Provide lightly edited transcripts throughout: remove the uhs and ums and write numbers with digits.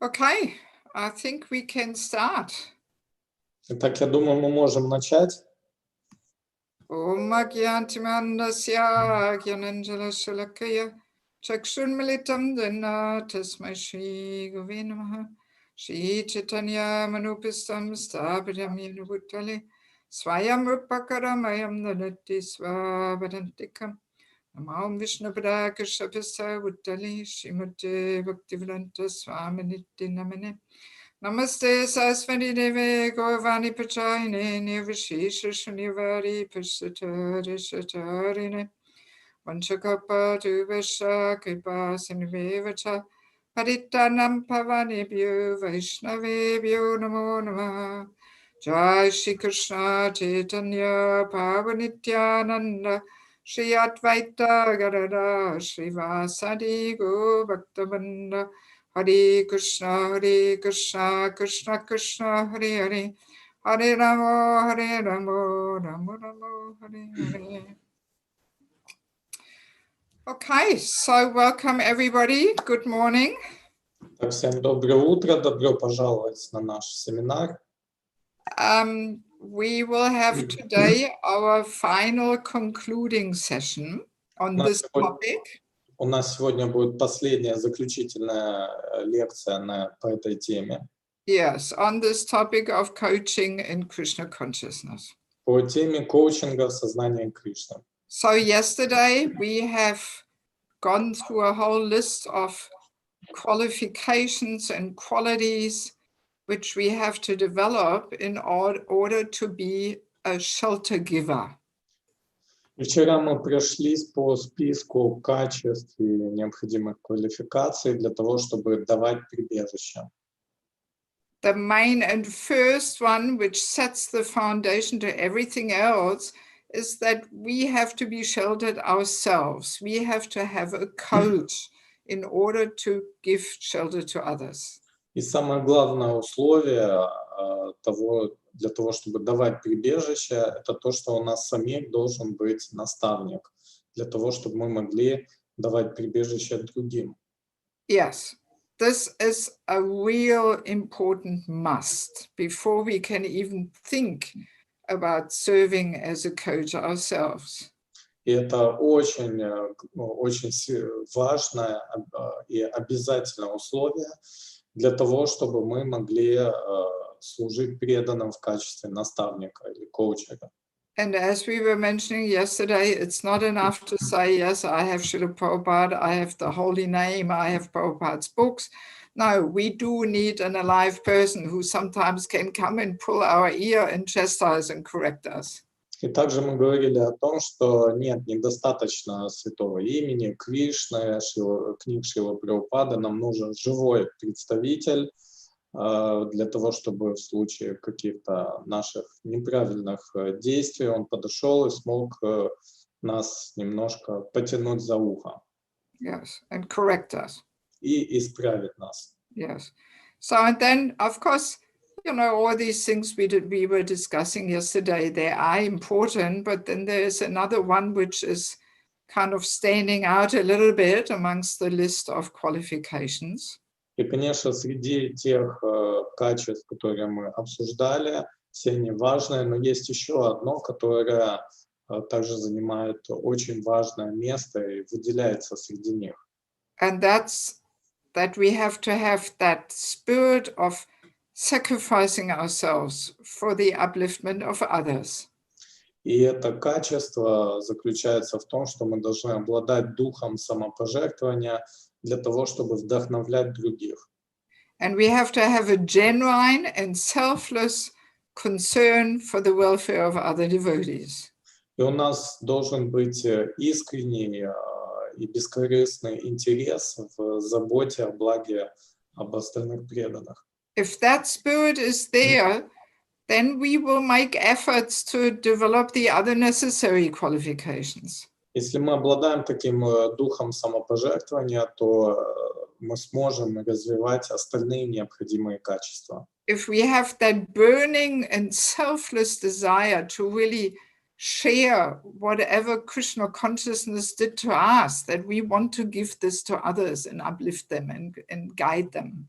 Okay, I think we can start. Итак, я думаю, мы можем начать. Om Agyantimandasya Gyananjala Shalakaya Chakshunmilitam Dana Tasmai Shri Guve Namaha Shri Chaitanya Manupistam Sthapitam Yena Bhutale Swayam Rupakaramayam Nanati Swavadantikam Namam Vishnupada Kashapista Bhutale Srimate Bhaktivedanta Swaminiti Namane Namaste Saraswati Deve Govani Pachayine Nirvishisha Shunivari Pasatari Shatarine Vanchakapa Tuvasha Kripa Sinivevacha Paritanam Pavanebhyo Vaishnavebhyo Namo Namah Jai Shri Krishna Chaitanya Pavanityananda Shri Advaita Gadada Shri Vasadi Go Bhaktabanda Hare Krishna, Krishna Krishna, Hare Hare, Hare Ramo, Ramo Ramo, Hare Hare. Okay, so welcome everybody. Good morning. Всем доброе утро, добро пожаловать на наш семинар. We will have today our final concluding session on this topic. У нас сегодня будет последняя заключительная лекция по этой теме. Yes, on this topic of coaching in Krishna consciousness. По теме коучинга в сознании Кришны. So yesterday we have gone through a whole list of qualifications and qualities which we have to develop in order to be a shelter giver. Вчера мы прошлись по списку качеств и необходимых квалификаций для того, чтобы давать прибежище. The main and first one, which sets the foundation to everything else, is that we have to be sheltered ourselves. We have to have a coach in order to give shelter to others. И самое главное условие для того, чтобы давать прибежище, это то, что у нас самих должен быть наставник, для того, чтобы мы могли давать прибежище другим. Yes, this is a real important must before we can even think about serving as a coach ourselves. И это очень важное и обязательное условие для того, чтобы мы могли служить преданным в качестве наставника или коучера. And as we were mentioning yesterday, it's not enough to say, yes, I have Srila Prabhupada, I have the holy name, I have Prabhupada's books. No, we do need an alive person who sometimes can come and pull our ear and chastise and correct us. И также мы говорили о том, что нет, недостаточно святого имени, Кришны, книг Шрилы Прабхупады, нам нужен живой представитель для того, чтобы в случае каких-то наших неправильных действий он подошел и смог нас немножко потянуть за ухо. Yes, and correct us. И исправить нас. Yes. So and then, of course, you know, all these things we were discussing yesterday, they are important, but then there's another one which is kind of standing out a little bit amongst the list of qualifications. И, конечно, среди тех качеств, которые мы обсуждали, все они важные, но есть еще одно, которое также занимает очень важное место и выделяется среди них. And that's that we have to have that spirit of sacrificing ourselves for the upliftment of others. И это качество заключается в том, что мы должны обладать духом самопожертвования для того, чтобы вдохновлять других. And we have to have a genuine and selfless concern for the welfare of other devotees. И у нас должен быть искренний и бескорыстный интерес в заботе о благе об остальных преданных. If that spirit is there, then we will make efforts to develop the other necessary qualifications. Если мы обладаем таким духом самопожертвования, то мы сможем развивать остальные необходимые качества. If we have that burning and selfless desire to really share whatever Krishna consciousness did to us, that we want to give this to others and uplift them and guide them.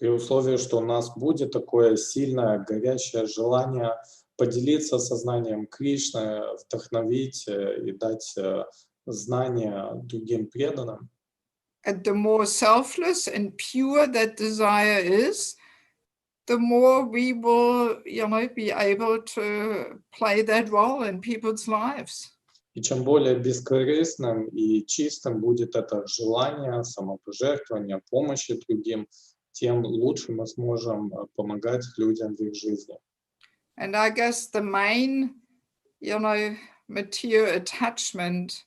При условии, что у нас будет такое сильное, горящее желание поделиться сознанием Кришны, вдохновить и дать знания другим преданным. And the more selfless and pure that desire is, the more we will, be able to play that role in people's lives. И чем более бескорыстным и чистым будет это желание, самопожертвование, помощи другим, тем лучше мы сможем помогать людям в их жизни. And I guess the main, material attachment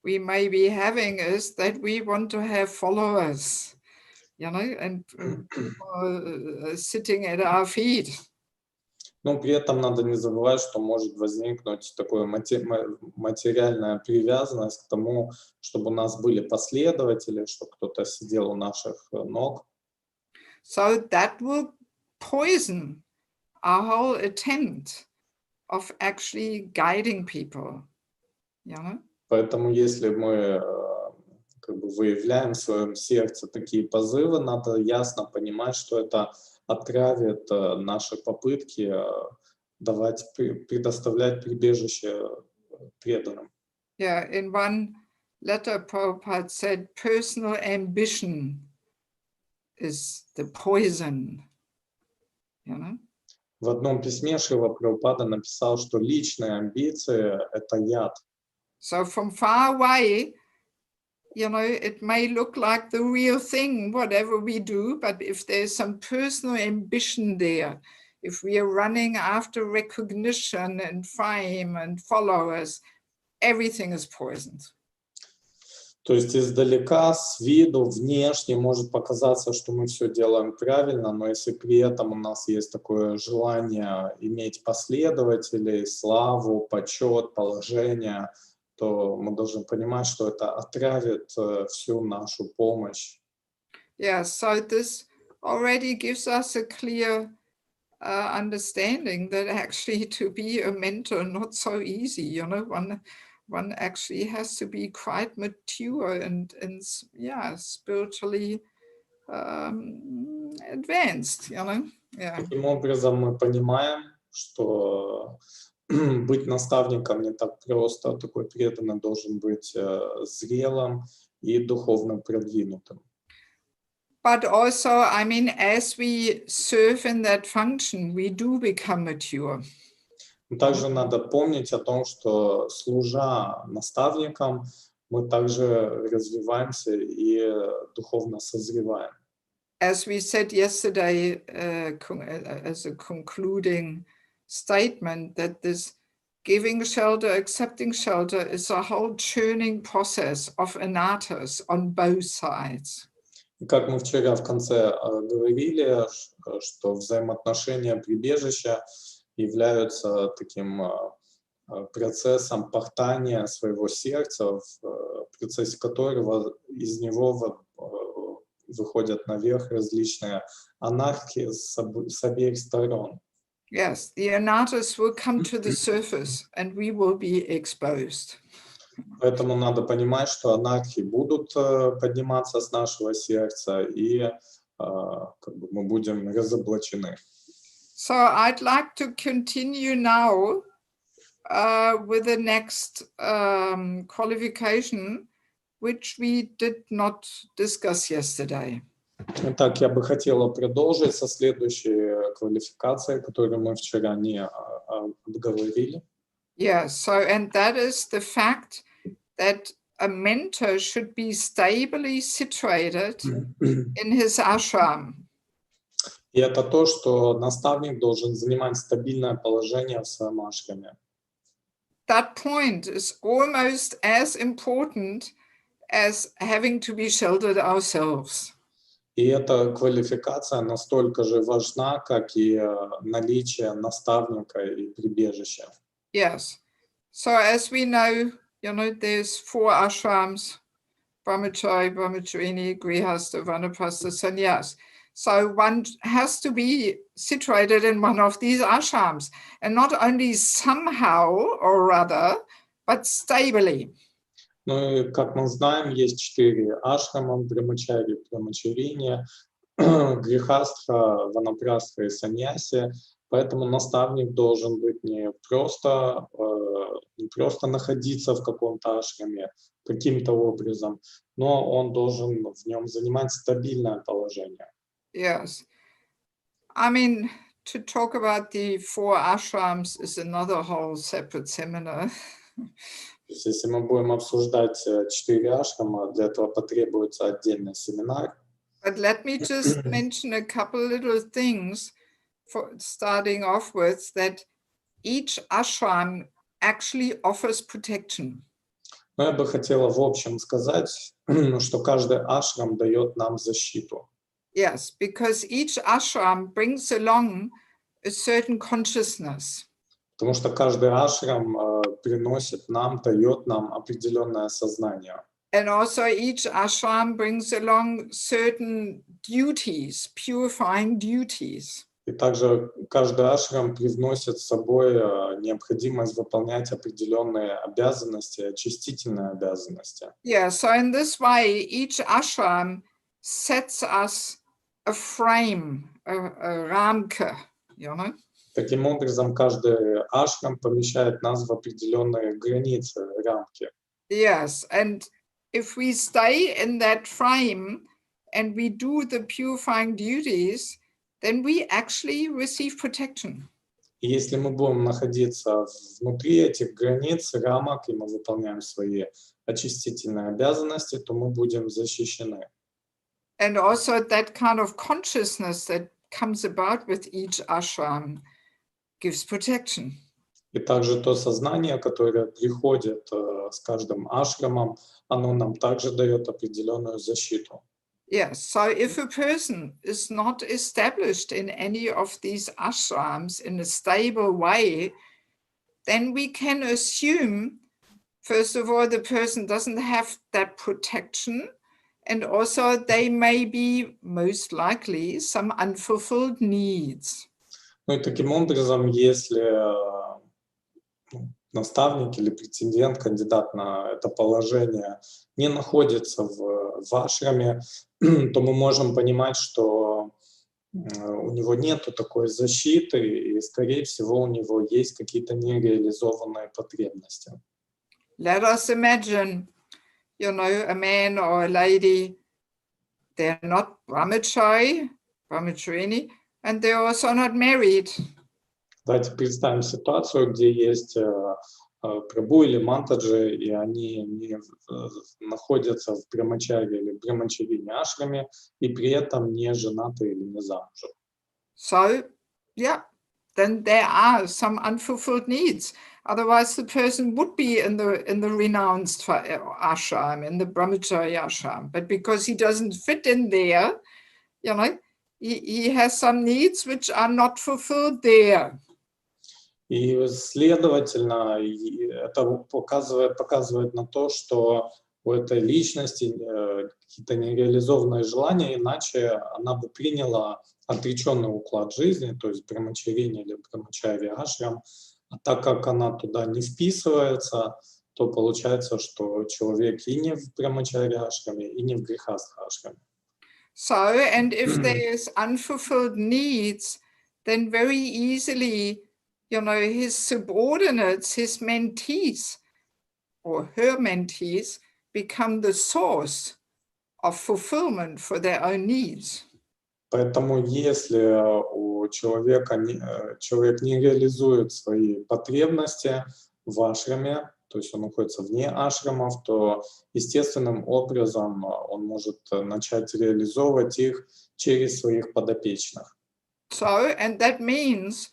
we may be having is that we want to have followers, and people sitting at our feet. Но при этом надо не забывать, что может возникнуть такая материальная привязанность к тому, чтобы у нас были последователи, чтобы кто-то сидел у наших ног. So that will poison our whole attempt of actually guiding people. Поэтому если мы выявляем в своем сердце такие позывы, надо ясно понимать, что это отравит наши попытки предоставлять прибежище преданным. Yeah, in one letter, Prabhupada said, personal ambition is the poison. В одном письме Шрила Прабхупада написал, что личные амбиции – это яд. So from far away, it may look like the real thing, whatever we do, but if there's some personal ambition there, if we are running after recognition and fame and followers, everything is poisoned. То есть издалека, с виду, внешне может показаться, что мы все делаем правильно, но если при этом у нас есть такое желание иметь последователей, славу, почет, положение, то мы должны понимать, что это отравит всю нашу помощь. Yeah, so this already gives us a clear understanding that actually to be a mentor not so easy. One actually has to be quite mature and spiritually advanced. Yeah. Таким образом, мы понимаем, что быть наставником не так просто, такой преданный должен быть зрелым и духовно продвинутым. But also, as we serve in that function, we do become mature. Также надо помнить о том, что служа наставникам, мы также развиваемся и духовно созреваем. As we said yesterday, as a concluding statement, that this giving shelter, accepting shelter is a whole churning process of anarthas on both sides. И как мы вчера в конце говорили, что взаимоотношения прибежища являются таким процессом пахтания своего сердца, в процессе которого из него выходят наверх различные анархии с обеих сторон. Yes, the anarthas will come to the surface and we will be exposed. Поэтому надо понимать, что анархии будут подниматься с нашего сердца, и мы будем разоблачены. So I'd like to continue now with the next qualification, which we did not discuss yesterday. Итак, я бы хотела продолжить со следующей квалификацией, которую мы вчера не обговорили. Yeah, and that is the fact that a mentor should be stably situated in his ashram. И это то, что наставник должен занимать стабильное положение в своем ашраме. That point is almost as important as having to be sheltered ourselves. И эта квалификация настолько же важна, как и наличие наставника и прибежища. Yes. So as we know, there's 4 ashrams: Brahmachari, Brahmacharini, Grihastha, Vanaprastha, Sannyas. So one has to be situated in one of these ashrams, and not only somehow or other, but stably. Ну и, как мы знаем, есть 4 ашрама: Брахмачари, Брахмачарини, грехастха, ванапрастха и саньяси. Поэтому наставник должен быть не просто находиться в каком-то ашраме каким-то образом, но он должен в нем занимать стабильное положение. Yes. I mean, to talk about the 4 ashrams is another whole separate seminar. То есть, если мы будем обсуждать 4 ашрама, для этого потребуется отдельный семинар. But let me just mention a couple little things for starting off with, that each ashram actually offers protection. Но я бы хотела в общем сказать, что каждый ашрам дает нам защиту. Yes, because each ashram brings along a certain consciousness. Потому что каждый ашрам приносит нам, дает нам определенное сознание. And also each ashram brings along certain duties, purifying duties. И также каждый ашрам привносит с собой необходимость выполнять определенные обязанности, очистительные обязанности. Yeah, so in this way, each ashram sets us a frame, a ramka, you know? Таким образом, каждый ашрам помещает нас в определенные границы, рамки. Yes, and if we stay in that frame and we do the purifying duties, then we actually receive protection. И если мы будем находиться внутри этих границ, рамок, и мы выполняем свои очистительные обязанности, то мы будем защищены. And also that kind of consciousness that comes about with each ashram gives protection. И также то сознание, которое приходит с каждым ашрамом, оно нам также дает определенную защиту. Yes, so if a person is not established in any of these ashrams in a stable way, then we can assume, first of all, the person doesn't have that protection, and also they may be most likely some unfulfilled needs. Ну и таким образом, если наставник или претендент, кандидат на это положение не находится в ашраме, то мы можем понимать, что у него нету такой защиты, и, скорее всего, у него есть какие-то нереализованные потребности. Let us imagine, you know, a man or a lady, they're not brahmacharini, and they're also not married. Давайте представим ситуацию, где есть прабху или мантаджи, и они не находятся в брамачаре или брамачарине ашраме, и при этом не женаты или не замужем. So, yeah, then there are some unfulfilled needs. Otherwise, the person would be in the renounced ashram, in the brahmachari ashram. But because he doesn't fit in there, you know, he has some needs which are not fulfilled there. И, следовательно, это показывает на то, что у этой личности какие-то нереализованные желания, иначе она бы приняла отреченный уклад жизни, то есть брамачарини или брамачари ашрам, а так как она туда не вписывается, то получается, что человек и не в брамачари ашраме, и не в грехастха ашраме. So, and if there's unfulfilled needs, then very easily, you know, his subordinates, his mentees, or her mentees, become the source of fulfillment for their own needs. Поэтому если у человека человек не реализует свои потребности в ашраме, то есть он находится вне ашрамов, то естественным образом он может начать реализовывать их через своих подопечных. So, and that means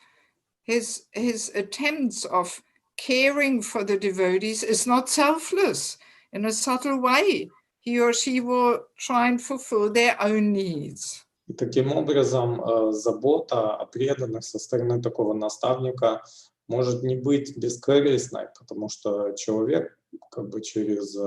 his attempts of caring for the devotees is not selfless. In a subtle way, he or she will try and fulfill their own needs. И таким образом забота о преданных со стороны такого наставника может не быть бескорыстной, потому что человек как бы через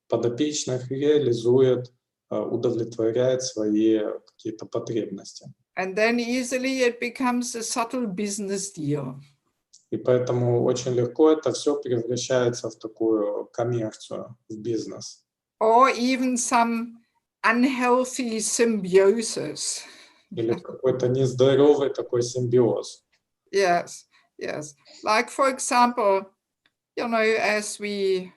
подопечных реализует, удовлетворяет свои какие-то потребности. And then easily it becomes a subtle business deal. И поэтому очень легко это все превращается в такую коммерцию, в бизнес. Or even some unhealthy symbiosis. или в какой-то нездоровый такой симбиоз. Yes, yes. Like, for example, as we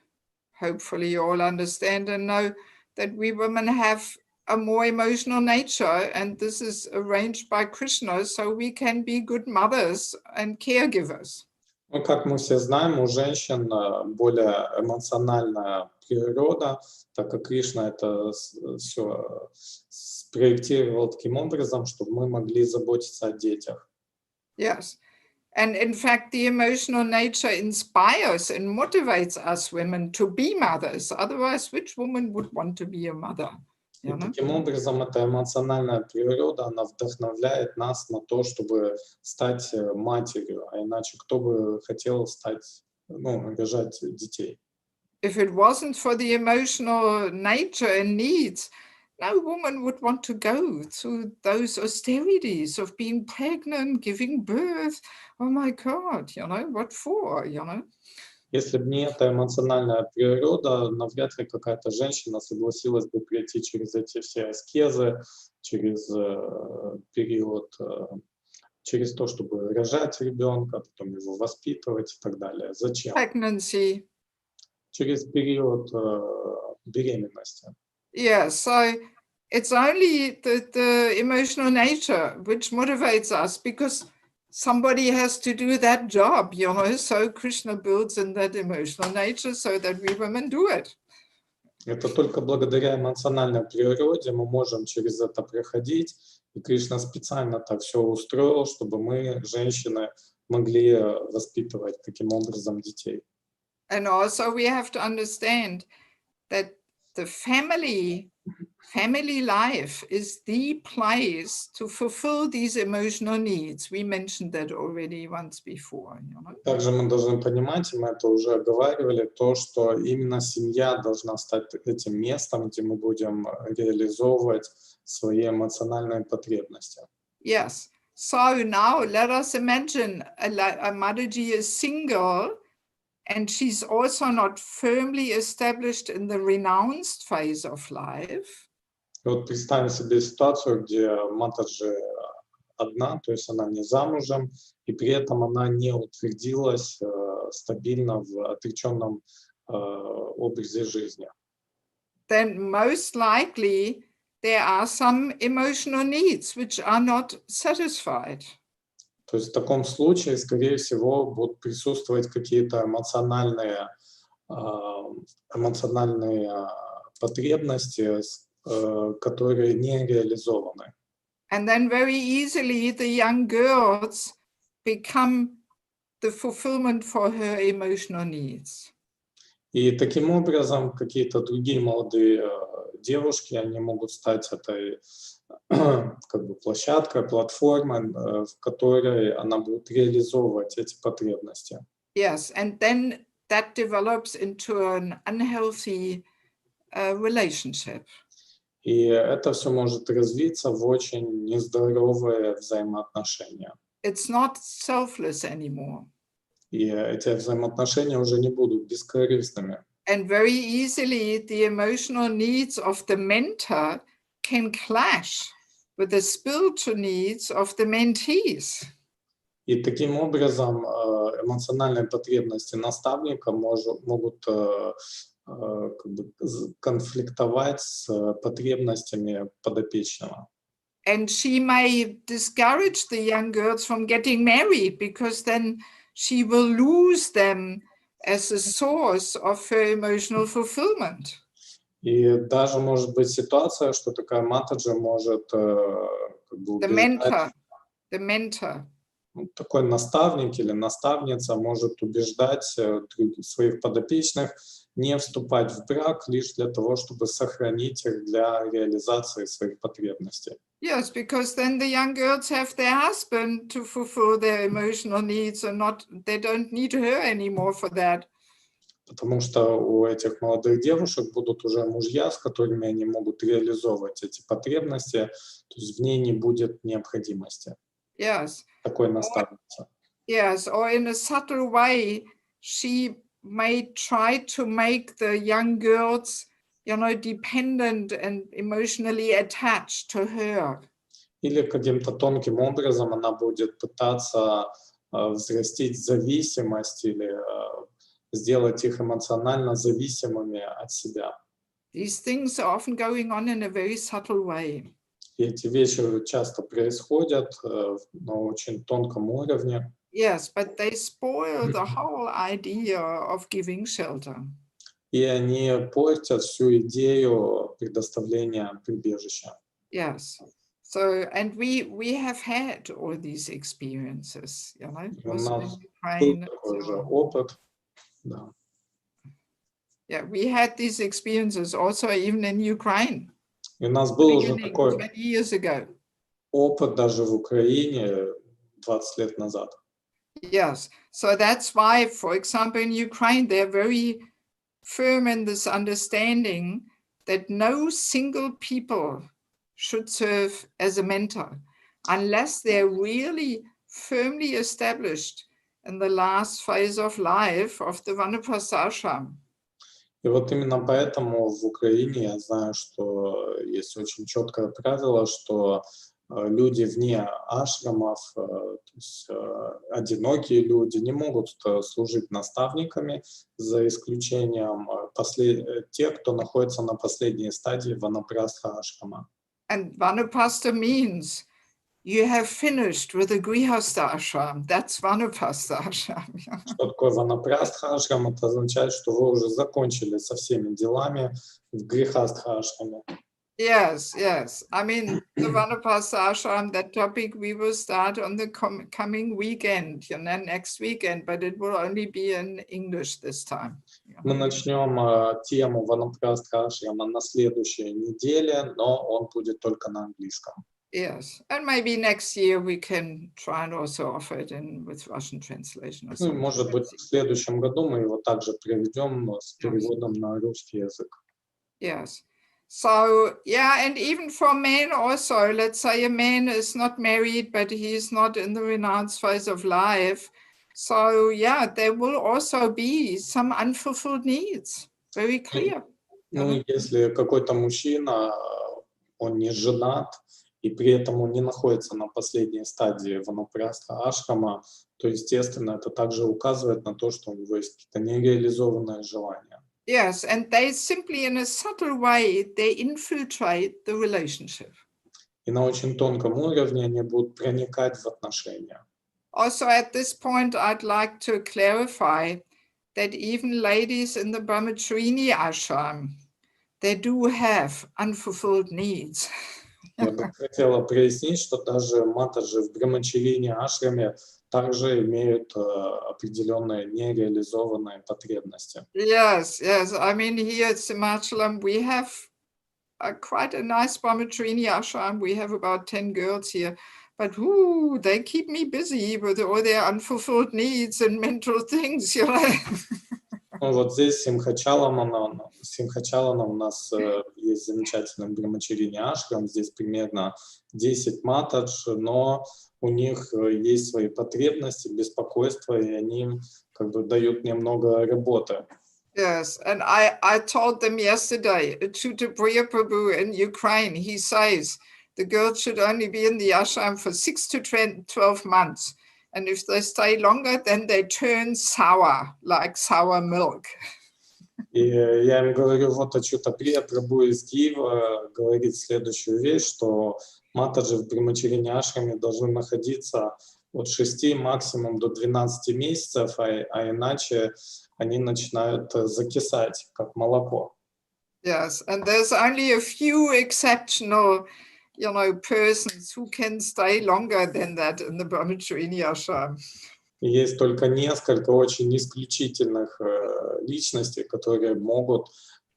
hopefully all understand and know that we women have a more emotional nature, and this is arranged by Krishna, so we can be good mothers and caregivers. Ну, как мы все знаем, у женщин более эмоциональная природа, так как Кришна это все спроектировал таким образом, чтобы мы могли заботиться о детях. Yes. And in fact, the emotional nature inspires and motivates us women to be mothers. Otherwise, which woman would want to be a mother? И таким образом, эта эмоциональная природа, она вдохновляет нас на то, чтобы стать матерью, а иначе кто бы хотел стать, рожать детей. If it wasn't for the emotional nature and needs, no woman would want to go through those austerities of being pregnant, giving birth. Oh my God, what for, Если бы не эта эмоциональная природа, навряд ли какая-то женщина согласилась бы пройти через эти все аскезы, через период, через то, чтобы рожать ребенка, потом его воспитывать и так далее. Зачем? Pregnancy. Через период беременности. Yeah, so it's only the emotional nature which motivates us, because somebody has to do that job, so Krishna builds in that emotional nature so that we women do it. Это только благодаря эмоциональной природе мы можем через это проходить, и Кришна специально так все устроил, чтобы мы, женщины, могли воспитывать таким образом детей. And also we have to understand that the family life is the place to fulfill these emotional needs. We mentioned that already once before. Также мы должны понимать, и мы это уже оговаривали, то, что именно семья должна стать этим местом, где мы будем реализовывать свои эмоциональные потребности. Yes. So now let us imagine a Mataji is single, and she's also not firmly established in the renounced phase of life. И вот представим себе ситуацию, где Матаджи одна, то есть она не замужем, и при этом она не утвердилась стабильно в отреченном образе жизни. Then most likely there are some emotional needs which are not satisfied. То есть в таком случае, скорее всего, будут присутствовать какие-то эмоциональные потребности, которые не реализованы. And then very easily the young girls become the fulfillment for her emotional needs. И таким образом какие-то другие молодые девушки, они могут стать этой площадкой, платформой, в которой она будет реализовывать эти потребности. Yes, and then that develops into an unhealthy relationship. И это все может развиться в очень нездоровые взаимоотношения. It's not selfless anymore. И эти взаимоотношения уже не будут бескорыстными. And very easily the emotional needs of the mentor can clash with the spiritual needs of the mentees. И таким образом эмоциональные потребности наставника могут конфликтовать с потребностями подопечного. And she may discourage the young girls from getting married, because then she will lose them as a source of her emotional fulfillment. И даже может быть ситуация, что такая матаджи может The mentor. Такой наставник или наставница может убеждать своих подопечных не вступать в брак лишь для того, чтобы сохранить их для реализации своих потребностей. Yes, because then the young girls have their husband to fulfill their emotional needs, and they don't need her anymore for that. Потому что у этих молодых девушек будут уже мужья, с которыми они могут реализовывать эти потребности, то есть в ней не будет необходимости. Yes. Такой наставницы. Yes, or in a subtle way, she may try to make the young girls, dependent and emotionally attached to her. Или каким-то тонким образом она будет пытаться взрастить зависимость или сделать их эмоционально зависимыми от себя. These things are often going on in a very subtle way. И эти вещи часто происходят на очень тонком уровне. Yes, but they spoil the whole idea of giving shelter. И они портят всю идею предоставления прибежища. Yes. So, and we have had all these experiences, У also in нас был Ukraine. такой же So, опыт. Да. yeah, we had these experiences also even in Ukraine. И у нас был уже Beginning такой 20 years ago. опыт даже в Украине 20 лет назад. Yes. So that's why, for example, in Ukraine, they're very firm in this understanding that no single people should serve as a mentor unless they're really firmly established in the last phase of life of the Vanaprastha ashram. И вот именно поэтому в Украине я знаю, что есть очень четкое правило, что люди вне ашрамов, то есть одинокие люди, не могут служить наставниками, за исключением тех, кто находится на последней стадии ванапрастха ашрама. And Vanaprastha means you have finished with the Grihastha ashram. That's Vanaprastha ashram. Что такое ванапрастха ашрам? Это означает, что вы уже закончили со всеми делами в грихастха ашраме. Yes, yes. I mean, the Vanaprastha ashram, that topic we will start on the coming weekend, next weekend, but it will only be in English this time. Мы начнем тему ванапрастха ашрама на следующей неделе, но он будет только на английском. Yes, and maybe next year we can try and also offer it in with Russian translation or Ну, something. может быть, в следующем году мы его также проведем с переводом на русский язык. Yes. So, yeah, and even for men also, let's say a man is not married, but he's not in the renounced phase of life. So, yeah, there will also be some unfulfilled needs, very clear. Ну, если какой-то мужчина, он не женат, и при этом он не находится на последней стадии ванапрастха ашрама, то, естественно, это также указывает на то, что у него есть какие-то нереализованные желания. Yes, and they simply, in a subtle way, they infiltrate the relationship. И на очень тонком уровне они будут проникать в отношения. Also, at this point, I'd like to clarify that even ladies in the Brahmacharini ashram, they do have unfulfilled needs. Я бы хотела прояснить, что даже матаджи в Брамачарине ашраме также имеют определенные нереализованные потребности. Yes, yes. I mean, here at Simachalam, we have quite a nice Brahmacharini ashram. We have about 10 girls here. But they keep me busy with all their unfulfilled needs and mental things, Ну, вот здесь Симхачалана у нас есть замечательный Брамачарине ашрам. Здесь примерно 10 матадж, но у них есть свои потребности, беспокойства, и они как бы дают мне много работы. Yes, and I told them yesterday, Achyuta Priya Prabhu in Ukraine, he says the girls should only be in the ashram for 6 to 12 months. And if they stay longer, then they turn sour, like sour milk. И я им говорю, вот Achyuta Priya Prabhu из Киева говорит следующую вещь, что матаджи в Брамачарине ашраме должны находиться от 6 максимум до 12 месяцев, а иначе они начинают закисать, как молоко. Yes, and there's only a few exceptional, persons who can stay longer than that in the Brahmacharini ashram. И есть только несколько очень исключительных личностей, которые могут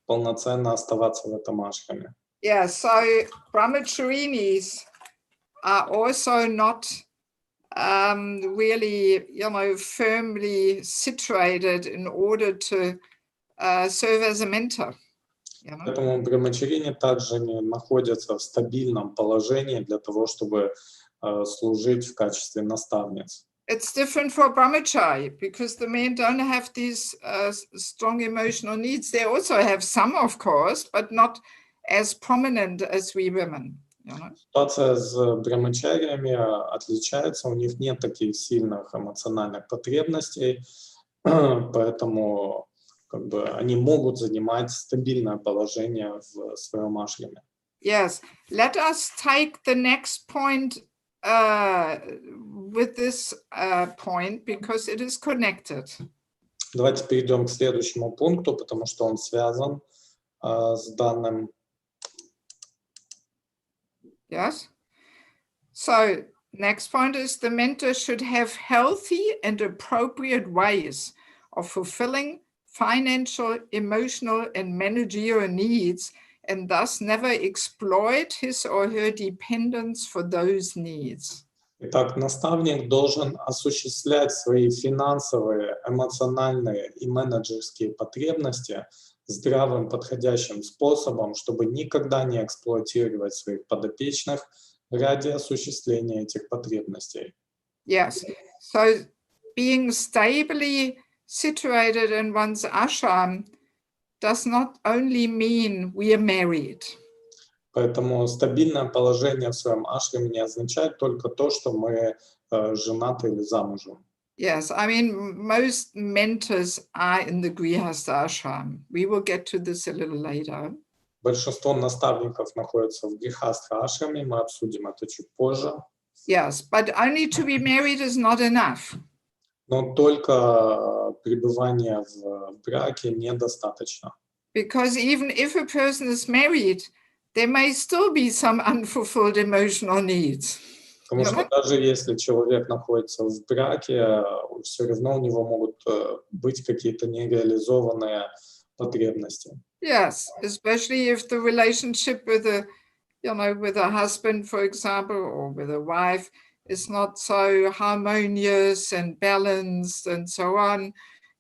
полноценно оставаться в этом ашраме. Yeah, so Brahmacharinis are also not really, firmly situated in order to serve as a mentor. Поэтому Брамачарине также не находятся в стабильном положении для того, чтобы служить в качестве наставниц. It's different for brahmachari because the men don't have these strong emotional needs. They also have some, of course, but not as prominent as we women. You know? Ситуация с брамачариями отличается, у них нет таких сильных эмоциональных потребностей, поэтому как бы они могут занимать стабильное положение в своем ашраме. Yes, let us take the next point with this point because it is connected. Давайте перейдем к следующему пункту, потому что он связан с данным. Yes. So next point is the mentor should have healthy and appropriate ways of fulfilling financial, emotional, and managerial needs, and thus never exploit his or her dependence for those needs. Итак, наставник должен осуществлять свои финансовые, эмоциональные и менеджерские потребности здравым, подходящим способом, чтобы никогда не эксплуатировать своих подопечных ради осуществления этих потребностей. Yes, so being stably situated in one's ashram does not only mean we are married. Поэтому стабильное положение в своем ашраме не означает только то, что мы женаты или замужем. Yes, I mean, most mentors are in the Grihastha ashram. We will get to this a little later. Большинство наставников находятся в грихастха ашраме, мы обсудим это чуть позже. Yes, but only to be married is not enough. Но только пребывание в браке недостаточно. Because even if a person is married, there may still be some unfulfilled emotional needs. Потому что даже если человек находится в браке, все равно у него могут быть какие-то нереализованные потребности. Yes, especially if the relationship with with a husband, for example, or with a wife is not so harmonious and balanced and so on,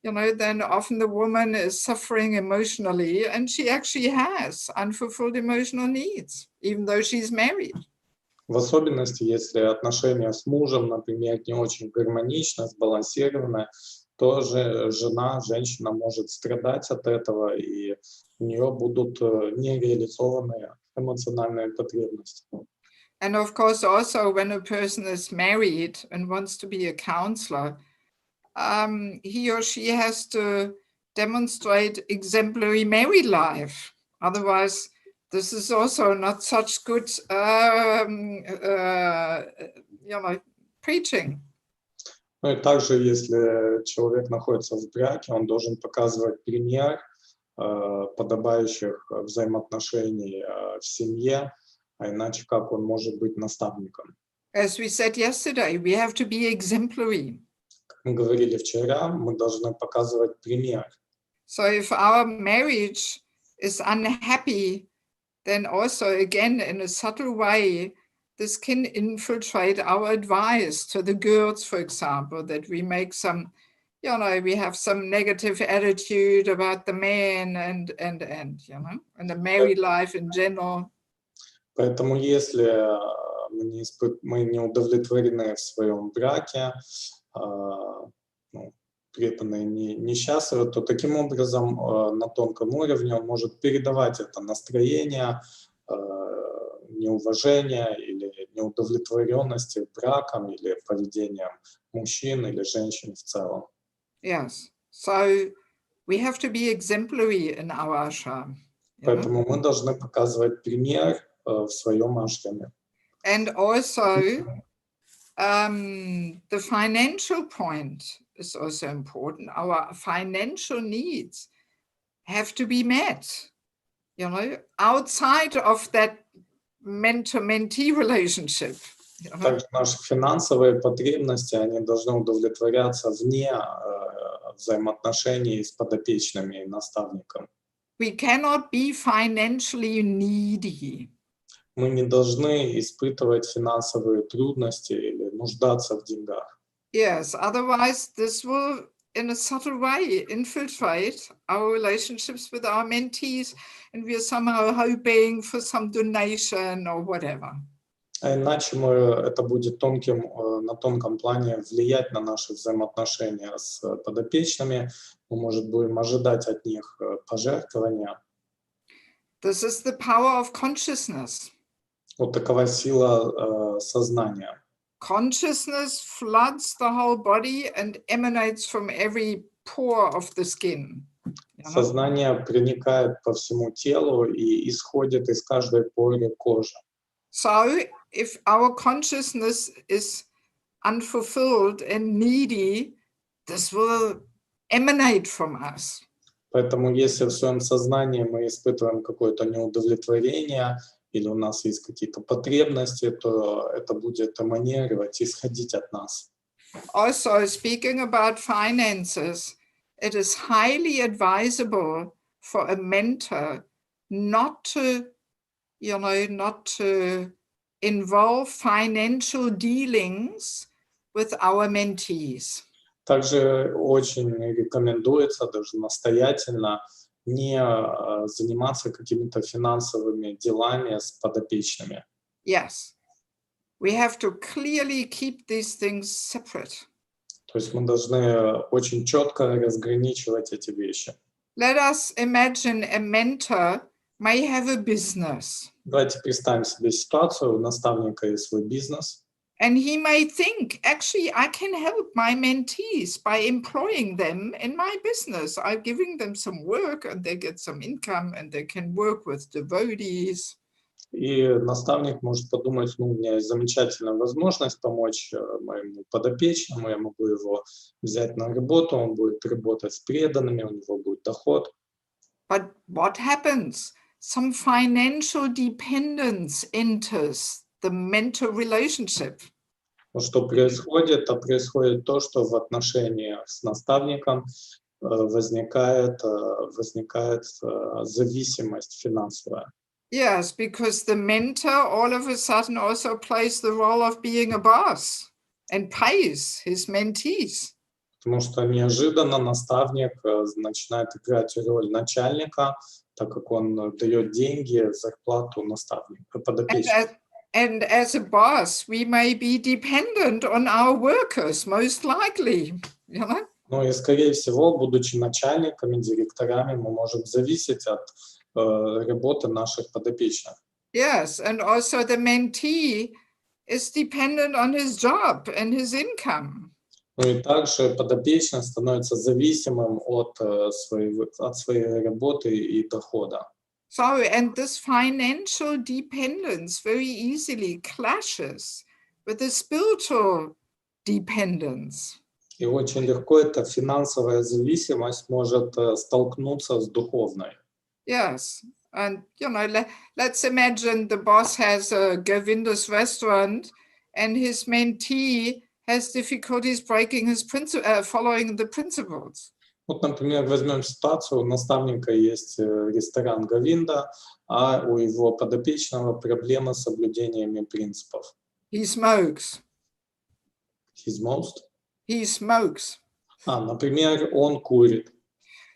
then often the woman is suffering emotionally and she actually has unfulfilled emotional needs, even though she's married. В особенности, если отношения с мужем, например, не очень гармонично, сбалансированы, то же женщина может страдать от этого, и у нее будут нереализованные эмоциональные потребности. And of course, also when a person is married and wants to be a counselor, he or she has to demonstrate exemplary married life. Otherwise, this is also not such good, preaching. Ну и также, если человек находится в браке, он должен показывать пример подобающих взаимоотношений в семье, а иначе как он может быть наставником? As we said yesterday, we have to be exemplary. Как мы говорили вчера, мы должны показывать пример. So if our marriage is unhappy, then also again in a subtle way, this can infiltrate our advice to the girls, for example, that we make some, we have some negative attitude about the man and the married life in general. Поэтому если мы не удовлетворены в своем браке, преданные несчастливы, то таким образом на тонком уровне он может передавать это настроение, неуважения или неудовлетворенности браком или поведением мужчин или женщин в целом. Yes, so we have to be exemplary in our ashram. Поэтому мы должны показывать пример в своем ашраме. And also, the financial point is also important. Our financial needs have to be met, outside of that mentor-mentee relationship. Также наши финансовые потребности, они должны удовлетворяться вне взаимоотношений с подопечными и наставником. We cannot be financially needy. Мы не должны испытывать финансовые трудности или нуждаться в деньгах. Yes, otherwise this will, in a subtle way, infiltrate our relationships with our mentees, and we are somehow hoping for some donation or whatever. А иначе это будет на тонком плане влиять на наши взаимоотношения с подопечными. Мы, может, будем ожидать от них пожертвования. This is the power of consciousness. Вот такова сила сознания. Consciousness floods the whole body and emanates from every pore of the skin. Сознание проникает по всему телу и исходит из каждой поры кожи. So if our consciousness is unfulfilled and needy, this will emanate from us. Поэтому если в своем сознании мы испытываем какое-то неудовлетворение или у нас есть какие-то потребности, то это будет эманировать, исходить от нас. Also, speaking about finances, it is highly advisable for a mentor not to involve financial dealings with our mentees. Также очень рекомендуется, даже настоятельно, не заниматься какими-то финансовыми делами с подопечными. Yes, we have to clearly keep these things separate. То есть мы должны очень четко разграничивать эти вещи. Let us imagine a mentor may have a business. Давайте представим себе ситуацию, у наставника есть свой бизнес. And he may think, actually, I can help my mentees by employing them in my business. I'm giving them some work and they get some income and they can work with devotees. И наставник может подумать, у меня есть замечательная возможность помочь моему подопечному, я могу его взять на работу, он будет работать с преданными, у него будет доход. But what happens? Some financial dependence enters the mentor relationship. Но что происходит? А происходит то, что в отношениях с наставником возникает зависимость финансовая. Yes, because the mentor all of a sudden also plays the role of being a boss and pays his mentees. Потому что неожиданно наставник начинает играть роль начальника, так как он дает деньги, зарплату наставнику, подопечному. And as a boss, we may be dependent on our workers, most likely, Ну и, скорее всего, будучи начальниками, директорами, мы можем зависеть от работы наших подопечных. Yes, and also the mentee is dependent on his job and his income. Ну и также подопечный становится зависимым от своей работы и дохода. So, and this financial dependence very easily clashes with the spiritual dependence. И очень легко эта финансовая зависимость может столкнуться с духовной. Yes, and let's imagine the boss has a Govinda's restaurant and his mentee has difficulties breaking his following the principles. Вот, например, возьмем ситуацию, у наставника есть ресторан Говинда, а у его подопечного проблемы с соблюдениями принципов. He smokes. He smokes. Например, он курит.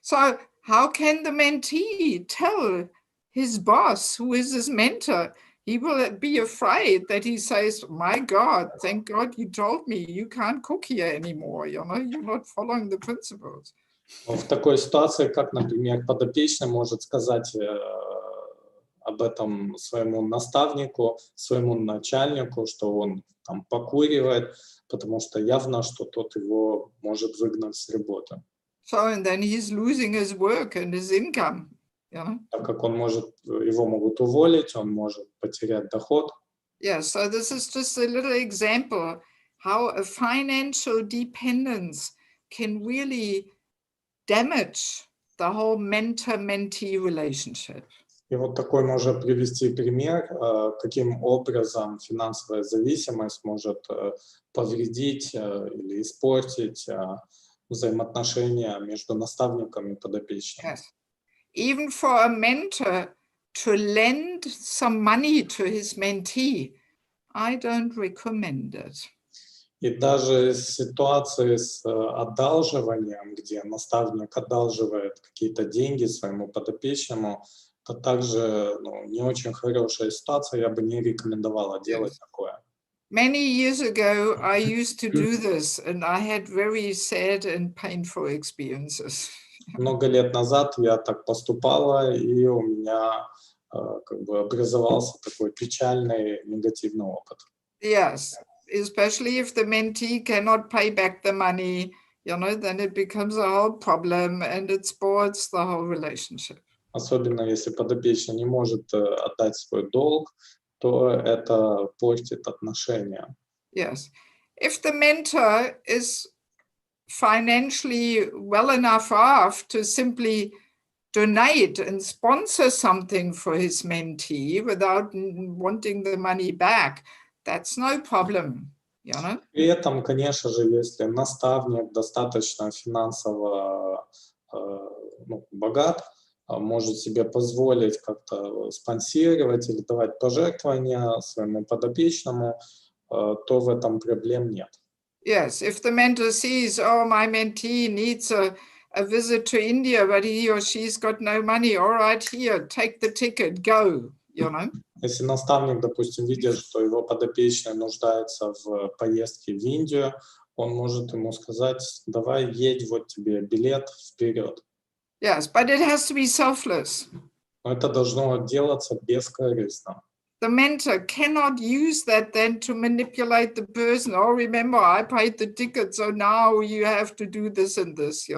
So how can the mentee tell his boss, who is his mentor? He will be afraid that he says, my God, thank God you told me you can't cook here anymore. You're not following the principles. В такой ситуации, как, например, подопечный может сказать об этом своему наставнику, своему начальнику, что он там покуривает, потому что явно, что тот его может выгнать с работы. So, and then he's losing his work and his income. Так как его могут уволить, он может потерять доход. Yeah, so this is just a little example how a financial dependence can really damage the whole mentor-mentee relationship. И вот такой можно привести пример, каким образом финансовая зависимость может повредить или испортить взаимоотношения между наставником и подопечным. Yes. Even for a mentor to lend some money to his mentee, I don't recommend it. И даже ситуации с одалживанием, где наставник одалживает какие-то деньги своему подопечному, это также не очень хорошая ситуация, я бы не рекомендовала делать такое. Many years ago, I used to do this, and I had very sad and painful experiences. Много лет назад я так поступала, и у меня как бы образовался такой печальный негативный опыт. Yes, especially if the mentee cannot pay back the money, then it becomes a whole problem and it spoils the whole relationship. Особенно если подопечный не может отдать свой долг, то это портит отношения. Yes. If the mentor is financially well enough off to simply donate and sponsor something for his mentee without wanting the money back, that's no problem, При этом, конечно же, если наставник достаточно финансово богат, может себе позволить как-то спонсировать или давать пожертвования своему подопечному, то в этом проблем нет. Yes, if the mentor sees, oh, my mentee needs a visit to India, but he or she's got no money, all right, here, take the ticket, go, Если наставник, допустим, видит, что его подопечный нуждается в поездке в Индию, он может ему сказать, давай едь, вот тебе билет, вперед. Yes, but it has to be selfless. Но это должно делаться бескорыстно. The mentor cannot use that then to manipulate the person. Oh, remember, I paid the ticket, so now you have to do this and this,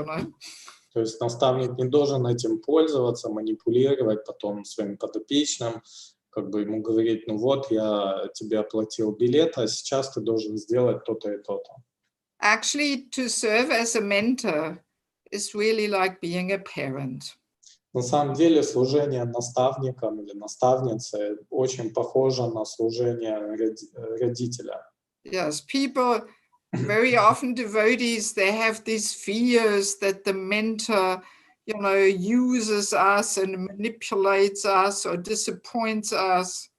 То есть наставник не должен этим пользоваться, манипулировать потом своим подопечным, как бы ему говорить, ну вот, я тебе оплатил билет, а сейчас ты должен сделать то-то и то-то. Actually, to serve as a mentor is really like being a parent. На самом деле служение наставником или наставницей очень похоже на служение родителя. Yes, people, very often devotees, they have these fears that the mentor, uses us and manipulates us or disappoints us.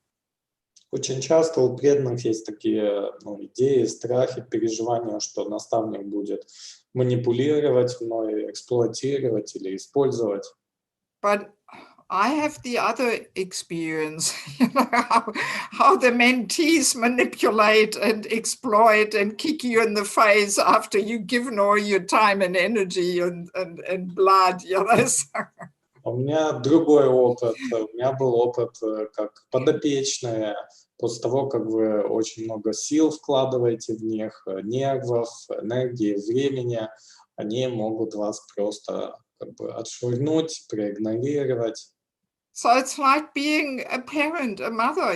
Очень часто у преданных есть такие идеи, страхи, переживания, что наставник будет манипулировать мной, эксплуатировать или использовать. But I have the other experience, how the mentees manipulate and exploit and kick you in the face after you've given all your time and energy and blood. У меня другой опыт. У меня был опыт как подопечные. После того, как вы очень много сил вкладываете в них, нервов, энергии, времени, они могут вас просто как бы отшвырнуть, проигнорировать. So it's like being a parent, a mother,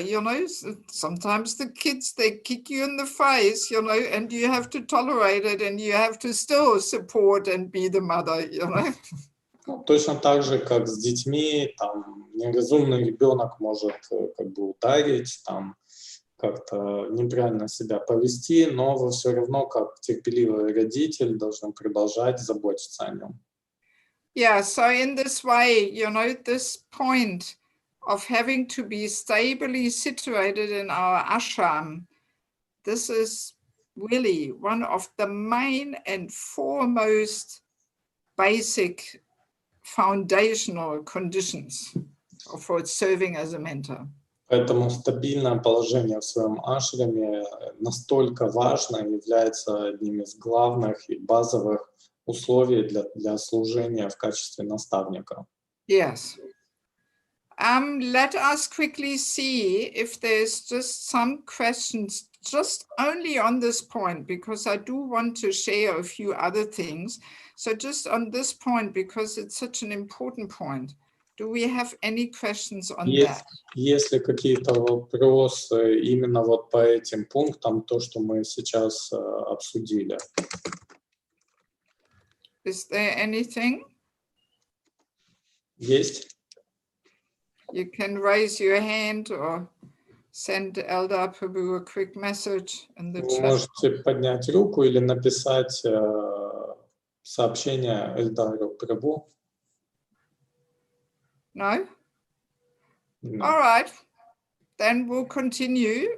sometimes the kids, they kick you in the face, and you have to tolerate it and you have to still support and be the mother, Точно так же, как с детьми, там, неразумный ребенок может как бы ударить, там, как-то неправильно себя повести, но вы все равно, как терпеливый родитель, должны продолжать заботиться о нем. Yeah, so in this way, this point of having to be stably situated in our ashram, this is really one of the main and foremost basic foundational conditions for serving as a mentor. Поэтому стабильное положение в своем ашраме настолько важно и является одним из главных и базовых условий для служения в качестве наставника. Yes. Let us quickly see if there's just some questions just only on this point, because I do want to share a few other things. So just on this point, because it's such an important point, do we have any questions on that? Есть ли какие-то вопросы именно вот по этим пунктам, то, что мы сейчас обсудили? Is there anything? Есть. You can raise your hand or send Elder Prabhu a quick message in the Вы chat. можете поднять руку или написать сообщение Эльдару Прабhu. No? No. All right. Then we'll continue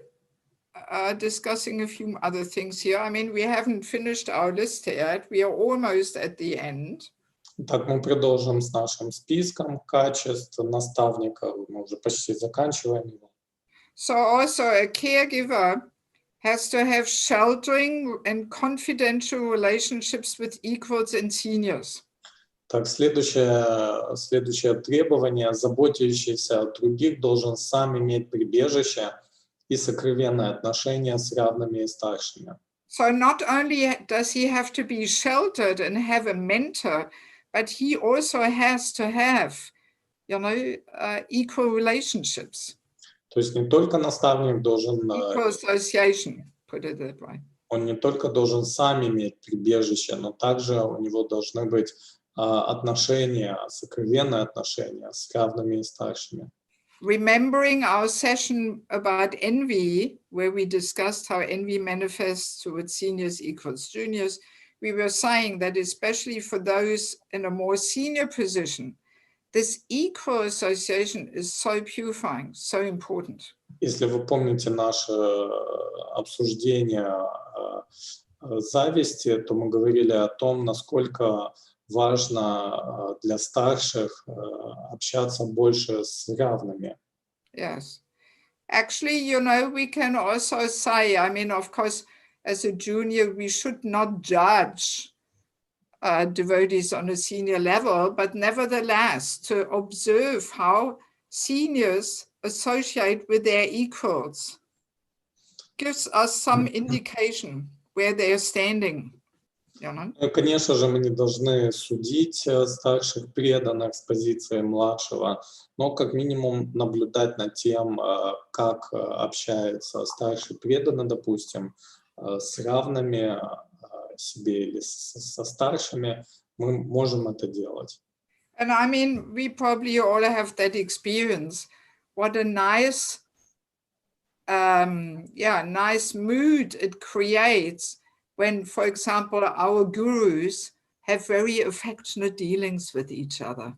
discussing a few other things here. I mean, we haven't finished our list yet. We are almost at the end. Так, мы продолжим с нашим списком качеств наставника. Мы уже почти заканчиваем его. So also a caregiver has to have sheltering and confidential relationships with equals and seniors. Так, следующее требование: заботящийся о других должен сам иметь прибежище и сокровенные отношения с равными и старшими. So not only does he have to be sheltered and have a mentor, but he also has to have, equal relationships, То есть не только наставник должен, equal association, put it that way. он не только должен сам иметь прибежище, но также у него должны быть отношения, сокровенные отношения с равными и старшими. Remembering our session about envy, where we discussed how envy manifests towards seniors equals juniors, we were saying that especially for those in a more senior position, this equal association is so purifying, so important. Если вы помните наше обсуждение зависти, то мы говорили о том, насколько важно для старших общаться больше с равными. Yes. Actually, we can also say, of course, as a junior, we should not judge devotees on a senior level, but nevertheless, to observe how seniors associate with their equals gives us some indication where they are standing. Конечно же, мы не должны судить старших преданных с позиции младшего, но как минимум наблюдать над тем, как общается старший преданный, допустим, с равными себе или со старшими, мы можем это делать. And we probably all have that experience. What a nice mood it creates when, for example, our gurus have very affectionate dealings with each other,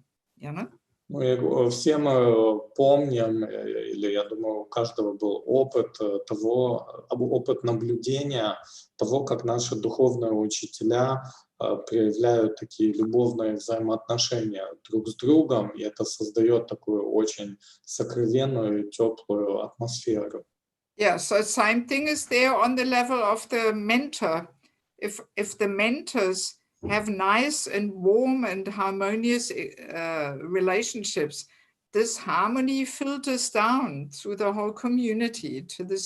Мы все мы помним, или я думаю, у каждого был опыт наблюдения того, как наши духовные учителя проявляют такие любовные взаимоотношения друг с другом, и это создает такую очень сокровенную, теплую атмосферу. Yeah, so same thing is there on the level of the mentor. If the mentors have nice and warm and harmonious relationships, this harmony filters down through the whole community to the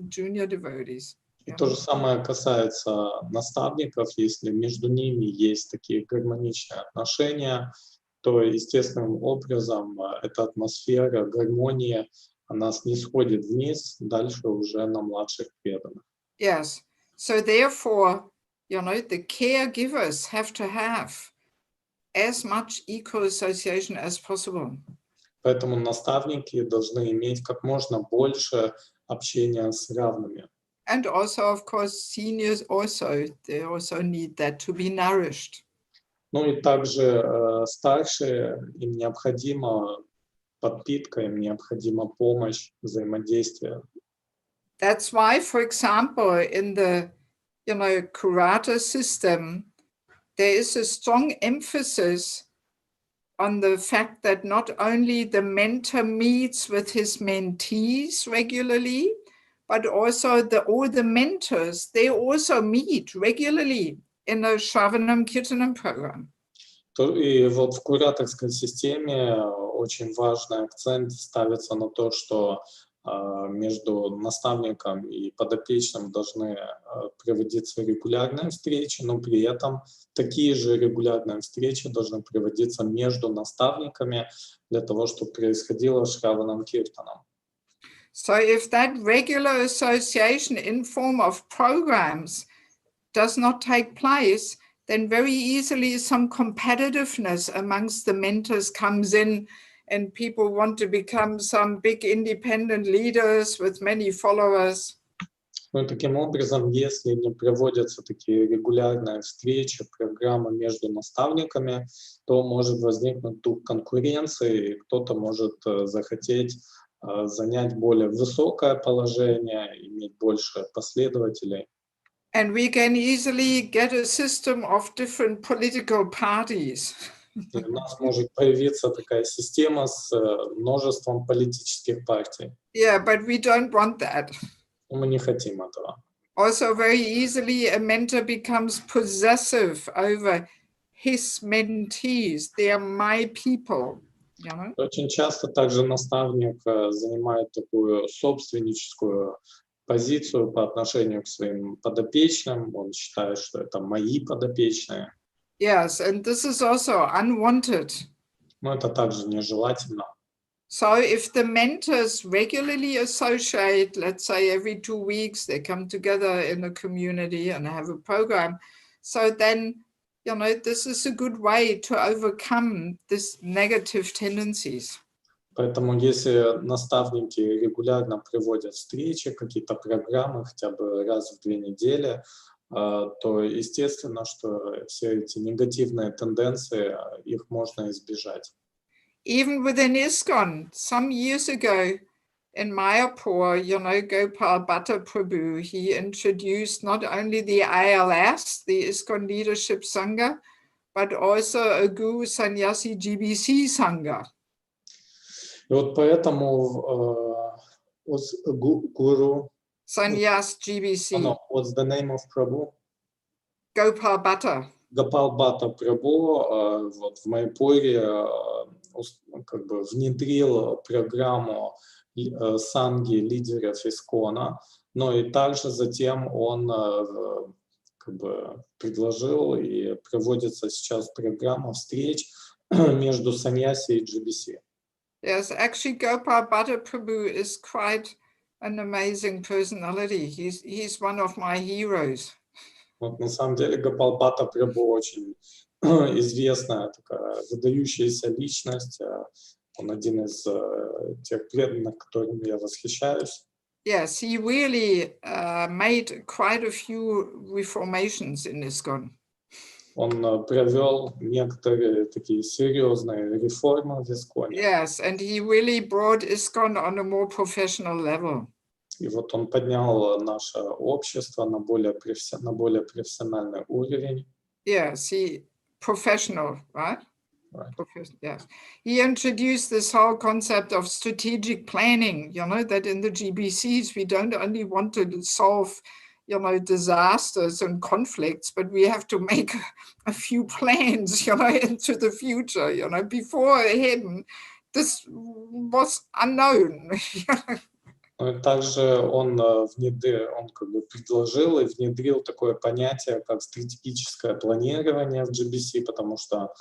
junior devotees. И то же самое касается наставников. Если между ними есть такие гармоничные отношения, то естественным образом эта атмосфера, гармония, она снисходит вниз, дальше уже на младших преданных. Yes. So therefore, the caregivers have to have as much equal association as possible. Поэтому наставники должны иметь как можно больше общения с равными. And also, of course, seniors they also need that to be nourished. Ну и также старшие, им необходима подпитка, им необходима помощь, взаимодействие. That's why, for example, in the karate system, there is a strong emphasis on the fact that not only the mentor meets with his mentees regularly, but also all the mentors, they also meet regularly in a Shravanam Kirtanam program. И вот в кураторской системе очень важный акцент ставится на то, что между наставником и подопечным должны проводиться регулярные встречи, но при этом такие же регулярные встречи должны проводиться между наставниками для того, чтобы происходило Шраванам Киртанам. So if that regular association in form of programs does not take place, then very easily some competitiveness amongst the mentors comes in, and people want to become some big independent leaders with many followers. Ну, таким образом, если не проводятся такие регулярные встречи, программы между наставниками, то может возникнуть дух конкуренции, и кто-то может захотеть занять более высокое положение, иметь больше последователей. And we can easily get a system of different political parties. И у нас может появиться такая система с множеством политических партий. Yeah, but we don't want that. Но мы не хотим этого. Also, very easily, a mentor becomes possessive over his mentees. They are my people, you know? Очень часто также наставник занимает такую собственническую позицию по отношению к своим подопечным. Он считает, что это мои подопечные. Yes, and this is also unwanted. Но это также нежелательно. So if the mentors regularly associate, let's say every 2 weeks, they come together in a community and have a program. So then, you know, this is a good way to overcome these negative tendencies. Поэтому если наставники регулярно проводят встречи, какие-то программы хотя бы раз в 2 недели, то естественно, что все эти негативные тенденции, их можно избежать. Even within ISKCON, some years ago in Mayapur, you know, Gopal Bhatta Prabhu, he introduced not only the ALS, the ISKCON Leadership Sangha, but also a Guru Sannyasi GBC Sangha. И вот поэтому гуру... Sannyas GBC. What's the name of Prabhu? Gopal Bhatta. Гопал Бхатта Прабhu вот в Майпуре как бы внедрил программу санги лидеров Искона, но и также затем он как бы предложил и проводится сейчас программа встреч между саньяси и GBC. Yes, actually Gopal Bhatta Prabhu is quite an amazing personality. He's one of my heroes. Вот на самом деле Гопал Бхатта Прабhu очень известная такая выдающаяся личность. Он один из тех преданных, которыми я восхищаюсь. Yes, he really made quite a few reformations in ISKCON. Он провел некоторые такие серьезные реформы в Исконе. Yes, and he really brought ISKCON on a more professional level. И вот он поднял наше общество на более профессиональный уровень. Yes, professional, right? Right. Yes. He introduced this whole concept of strategic planning, you know, that in the GBCs, we don't only want to solve, you know, disasters and conflicts, but we have to make a few plans, you know, into the future, you know, before him, this was unknown. Также он как бы предложил и внедрил такое понятие, как стратегическое планирование в GBC, потому что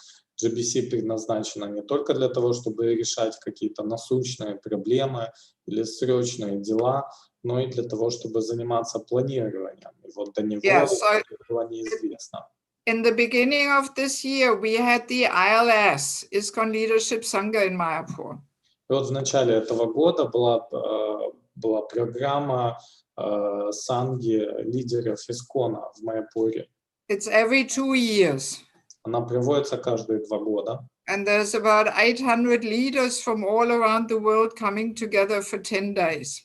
GBC предназначена не только для того, чтобы решать какие-то насущные проблемы или срочные дела, но и для того, чтобы заниматься планированием. И вот до него это было неизвестно. In the beginning of this year, we had the ILS, ISKCON Leadership Sangha in Mayapur. И вот в начале этого года была программа санги лидеров Искона в Майяпуре. It's every 2 years. Она проводится каждые 2 года. And there's about 800 leaders from all around the world coming together for 10 days.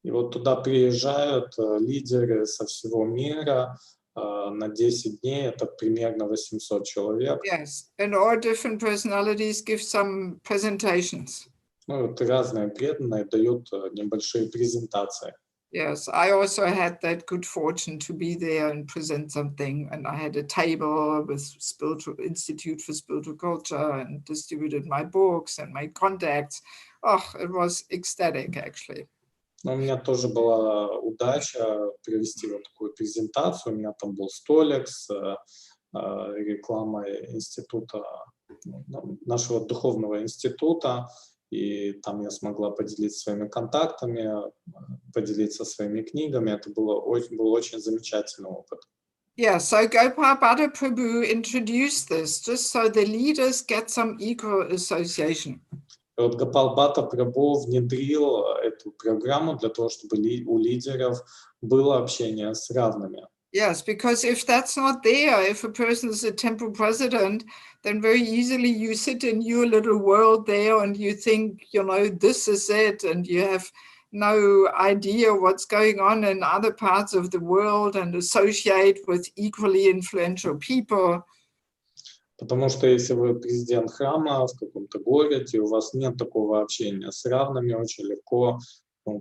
И вот туда приезжают лидеры со всего мира на 10 дней, это примерно 800 человек. Yes, and all different personalities give some presentations. Ну, вот разные преданные дают небольшие презентации. Yes, I also had that good fortune to be there and present something. And I had a table with Spiritual Institute for Spiritual Culture and distributed my books and made contacts. Oh, it was ecstatic, actually. Но у меня тоже была удача провести вот такую презентацию. У меня там был столик с рекламой института, нашего духовного института. И там я смогла поделиться своими контактами, поделиться своими книгами. Это был очень замечательный опыт. Yeah, so Gopal Bhatta Prabhu introduced this just so the leaders get some equal association. И вот Гопал Бхатта Прабhu внедрил эту программу для того, чтобы у лидеров было общение с равными. Yes, because if that's not there, if a person is a temple president, then very easily you sit in your little world there and you think, you know, this is it, and you have no idea what's going on in other parts of the world and associate with equally influential people. Потому что если вы президент храма в каком-то городе, у вас нет такого общения с равными, очень легко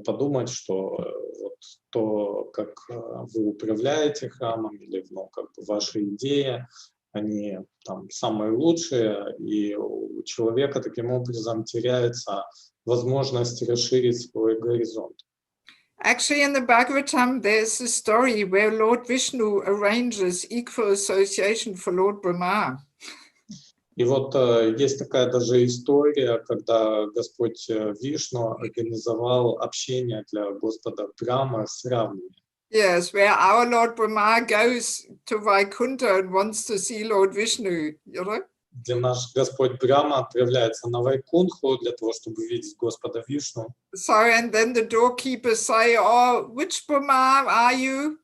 подумать, что вот то, как вы управляете храмом, или как бы ваши идеи, они там самые лучшие, и у человека таким образом теряется возможность расширить свой горизонт. Actually, in the Bhagavatam, there's a story where Lord Vishnu arranges equal association for Lord Brahma. И вот есть такая даже история, когда Господь Вишну организовал общение для Господа Брахмы с равными. Yes, where our Lord Brahma goes to Vaikuntha and wants to see Lord Vishnu, you know? Где наш Господь Брахма отправляется на Вайкунтху для того, чтобы видеть Господа Вишну. So, and then the doorkeepers say, oh, which Brahma are you?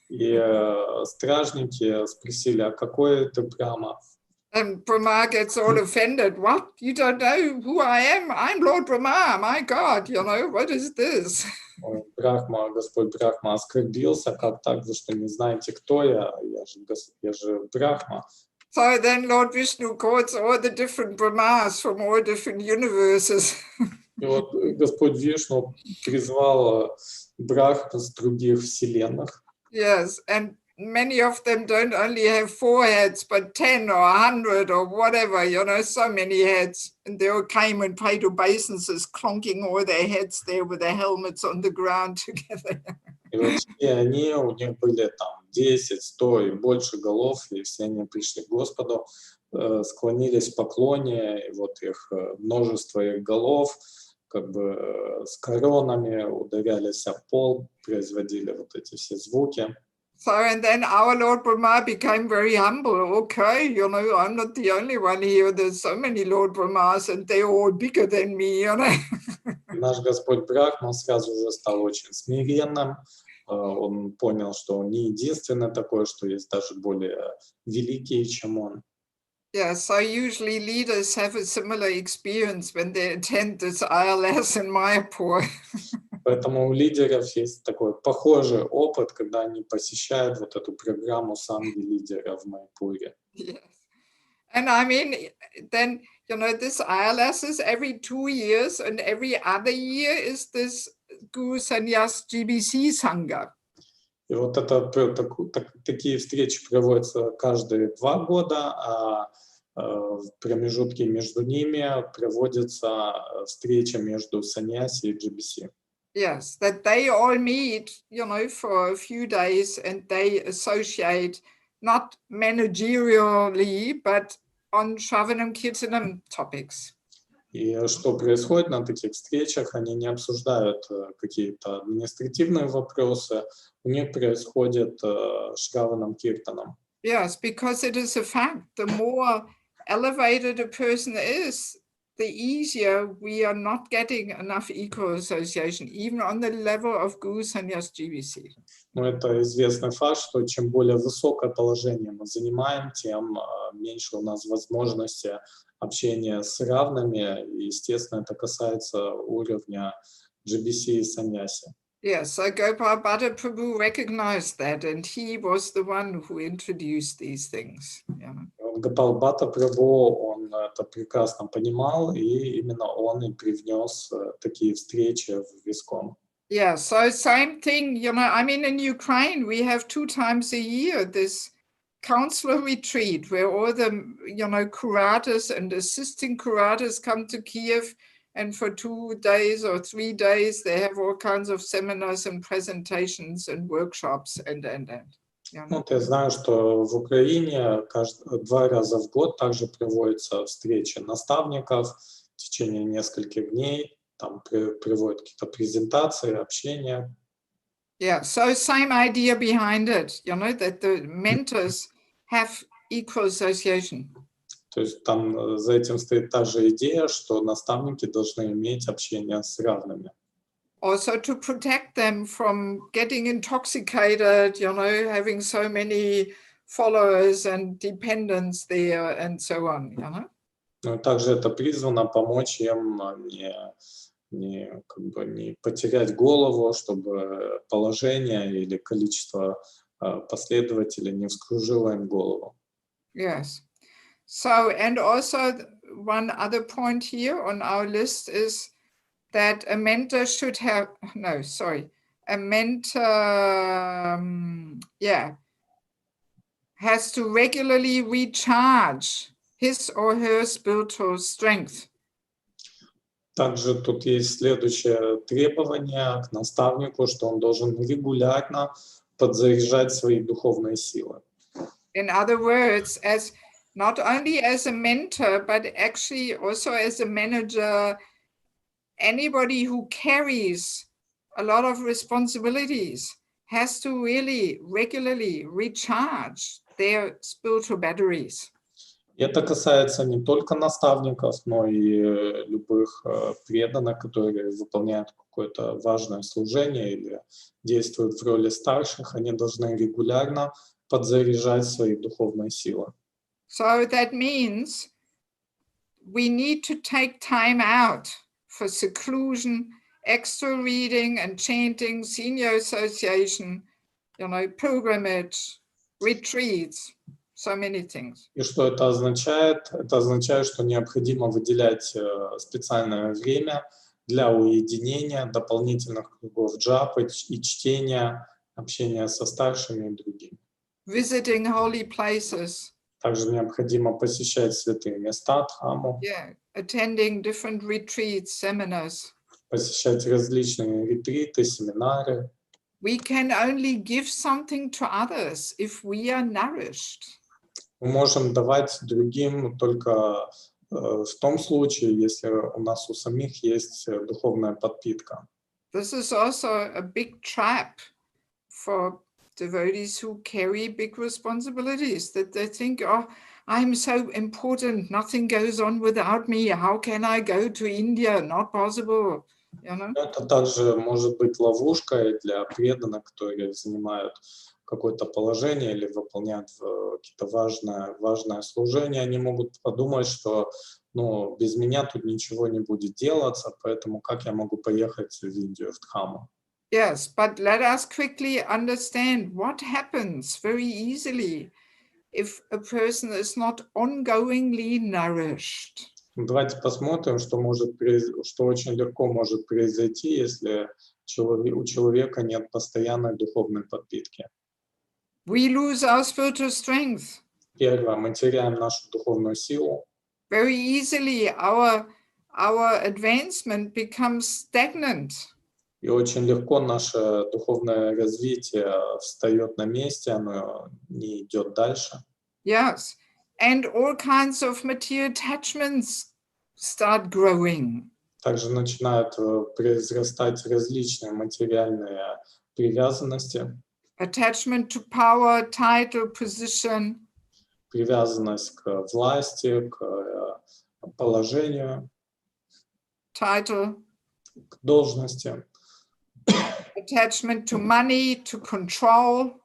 И стражники спросили, а какой ты Брахма? And Brahma gets all offended. What? You don't know who I am? I'm Lord Brahma. My God, you know, what is this? Брахма, Господь Брахма оскорбился, как так, вы что не знаете, кто я? Я же Брахма. So then Lord Vishnu calls all the different Brahmas from all different universes. И вот Господь Вишну призвал Брахм с других вселенных. Yes, and many of them don't only have 4 heads, but 10 or 100 or whatever, you know, so many heads. And they all came and paid obeisances, clonking all their heads there with their helmets on the ground together. И вот все они, у них были там 10, 100 и больше голов, и все они пришли к Господу, склонились в поклоне, и вот их множество их голов, как бы с коронами ударялись о пол, производили вот эти все звуки. So, and then our Lord Brahma became very humble. Okay, you know, I'm not the only one here. There's so many Lord Brahmas, and they're all bigger than me, you know. Наш Господь Брахма сразу же стал очень смиренным. Он понял, что он не единственный такой, что есть даже более великие, чем он. Yeah, so usually leaders have a similar experience when they attend this ILS in Mayapur. Поэтому у лидеров есть такой похожий опыт, когда они посещают вот эту программу Санги лидера в Майпуре. Yes. And I mean, then, you know, this ILS is every 2 years, and every other year is this Guru Sannyas GBC Sangha. И вот такие встречи проводятся каждые 2 года, а в промежутке между ними проводится встреча между саньяси и GBC. Yes, that they all meet, you know, for a few days, and they associate not managerially, but on Shravanam Kirtanam topics. И что происходит на таких встречах? Они не обсуждают какие-то административные вопросы, у них происходит Шраванам Киртанам. Yes, because it is a fact. The more elevated a person is, the easier we are not getting enough equal association, even on the level of Guru Sannyas GBC. Но это известный факт, что чем более высокое положение мы занимаем, тем меньше у нас возможности общения с равными. И, естественно, это касается уровня GBC и саньяси. Yes, so Gopal Bhatta Prabhu recognized that, and he was the one who introduced these things. Yeah. Гопал Бхатта Прабху, он это прекрасно понимал, и именно он и привнес такие встречи в Искон. Yeah, so same thing, you know, I mean, in Ukraine, we have 2 times a year this counselor retreat where all the, you know, curators and assisting curators come to Kiev, and for 2 days or 3 days, they have all kinds of seminars and presentations and workshops and. Yeah. Вот я знаю, что в Украине 2 раза в год также проводятся встречи наставников в течение нескольких дней, там проводят какие-то презентации, общения. Yeah, so same idea behind it, you know, that the mentors have equal association. То есть там за этим стоит та же идея, что наставники должны иметь общение с равными. Also to protect them from getting intoxicated, you know, having so many followers and dependents there and so on, you know. Но также это призвано помочь им не потерять голову, чтобы положение или количество последователей не вскружило им голову. Yes. So, and also one other point here on our list is that a mentor should have, no, sorry, a mentor, has to regularly recharge his or her spiritual strength. Также тут есть следующее требование к наставнику, что он должен регулярно подзаряжать свои духовные силы. In other words, as not only as a mentor, but actually also as a manager, anybody who carries a lot of responsibilities has to really regularly recharge their spiritual batteries. И это касается не только наставников, но и любых преданных, которые выполняют какое-то важное служение или действуют в роли старших. Они должны регулярно подзаряжать свои духовные силы. So that means we need to take time out for seclusion, extra reading and chanting, senior association, pilgrimage, retreats, so many things. И что это означает? Это означает, что необходимо выделять специальное время для уединения, дополнительных кругов джапы и чтения, общения со старшими и другими. Visiting holy places. Также необходимо посещать святые места, дхамму, attending different retreats, seminars. посещать различные ретриты, семинары. We can only give something to others if we are nourished. Мы можем давать другим только в том случае, если у нас у самих есть духовная подпитка. This is also a big trap for devotees who carry big responsibilities, that they think, oh, I'm so important, nothing goes on without me. How can I go to India? Not possible. Это также может быть ловушкой для преданных, которые занимают какое-то положение или выполняют какие-то важное служение. Они могут подумать, что без меня тут ничего не будет делаться, поэтому как я могу поехать в Индию, в Дхамму? Yes, but let us quickly understand what happens very easily if a person is not ongoingly nourished. Давайте посмотрим, что очень легко может произойти, если у человека нет постоянной духовной подпитки. We lose our spiritual strength. Первое, мы теряем нашу духовную силу. Very easily our advancement becomes stagnant. И очень легко наше духовное развитие встает на месте, оно не идет дальше. Yes, and all kinds of material attachments start growing. Также начинают произрастать различные материальные привязанности. Attachment to power, title, position. Привязанность к власти, к положению. Title. К должности. Attachment to money, to control.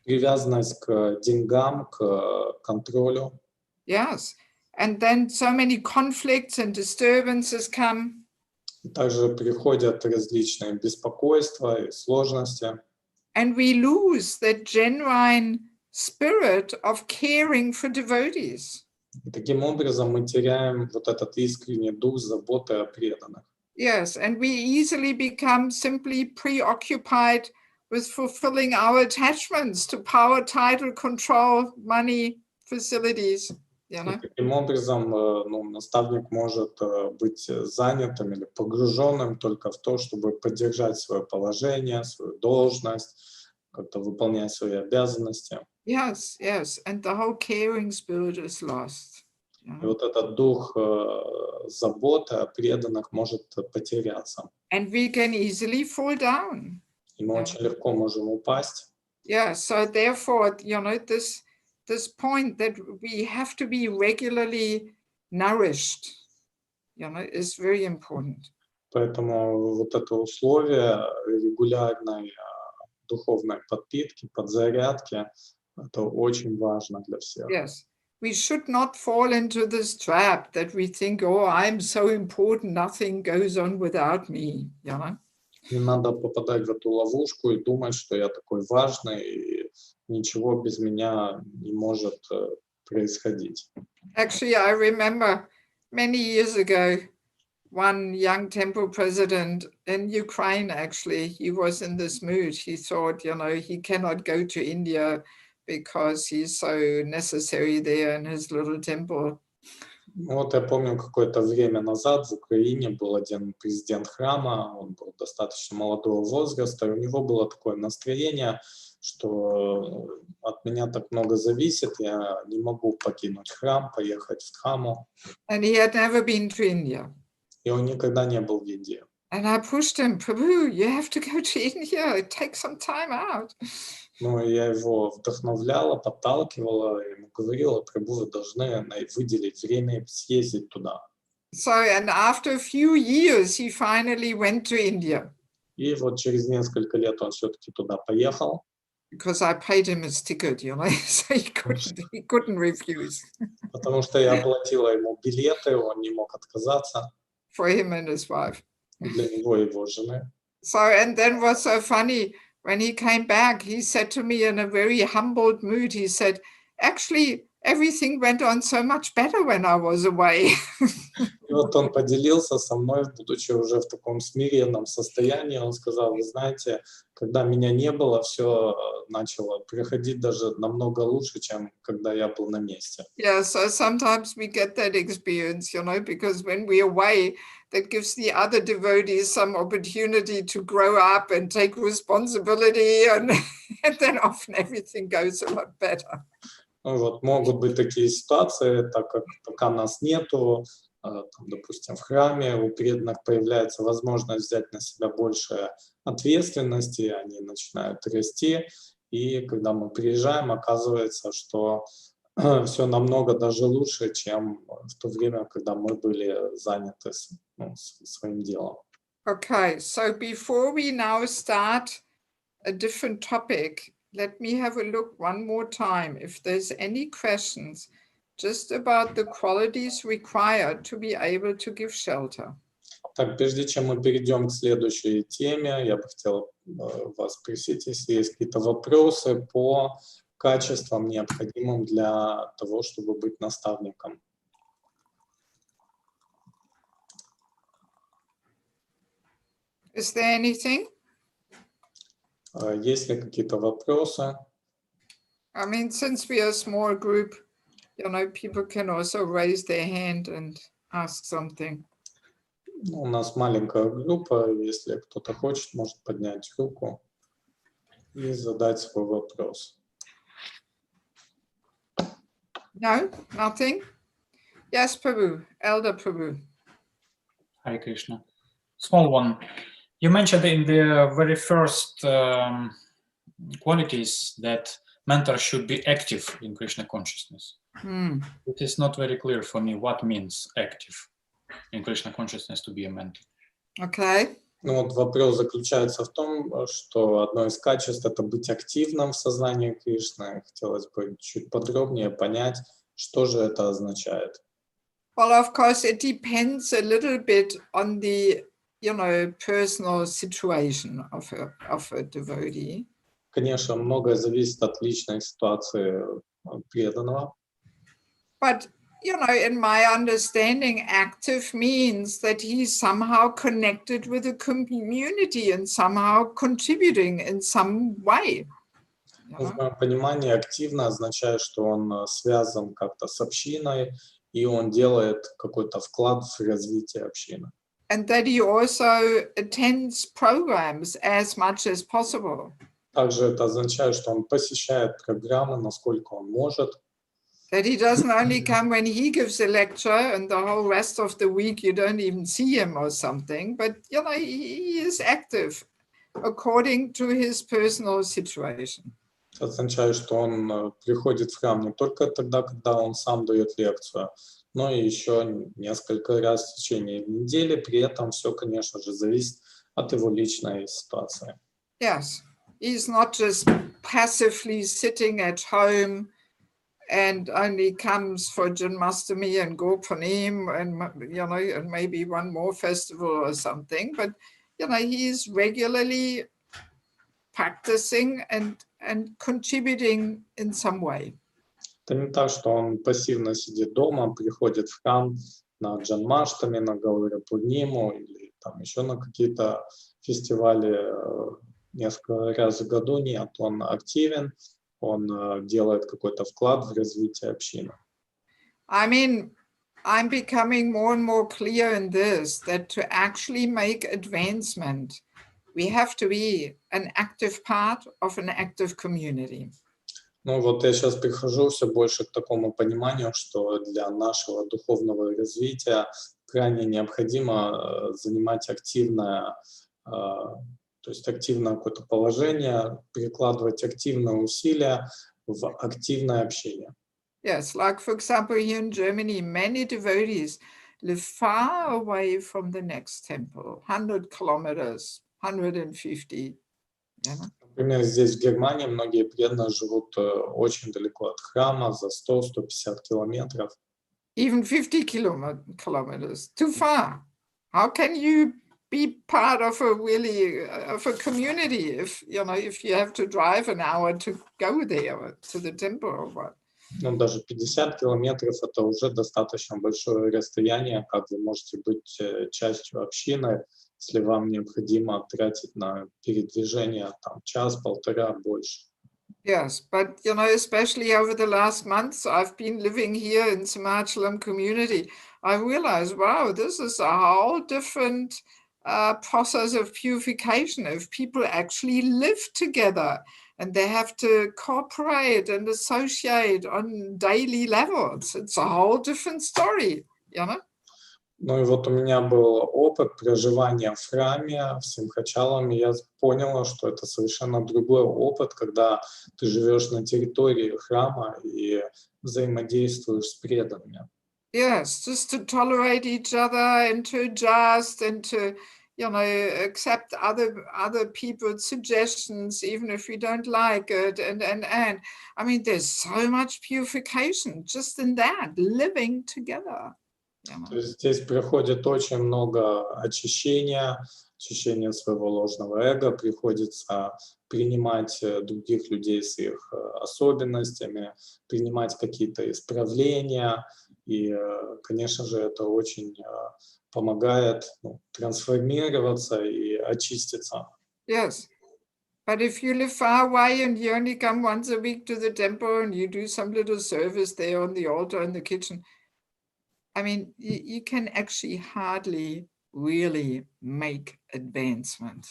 Привязанность к деньгам, к контролю. Yes, and then so many conflicts and disturbances come. Также приходят различные беспокойства и сложности. And we lose that genuine spirit of caring for devotees. И таким образом мы теряем вот этот искренний дух заботы о преданных. Yes, and we easily become simply preoccupied with fulfilling our attachments to power, title, control, money, facilities. И таким образом наставник может быть занятым или погруженным только в то, чтобы поддержать свое положение, свою должность, как-то выполнять свои обязанности. Yes, and the whole caring spirit is lost. И вот этот дух заботы о преданных может потеряться. And we can easily fall down. И мы очень легко можем упасть. Yeah, so therefore, this point that we have to be regularly nourished, is very important. Поэтому вот это условие регулярной духовной подпитки, подзарядки, это очень важно для всех. Yes, we should not fall into this trap that we think, oh, I'm so important, nothing goes on without me. Не надо попадать в эту ловушку и думать, что я такой важный, и ничего без меня не может происходить. Actually, I remember many years ago, one young temple president in Ukraine, actually, he was in this mood. He thought, he cannot go to India because he's so necessary there in his little temple. Вот я помню, какое-то время назад в Украине был один президент храма, он был достаточно молодого возраста, и у него было такое настроение, что от меня так много зависит, я не могу покинуть храм, поехать в Дхаму. And he had never been to India. И он никогда не был в Индии. And I pushed him, Prabhu, you have to go to India, take some time out. Ну, я его вдохновляла, подталкивала, ему говорила, Прабху, вы должны выделить время и съездить туда. So, and after a few years, he finally went to India. И вот через несколько лет он все-таки туда поехал. Because I paid him his ticket, so he couldn't refuse. Потому что я оплатила ему билеты, он не мог отказаться. For him and his wife. Для него и его жены. So, and then was so funny, when he came back, he said to me in a very humbled mood, he said, actually, everything went on so much better when I was away. И вот он поделился со мной, будучи уже в таком смиренном состоянии, он сказал, вы знаете, когда меня не было, все начало проходить даже намного лучше, чем когда я был на месте. Yeah, so sometimes we get that experience, because when we're away, that gives the other devotees some opportunity to grow up and take responsibility, and then often everything goes a lot better. Ну, вот могут быть такие ситуации, так как пока нас нету, там, допустим, в храме у преданных появляется возможность взять на себя больше ответственности, они начинают расти, и когда мы приезжаем, оказывается, что все намного даже лучше, чем в то время, когда мы были заняты своим делом. Okay, so before we now start a different topic, let me have a look one more time if there's any questions just about the qualities required to be able to give shelter. Так, прежде чем мы перейдем к следующей теме, я бы хотел вас спросить, если есть какие-то вопросы по качествам, необходимым для того, чтобы быть наставником. Is there anything? Есть ли какие-то вопросы? I mean, since we are a small group, people can also raise their hand and ask something. У нас маленькая группа, если кто-то хочет, может поднять руку и задать свой вопрос. No, nothing? Yes, Prabhu, Elder Prabhu. Hare Krishna. Small one. You mentioned in the very first qualities that mentor should be active in Krishna consciousness. It is not very clear for me what means active in Krishna consciousness to be a mentor. Okay. Ну вот вопрос заключается в том, что одно из качеств — это быть активным в сознании Кришны. Хотелось бы чуть подробнее понять, что же это означает. Well, of course, it depends a little bit on the, personal situation of a devotee. Конечно, многое зависит от личной ситуации преданного. But, in my understanding, active means that he's somehow connected with the community and somehow contributing in some way. В моем понимании активно означает, что он связан как-то с общиной, и он делает какой-то вклад в развитие общины. And that he also attends programs as much as possible. Также это означает, что он посещает программы, насколько он может. That he doesn't only come when he gives a lecture and the whole rest of the week you don't even see him or something, but he is active according to his personal situation. Это означает, что он приходит в храм не только тогда, когда он сам дает лекцию, но и еще несколько раз в течение недели. При этом все, конечно же, зависит от его личной ситуации. Yes, he's not just passively sitting at home and only comes for Janmashtami and Gopurnim and maybe one more festival or something, but he is regularly practicing and contributing in some way. Это не так, что он пассивно сидит дома, приходит в храм на Джанмаштами, на Гаури Пурниму или там еще на какие-то фестивали несколько раз в году. Нет, он активен, он делает какой-то вклад в развитие общины. I mean, I'm becoming more and more clear in this, that to actually make advancement, we have to be an active part of an active community. Ну вот я сейчас прихожу все больше к такому пониманию, что для нашего духовного развития крайне необходимо занимать активное, то есть активное какое-то положение, прикладывать активные усилия в активное общение. Yes, like for example, here in Germany, many devotees live far away from the next temple, 100 kilometers, 150. You know? Например, здесь в Германии многие преданные живут очень далеко от храма, за 100-150 километров. Even 50 kilometers, too far. How can you be part of a really of a community if you have to drive an hour to go there to the temple or what? Ну, даже 50 километров – это уже достаточно большое расстояние, как вы можете быть частью общины, если вам необходимо тратить на передвижение там час-полтора больше. Yes, but especially over the last months, I've been living here in Simachalam community. I realized, wow, this is a whole different process of purification if people actually live together and they have to cooperate and associate on daily levels. It's a whole different story, Ну и вот у меня был опыт проживания в храме, в Симхачалам, и я поняла, что это совершенно другой опыт, когда ты живешь на территории храма и взаимодействуешь с преданными. Yes, just to tolerate each other and to adjust and to, accept other people's suggestions, even if we don't like it. And I mean, there's so much purification just in that, living together. То есть здесь проходит очень много очищения своего ложного эго, приходится принимать других людей с их особенностями, принимать какие-то исправления, и, конечно же, это очень помогает трансформироваться и очиститься. Yes. But if you live far away and you only come once a week to the temple and you do some little service there on the altar in the kitchen, I mean, you can actually hardly really make advancement.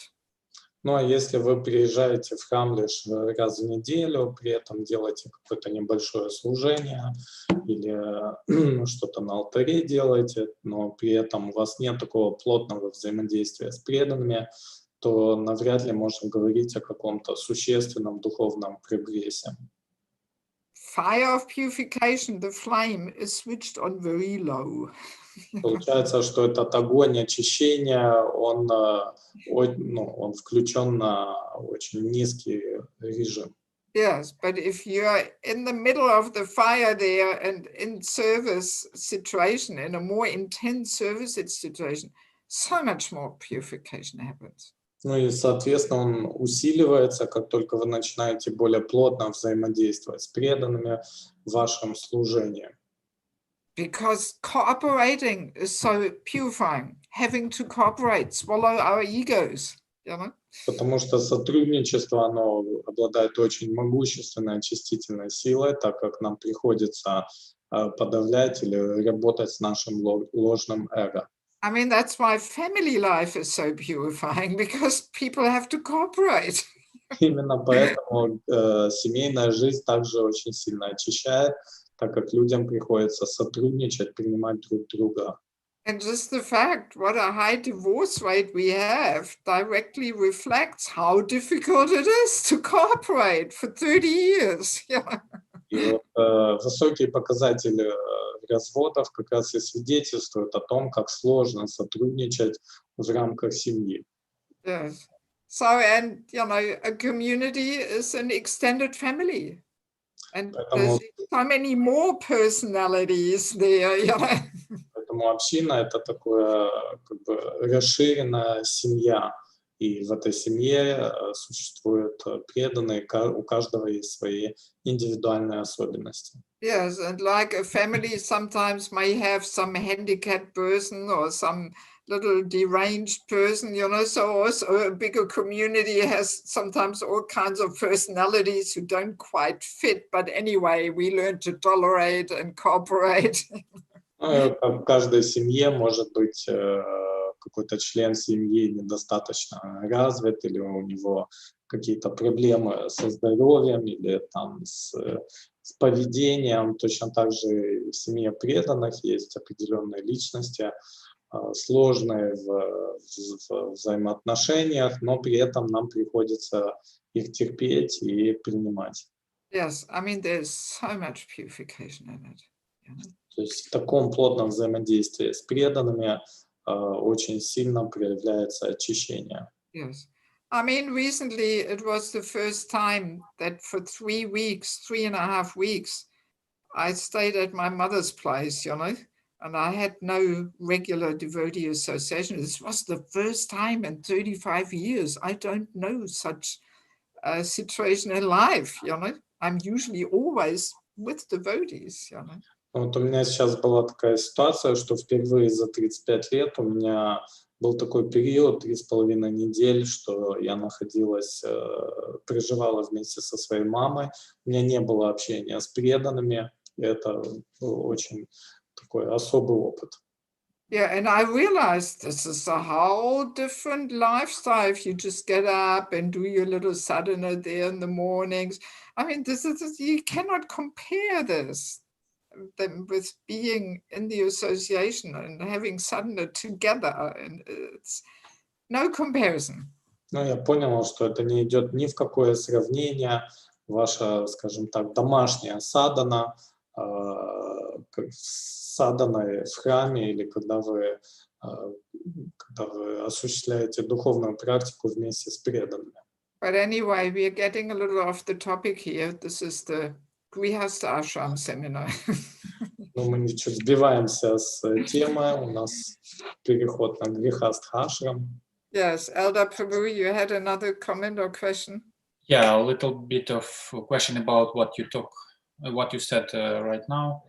Ну, а если вы приезжаете в храм лишь раз в неделю, при этом делаете какое-то небольшое служение или что-то на алтаре делаете, но при этом у вас нет такого плотного взаимодействия с преданными, то навряд ли можно говорить о каком-то существенном духовном прогрессе. Fire of purification, the flame is switched on very low. Получается, что этот огонь очищения, он включен на очень низкий режим. Yes, but if you are in the middle of the fire there and in service situation, in a more intense service situation, so much more purification happens. Ну и, соответственно, он усиливается, как только вы начинаете более плотно взаимодействовать с преданными в вашем служении. Because cooperating is so purifying. Having to cooperate, swallow our egos, Потому что сотрудничество, оно обладает очень могущественной очистительной силой, так как нам приходится подавлять или работать с нашим ложным эго. I mean, that's why family life is so purifying, because people have to cooperate. Именно поэтому семейная жизнь также очень сильно очищает, так как людям приходится сотрудничать, принимать друг друга. And just the fact what a high divorce rate we have directly reflects how difficult it is to cooperate for 30 years. И вот высокие показатели разводов как раз и свидетельствуют о том, как сложно сотрудничать в рамках семьи. Yes. So, and a community is an extended family. And there's so many more personalities there, Поэтому община — это такое как бы расширенная семья. и в этой семье существуют преданные, у каждого есть свои индивидуальные особенности. Yes, and like a family sometimes may have some handicapped person or some little deranged person, so also a bigger community has sometimes all kinds of personalities who don't quite fit, but anyway, we learn to tolerate and cooperate. В каждой семье может быть какой-то член семьи недостаточно развит, или у него какие-то проблемы со здоровьем, или там с поведением. Точно так же в семье преданных есть определенные личности, сложные в взаимоотношениях, но при этом нам приходится их терпеть и принимать. Yes, I mean, there's so much purification in it. То есть в таком плотном взаимодействии с преданными очень сильно проявляется очищение. Yes. I mean, recently it was the first time that for 3.5 weeks, I stayed at my mother's place, and I had no regular devotee association. This was the first time in 35 years. I don't know such a situation in life, I'm usually always with devotees, Вот у меня сейчас была такая ситуация, что впервые за 35 лет у меня был такой период, 3,5 недели, что я проживала вместе со своей мамой. У меня не было общения с преданными. И это был очень такой особый опыт. Yeah, and I realized this is a whole different lifestyle if you just get up and do your little sadhana there in the mornings. I mean, you cannot compare this with being in the association and having sadhana together, and it's no comparison. Ну, я понял, что это не идет ни в какое сравнение. Ваша, скажем так, домашняя садхана, садхана в храме, или когда вы осуществляете духовную практику вместе с преданными. But anyway, we are getting a little off the topic here. This is the Grihastha Ashram seminar. Ну, мы чуть сбиваемся с темы. У нас переход на Grihastha Ashram. Yes, Elder Prabhu, you had another comment or question? Yeah, a little bit of a question about what you said right now.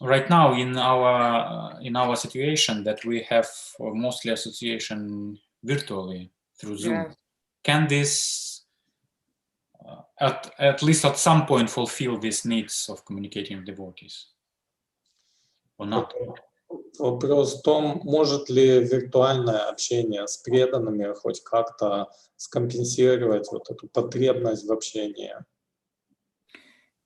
Right now, in our situation, that we have mostly association virtually through Zoom. Yes. Can this, at least at some point, fulfill these needs of communicating with devotees, or not? Вопрос в том, может ли виртуальное общение с преданными хоть как-то скомпенсировать вот эту потребность в общении?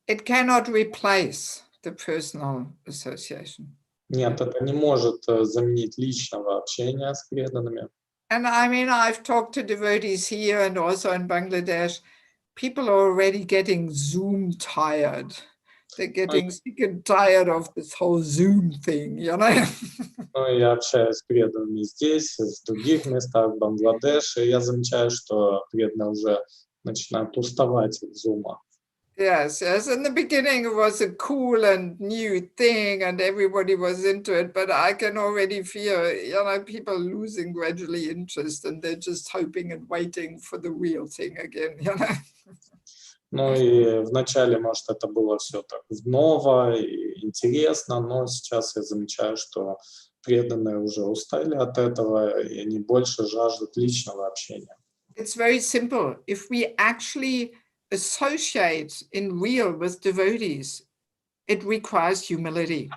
It cannot replace the personal association. Нет, это не может заменить личного общения с преданными. And I mean, I've talked to devotees here and also in Bangladesh. People are already getting Zoom tired. They're getting sick and tired of this whole Zoom thing, Ну, я общаюсь с преданными здесь, в других местах, в Бангладеше, и я замечаю, что преданные уже начинают уставать от Зума. Yes. In the beginning, it was a cool and new thing, and everybody was into it. But I can already feel, people losing gradually interest, and they're just hoping and waiting for the real thing again. Ну и вначале, может, это было все так ново и интересно, но сейчас я замечаю, что преданные уже устали от этого, и они больше жаждут личного общения. It's very simple. If we actually associate in real with devotees, it requires humility.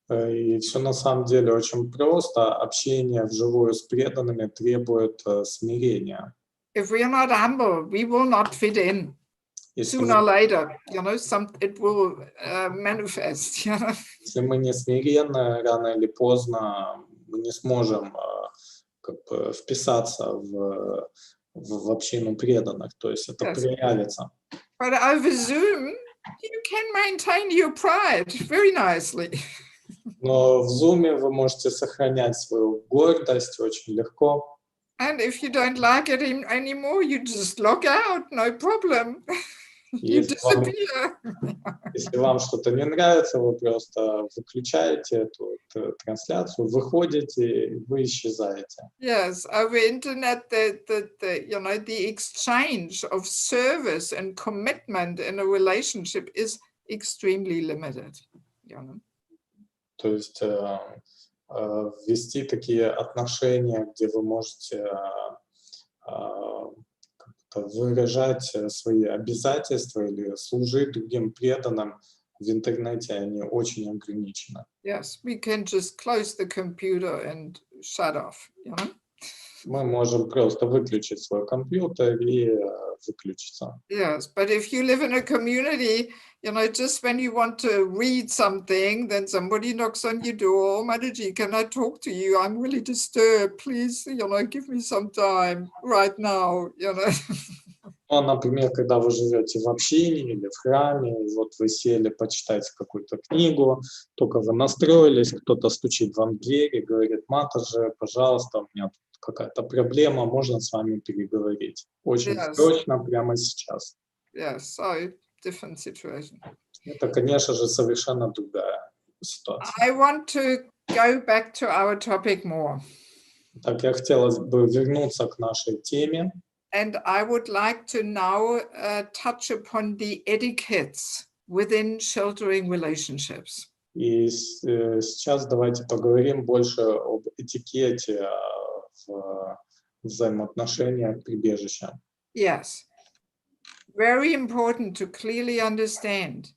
И все на самом деле очень просто. Общение вживую с преданными требует смирения. If we are not humble, we will not fit in. Sooner or later, it will manifest. Если мы не смиренны, рано или поздно мы не сможем вписаться в общину преданных, то есть это проявится. But over Zoom, you can maintain your pride very nicely. Но в Zoom вы можете сохранять свою гордость очень легко. And if you don't like it anymore, you just log out, no problem. You Если вам, disappear. если вам что-то не нравится, вы просто выключаете эту трансляцию, выходите, и вы исчезаете. Yes, over internet, the exchange of service and commitment in a relationship is extremely limited. То есть ввести такие отношения, где вы можете как-то выражать свои обязательства или служить другим преданным в интернете, они очень ограничены. Yes, we can just close the computer and shut off. Мы можем просто выключить свой компьютер и выключиться. Yes, but if you live in a community, just when you want to read something, then somebody knocks on your door. Oh, Mataji, can I talk to you? I'm really disturbed. Please, give me some time right now. Ну, например, когда вы живете в общине или в храме, и вот вы сели почитать какую-то книгу, только вы настроились, кто-то стучит вам в дверь и говорит: Матаджи, пожалуйста, у меня тут какая-то проблема, можно с вами переговорить? Очень срочно, прямо сейчас. Yes, so different situation. Это, конечно же, совершенно другая ситуация. I want to go back to our topic more. Так, я хотела бы вернуться к нашей теме. And I would like to now touch upon the etiquettes within sheltering relationships. И сейчас давайте поговорим больше об этикете в взаимоотношениях прибежища. Yes. Very important to clearly understand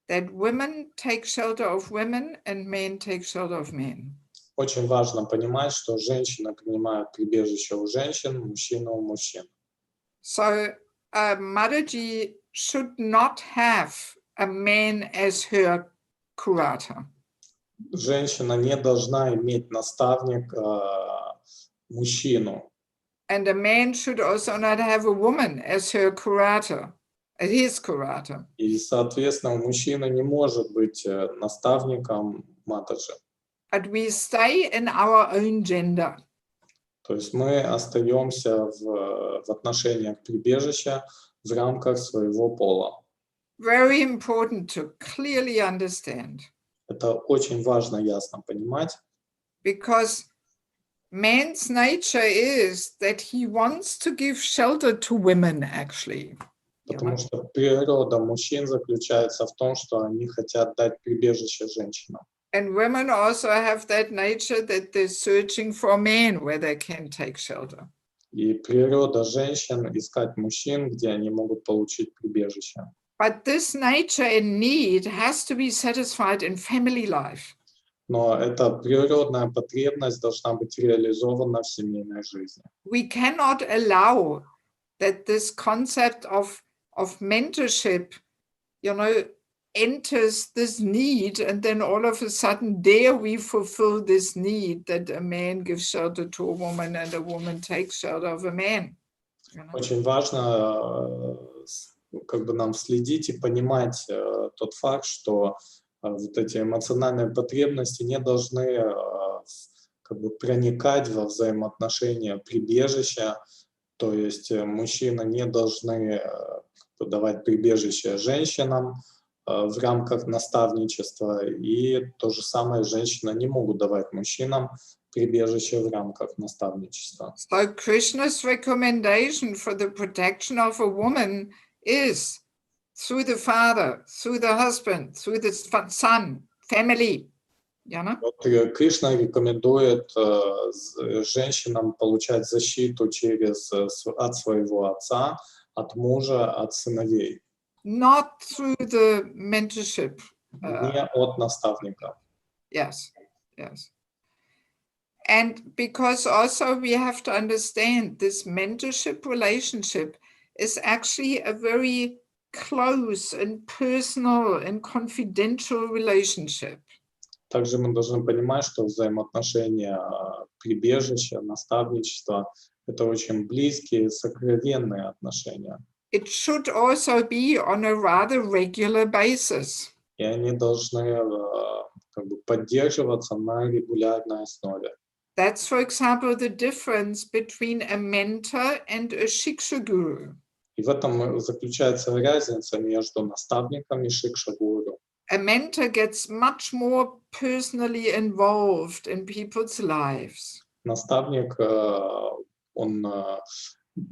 that women take shelter of women and men take shelter of men. Очень важно понимать, что женщины принимают прибежище у женщин, мужчины у мужчин. So Mataji should not have a man as her curata. Женщина не должна иметь наставника мужчину. And a man should also not have a woman as her curata, as his curata. И, соответственно, мужчина не может быть наставником Матаджи. But we stay in our own gender. То есть мы остаемся в отношениях прибежища в рамках своего пола. Very important to clearly understand. Это очень важно ясно понимать. Because man's nature is that he wants to give shelter to women, actually. Потому что природа мужчин заключается в том, что они хотят дать прибежище женщинам. And women also have that nature that they're searching for a man where they can take shelter. И природа женщин искать мужчин, где они могут получить прибежище. But this nature and need has to be satisfied in family life. Но эта природная потребность должна быть реализована в семейной жизни. We cannot allow that this concept of mentorship, enters this need, and then all of a sudden there we fulfill this need that a man gives shelter to a woman and a woman takes shelter of a man. Очень важно нам следить и понимать тот факт, что вот эти эмоциональные потребности не должны проникать во взаимоотношения прибежища, то есть мужчины не должны давать прибежище женщинам в рамках наставничества, и то же самое женщины не могут давать мужчинам прибежище в рамках наставничества. So Krishna's recommendation for the protection of a woman is through the father, through the husband, through the son, family. Вот Кришна рекомендует женщинам получать защиту от своего отца, от мужа, от сыновей. Not through the mentorship. Не от наставника. Yes. And because also we have to understand this mentorship relationship is actually a very close and personal and confidential relationship. Также мы должны понимать, что взаимоотношения прибежища, наставничества — это очень близкие, сокровенные отношения. It should also be on a rather regular basis. И они должны поддерживаться на регулярной основе. That's, for example, the difference between a mentor and a shiksha guru. И в этом заключается разница между наставником и шикша-гуру. A mentor gets much more personally involved in people's lives. Наставник, он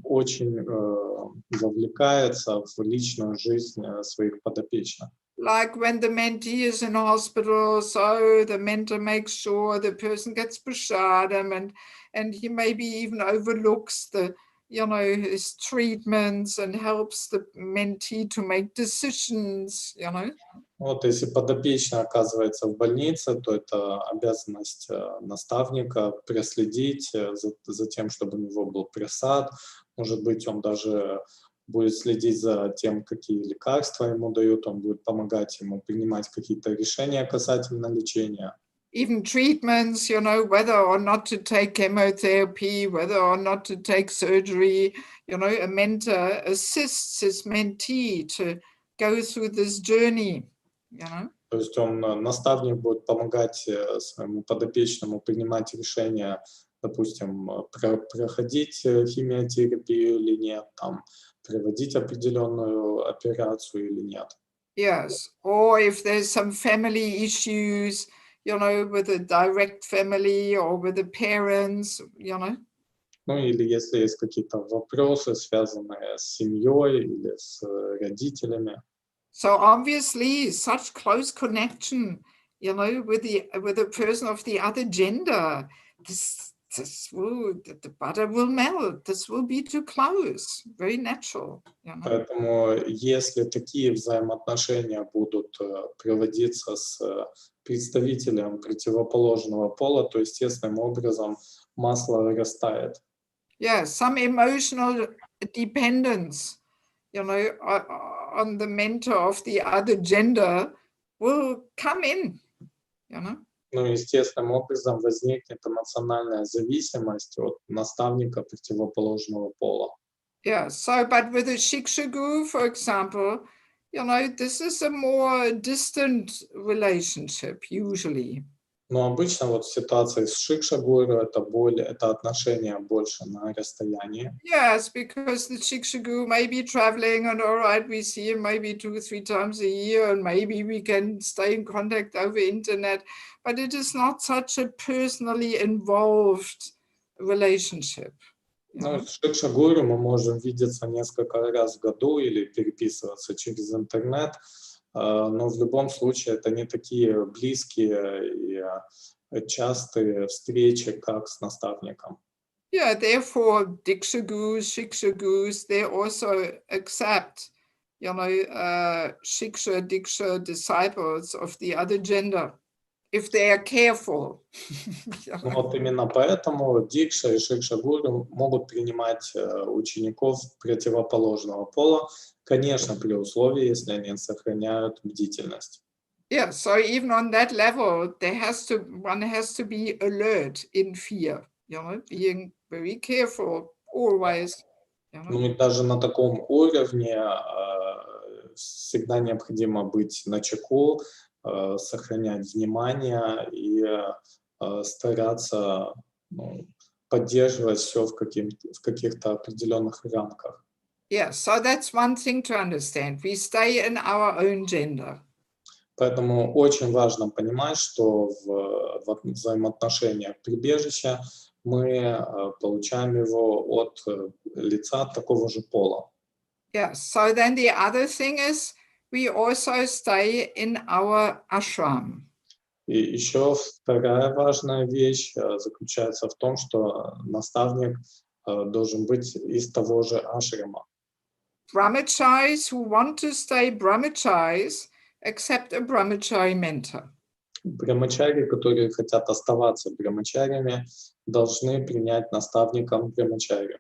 очень вовлекается в личную жизнь своих подопечных. Like when the mentee is in hospital, so the mentor makes sure the person gets prasadam, and he maybe even overlooks the, his treatments and helps the mentee to make decisions, Вот если подопечный оказывается в больнице, то это обязанность наставника проследить за тем, чтобы у него был присад. Может быть, он даже будет следить за тем, какие лекарства ему дают, он будет помогать ему принимать какие-то решения касательно лечения. Even treatments, whether or not to take chemotherapy, whether or not to take surgery, a mentor assists his mentee to go through this journey, То есть наставник будет помогать своему подопечному принимать решения, допустим, проходить химиотерапию или нет, там, проводить определенную операцию или нет. Yes, or if there's some family issues, with a direct family or with the parents, Ну или если есть какие-то вопросы, связанные с семьей или с родителями. So obviously, such close connection, with the person of the other gender, the butter will melt. This will be too close. Very natural. Поэтому если такие взаимоотношения будут проводиться с представителем противоположного пола, то естественным образом масло растает. Yeah, some emotional dependence, on the mentor of the other gender will come in, Ну, естественным образом возникнет эмоциональная зависимость от наставника противоположного пола. Yeah, so, but with a Shiksha guru, for example, this is a more distant relationship, usually. Но обычно вот в ситуации с шикша-гуру это отношение больше на расстоянии. Yes, because the Shiksha guru may be traveling, and all right, we see him maybe 2-3 times a year, and maybe we can stay in contact over internet, but it is not such a personally involved relationship. Ну, с шикша-гуру мы можем видеться несколько раз в году или переписываться через интернет, но в любом случае это не такие близкие и частые встречи, как с наставником. Yeah, therefore, Diksha gurus, Shiksha gurus, they also accept, Shiksha, Diksha disciples of the other gender, if they are careful. Ну, вот именно поэтому Дикша и Шикша-гуру могут принимать учеников противоположного пола, конечно, при условии, если они сохраняют бдительность. Yeah, so even on that level, one has to be alert in fear, being very careful always. Ну и даже на таком уровне всегда необходимо быть начеку, сохранять внимание и стараться поддерживать все в каких-то определенных рамках. Yeah, so that's one thing to understand. We stay in our own gender. Поэтому очень важно понимать, что в взаимоотношениях прибежища мы получаем его от лица такого же пола. Yeah, so then the other thing is we also stay in our ashram. И еще вторая важная вещь заключается в том, что наставник должен быть из того же ашрама. Brahmacharis who want to stay brahmacharis accept a brahmachari mentor. Брамачари, которые хотят оставаться брамачарями, должны принять наставником брамачари.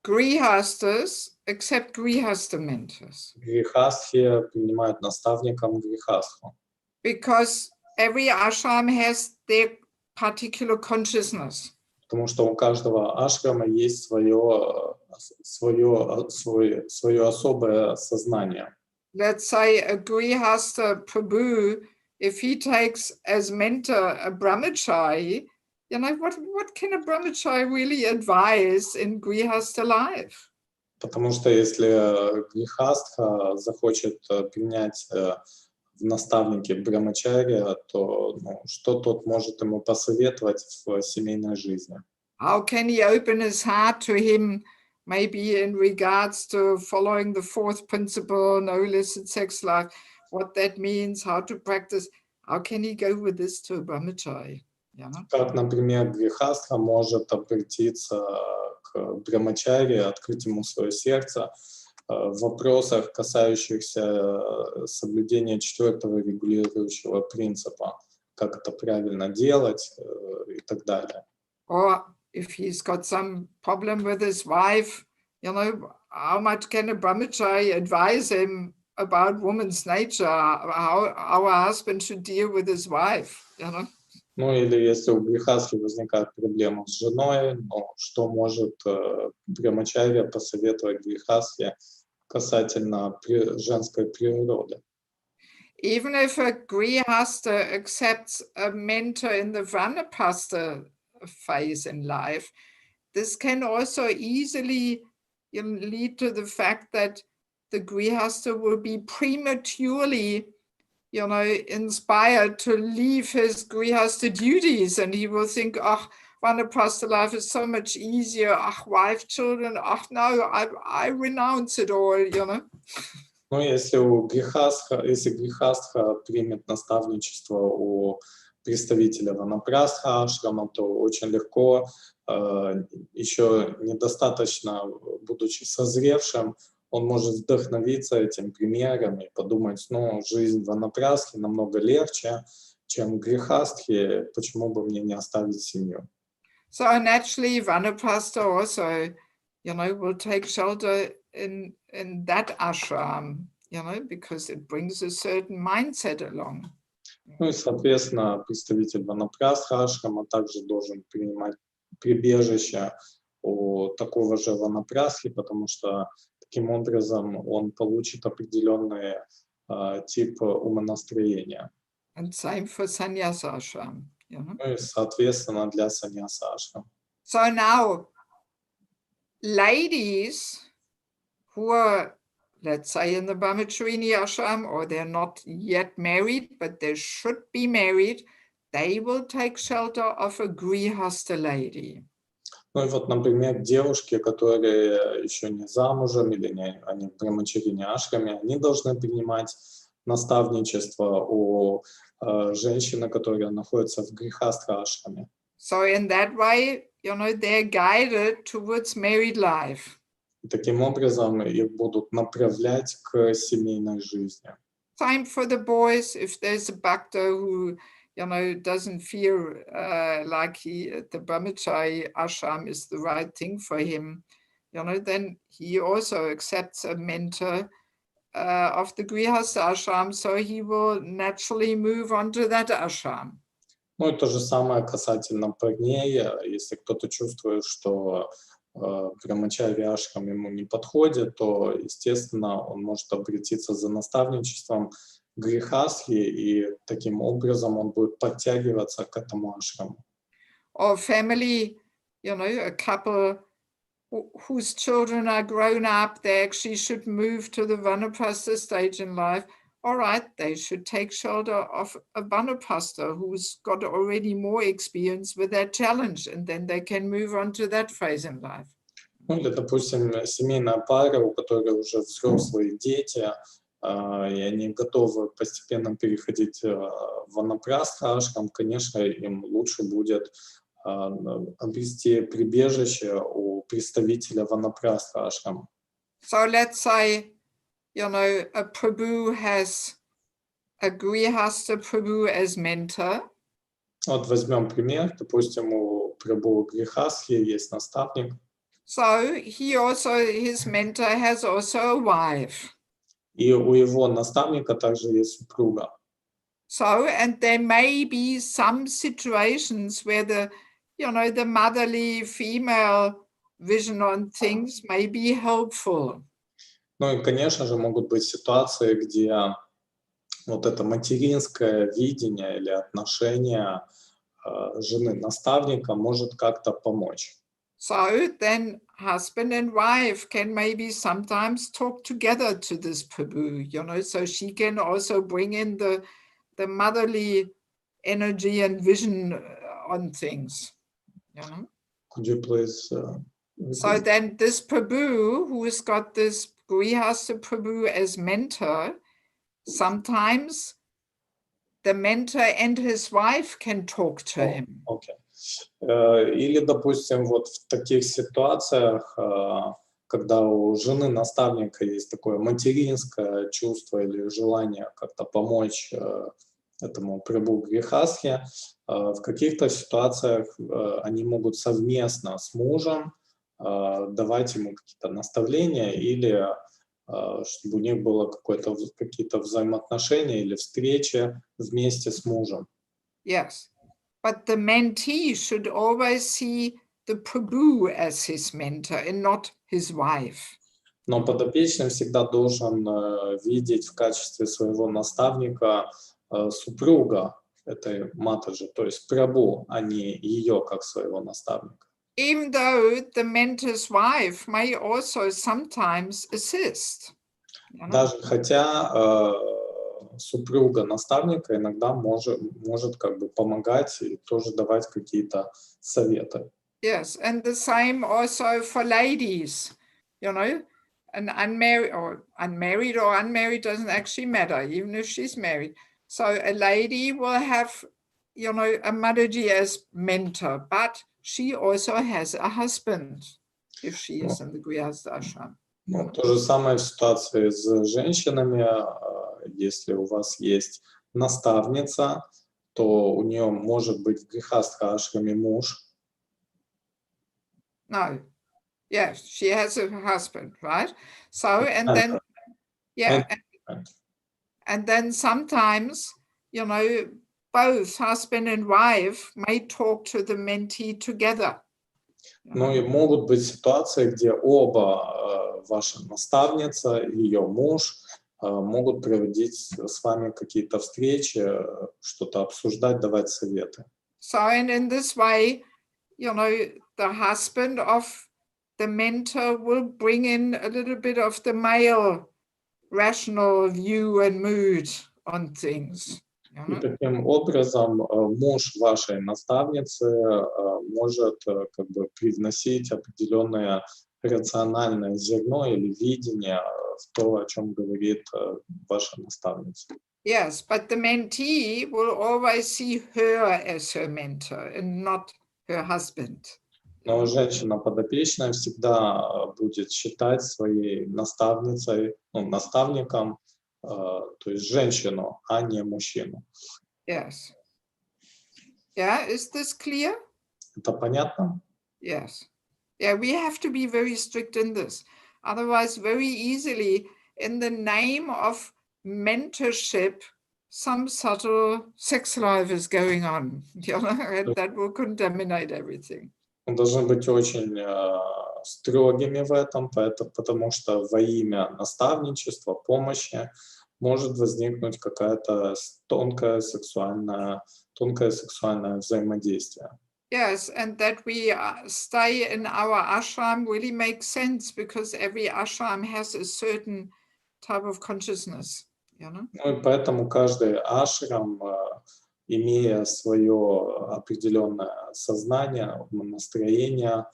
Grihastas accept grihasta mentors. Грихастхи принимают наставником грихастху. Because every ashram has their particular consciousness. Потому что у каждого ашрама есть свое особое сознание. Let's say a grihasta prabhu, if he takes as mentor a brahmachari, what can a brahmachari really advise in grihasta life? Потому что если грехастха захочет принять в наставнике брамачарья, то что тот может ему посоветовать в семейной жизни? How can he open his heart to him, maybe in regards to following the fourth principle, no illicit sex life, what that means, how to practice? How can he go with this to a brahmachari? You know? Как, например, грехастха может обратиться к брамачаре, открыть ему свое сердце в вопросах, касающихся соблюдения четвертого регулирующего принципа, как это правильно делать и так далее. Or if he's got some problem with his wife, you know, how much can a brahmachari advise him about woman's nature, how our husband should deal with his wife, you know? Ну или если у грехастхи возникает проблема с женой, что может брамачарья посоветовать грехастхе касательно женской природы? Even if a grihasta accepts a mentor in the vanapasta phase in life, this can also easily lead to the fact that the grihasta will be prematurely, you know, inspired to leave his grihasta duties, and he will think, oh, vanapasta life is so much easier. Oh, wife, children, oh no, I renounce it all, you know. Ну, если грехастха примет наставничество у представителя ванапрастха ашрама, то очень легко, еще недостаточно, будучи созревшим, он может вдохновиться этим примером и подумать, жизнь ванапрастхи намного легче, чем грехастхи, почему бы мне не оставить семью? So naturally, vanaprastha also, you know, will take shelter in that ashram, you know, because it brings a certain mindset along. Ну и, соответственно, представитель ванапрастха ашрама также должен принимать прибежище у такого же ванапрастхи, потому что таким образом он получит определенный тип умонастроения. And same for sannyasa ashram, you know. Ну и, соответственно, для саньяса ашрама. So now, ladies who are, let's say, in the brahmacharini ashram, or they're not yet married, but they should be married, they will take shelter of a grihasta lady. Ну и вот, например, девушки, которые еще не замужем или они в брамачарине ашраме, они должны принимать наставничество у женщины, которая находится в грехастха ашраме. So in that way, you know, they're guided towards married life. И таким образом их будут направлять к семейной жизни. Same for the boys, if there's a bhakta who, you know, doesn't feel like the brahmachari ashram is the right thing for him, you know, then he also accepts a mentor of the grihasta ashram, so he will naturally move on to that ashram. Ну и то же самое касательно парней. Если кто-то чувствует, что брамачари ашрам ему не подходит, то, естественно, он может обратиться за наставничеством грехастхи, и таким образом он будет подтягиваться к этому ашраму. Or family, you know, a couple whose children are grown up, they actually should move to the vanaprastha stage in life. All right, they should take shelter of a vanaprastha who's got already more experience with that challenge, and then they can move on to that phase in life. Ну или, допустим, семейная пара, у которой уже взрослые дети, и они готовы постепенно переходить в ванапрастха ашрам, конечно, им лучше будет обрести прибежище у представителя ванапрастха ашрама. So let's say, you know, a Prabhu has a grihasta Prabhu as mentor. Вот возьмем пример, допустим, у Прабху Грехастхи есть наставник. So his mentor has also a wife. И у его наставника также есть супруга. So, and there may be some situations where the motherly female vision on things may be helpful. Ну и, конечно же, могут быть ситуации, где вот это материнское видение или отношение жены наставника может как-то помочь. So then husband and wife can maybe sometimes talk together to this Prabhu, so she can also bring in the motherly energy and vision on things, Could you please So repeat? then this Prabhu, who's got this Grihastha Prabhu as mentor, sometimes the mentor and his wife can talk to him. Окей. Или, допустим, вот в таких ситуациях, когда у жены наставника есть такое материнское чувство или желание как-то помочь этому прабху грехастхе, в каких-то ситуациях они могут совместно с мужем давать ему какие-то наставления или чтобы у них было какие-то взаимоотношения или встречи вместе с мужем. Yes, but the mentee should always see the Prabhu as his mentor and not his wife. Но подопечный всегда должен видеть в качестве своего наставника супруга этой матаджи, то есть прабху, а не ее как своего наставника. Even though the mentor's wife may also sometimes assist. Даже хотя супруга наставника иногда может как бы помогать и тоже давать какие-то советы. Yes, and the same also for ladies, an unmarried or unmarried doesn't actually matter, even if she's married. So a lady will have, a Mataji as mentor, but she also has a husband if she is in the Grihastha ashram. Ну, то же самое в ситуации с женщинами. Если у вас есть наставница, то у нее может быть в грехастха ашраме муж. No. Yes, she has a husband, right? So, and then, and then sometimes, both husband and wife may talk to the mentee together. Ну и могут быть ситуации, где оба, ваша наставница и ее муж, могут проводить с вами какие-то встречи, что-то обсуждать, давать советы. So, and in this way, the husband of the mentor will bring in a little bit of the male rational view and mood on things. И таким образом муж вашей наставницы может как бы привносить определенное рациональное зерно или видение в то, о чем говорит ваша наставница. Yes, but the mentee will always see her as her mentor and not her husband. Но женщина подопечная всегда будет считать своей наставницей, наставником, то есть женщину, а не мужчину. Yes. Yeah, is this clear? Это понятно? Yes. Yeah, we have to be very strict in this. Otherwise, very easily, in the name of mentorship, some subtle sex life is going on, and that will contaminate everything. Мы должны быть очень строгими в этом, потому что во имя наставничества, помощи может возникнуть какая-то тонкое сексуальное взаимодействие. Yes, and that we stay in our ashram really makes sense because every ashram has a certain type of consciousness. Ну и поэтому каждый ашрам, имея свое определенное сознание, настроение,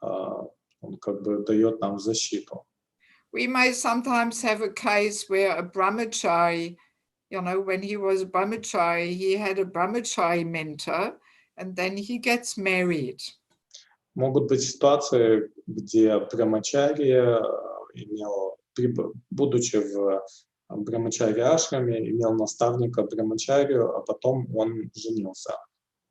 он как бы дает нам защиту. We may sometimes have a case where a brahmachari, when he was a brahmachari, he had a brahmachari mentor, and then he gets married. Могут быть ситуации, где брамачари будучи в брамачари ашраме, имел наставника брамачарию, а потом он женился.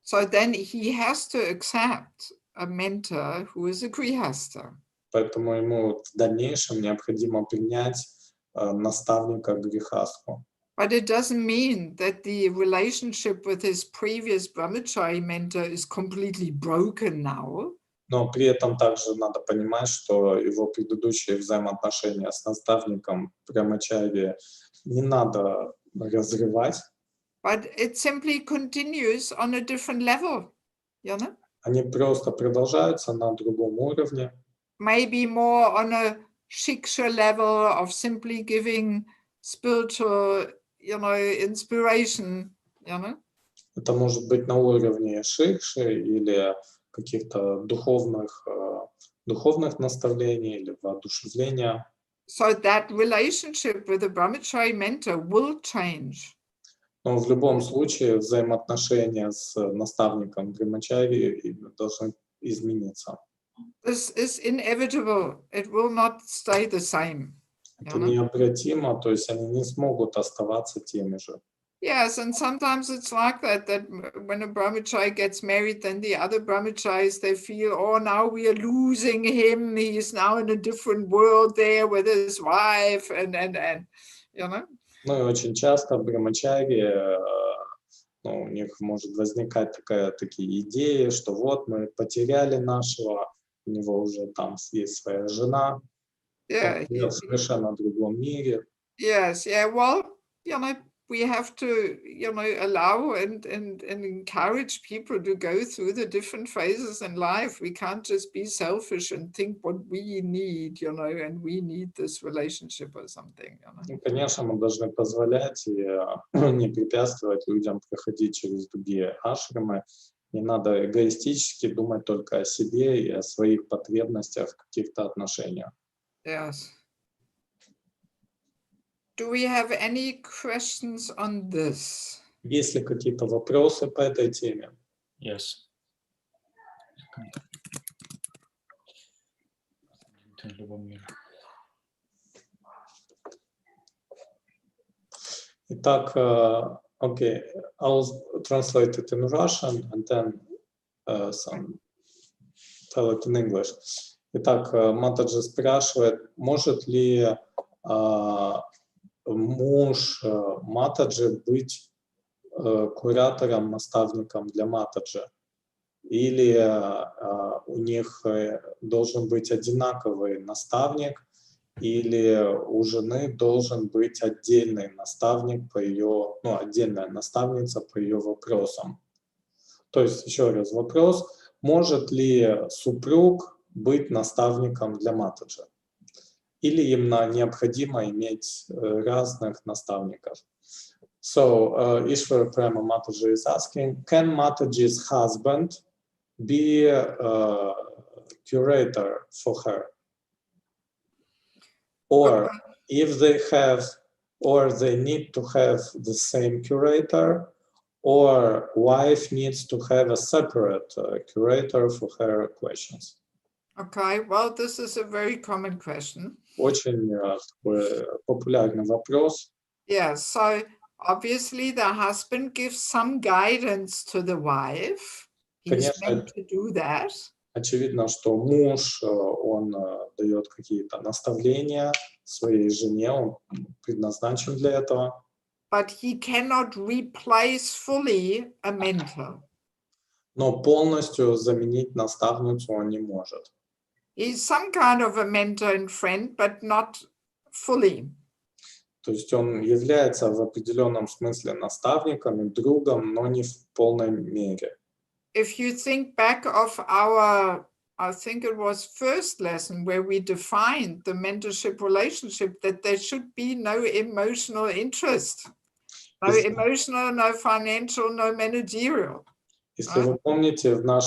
So then he has to accept a mentor who is a grihastha. Поэтому ему в дальнейшем необходимо принять наставника грехастху. But it doesn't mean that the relationship with his previous brahmachari mentor is completely broken now. Но при этом также надо понимать, что его предыдущие взаимоотношения с наставником брамачари не надо разрывать. But it simply continues on a different level. Они просто продолжаются на другом уровне. maybe more on a shiksha level of simply giving spiritual, inspiration, Это может быть на уровне шикши или каких-то духовных наставлений или воодушевления. So that relationship with the brahmachari mentor will change. Но в любом случае взаимоотношения с наставником брамачари должны измениться. This is inevitable. It will not stay the same. Это необратимо, то есть они не смогут оставаться теми же. Yes, and sometimes it's like that when a brahmachari gets married, then the other brahmacharis, they feel, oh, now we are losing him. He is now in a different world there with his wife, and Ну и очень часто в брамачари, у них может возникать такие идеи, что вот мы потеряли нашего, у него уже там есть своя жена, Yeah, в совершенно другом мире. Yes, yeah, well, we have to, allow and encourage people to go through the different phases in life. We can't just be selfish and think what we need, and we need this relationship or something. Ну, конечно, мы должны позволять и не препятствовать людям проходить через другие ашрамы. Не надо эгоистически думать только о себе и о своих потребностях в каких-то отношениях. Yes. Do we have any questions on this? Есть ли какие-то вопросы по этой теме? Yes. Итак, okay, I'll translate it in Russian and then tell it in English. Итак, Матаджи спрашивает, может ли муж Матаджи быть куратором, наставником для Матаджи? Или у них должен быть одинаковый наставник, или у жены должен быть отдельный наставник по ее, отдельная наставница по ее вопросам? То есть, еще раз вопрос, может ли супруг быть наставником для Матаджи? Или им необходимо иметь разных наставников? So, Ishwara Prema Mataji is asking, can Mataji's husband be a curator for her? Or if they have, or they need to have the same curator, or wife needs to have a separate curator for her questions? Okay, well, this is a very common question. Очень популярный вопрос. Yeah, so obviously the husband gives some guidance to the wife. He's meant to do that. Очевидно, что муж, он дает какие-то наставления своей жене, он предназначен для этого. But he cannot replace fully a mentor. Но полностью заменить наставницу он не может. He's some kind of a mentor and friend, but not fully. То есть он является в определенном смысле наставником и другом, но не в полной мере. If you think back of our, I think it was first lesson where we defined the mentorship relationship, that there should be no emotional interest, no emotional, no financial, no managerial. Если вы помните, на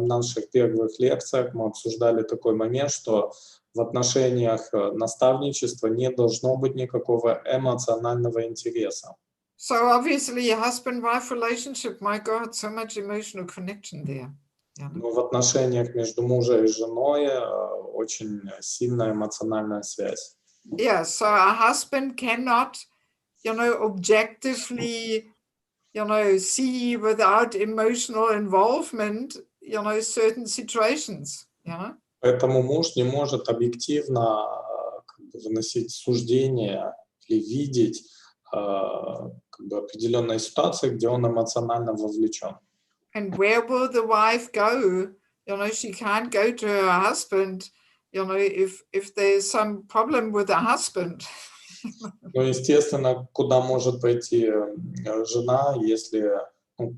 наших первых лекциях мы обсуждали такой момент, что в отношениях наставничества не должно быть никакого эмоционального интереса. So obviously a husband-wife relationship, my God, so much emotional connection there. Но в отношениях между мужем и женой очень сильная эмоциональная связь. Yeah, so a husband cannot, objectively, see without emotional involvement, certain situations. Поэтому муж не может объективно выносить суждения или видеть определенные ситуации, где он эмоционально вовлечен. And where will the wife go? She can't go to her husband, if there's some problem with the husband. Ну, естественно, куда может пойти жена, если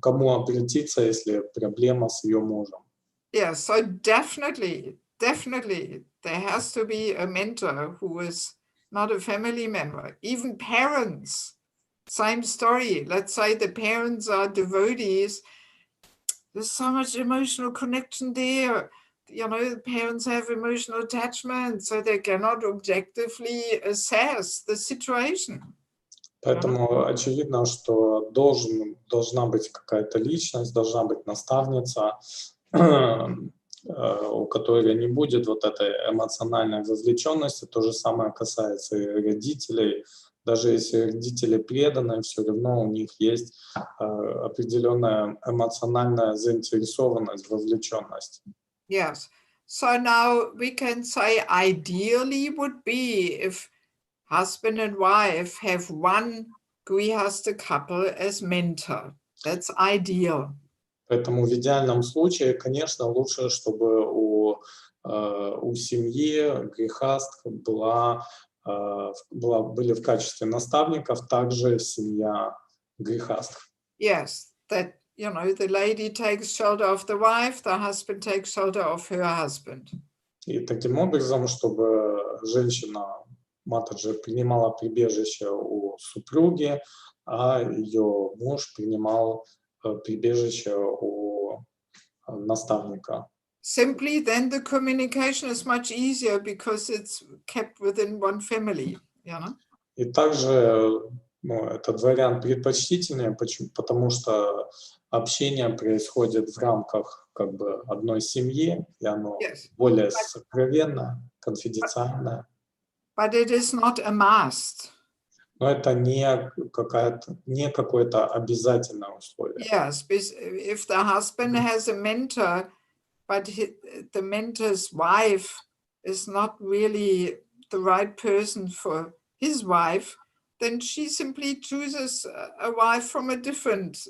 кому обратиться, если проблема с ее мужем? Yeah, so definitely definitely. There has to be a mentor who is not a family member. Even parents, same story. Let's say the parents are devotees. There's so much emotional connection there. You know, the parents have emotional attachment, so they cannot objectively assess the situation. Поэтому очевидно, что должна быть какая-то личность, должна быть наставница, у которой не будет вот этой эмоциональной вовлеченности. То же самое касается и родителей. Даже если родители преданы, все равно у них есть определенная эмоциональная заинтересованность, вовлеченность. Yes. So now we can say ideally would be if husband and wife have one grihasta couple as mentor. That's ideal. Поэтому в идеальном случае, конечно, лучше, чтобы у семьи грехастх были в качестве наставников также семья грехастх. Yes, that, you know, the lady takes shelter of the wife, the husband takes shelter of her husband. И таким образом, чтобы женщина, матаджи, принимала прибежище у супруги, а ее муж принимал прибежище у наставника. Simply then the communication is much easier because it's kept within one family, you know? И также этот вариант предпочтительнее, потому что общение происходит в рамках как бы одной семьи, и оно более сокровенное, конфиденциальное. But it is not a must. Но это не какое-то обязательное условие. Yes, if the husband has a mentor, but the mentor's wife is not really the right person for his wife, then she simply chooses a wife from a different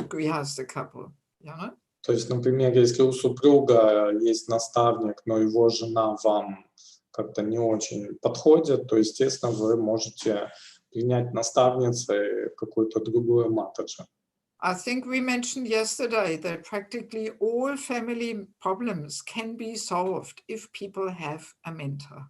grihasta couple, you know? То есть, например, если у супруга есть наставник, но его жена вам как-то не очень подходит, то, естественно, вы можете принять наставницей какую-то другую матаджи. I think we mentioned yesterday that practically all family problems can be solved if people have a mentor.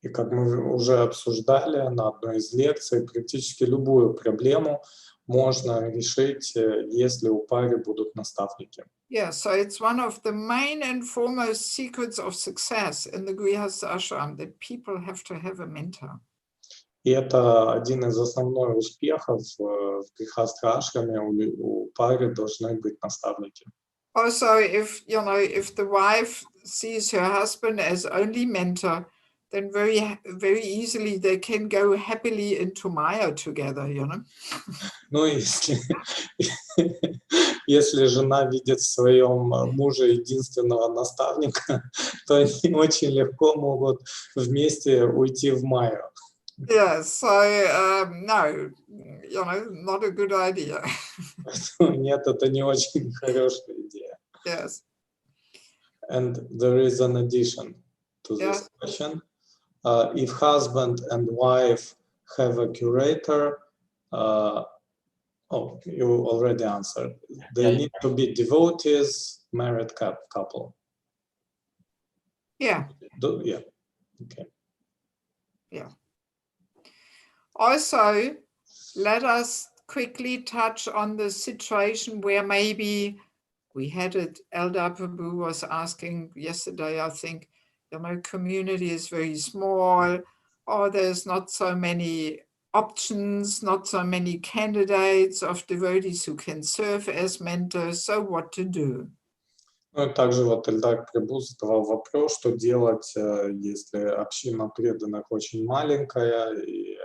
И как мы уже обсуждали на одной из лекций, практически любую проблему можно решить, если у пары будут наставники. Yeah, so it's one of the main and foremost secrets of success in the Grihastha ashram that people have to have a mentor. И это один из основных успехов в грихастха ашраме, у пары должны быть наставники. Also, if the wife sees her husband as only mentor, then very easily they can go happily into Maya together, you know. Ну, если жена видит в своем муже единственного наставника, то они очень легко могут вместе уйти в Майю. Yeah, so no, not a good idea. Нет, это не очень хорошая идея. Yes. And there is an addition to this question. If husband and wife have a curator, you already answered. They need to be devotees, married couple. Yeah. Yeah. Okay. Yeah. Also, let us quickly touch on the situation where maybe we had it, Eldar Prabhu was asking yesterday, I think, community is very small, or there's not so many options, not so many candidates of devotees who can serve as mentors, so what to do? Ну и также вот Эльдар Прабhu задавал вопрос, что делать, если община преданных очень маленькая, и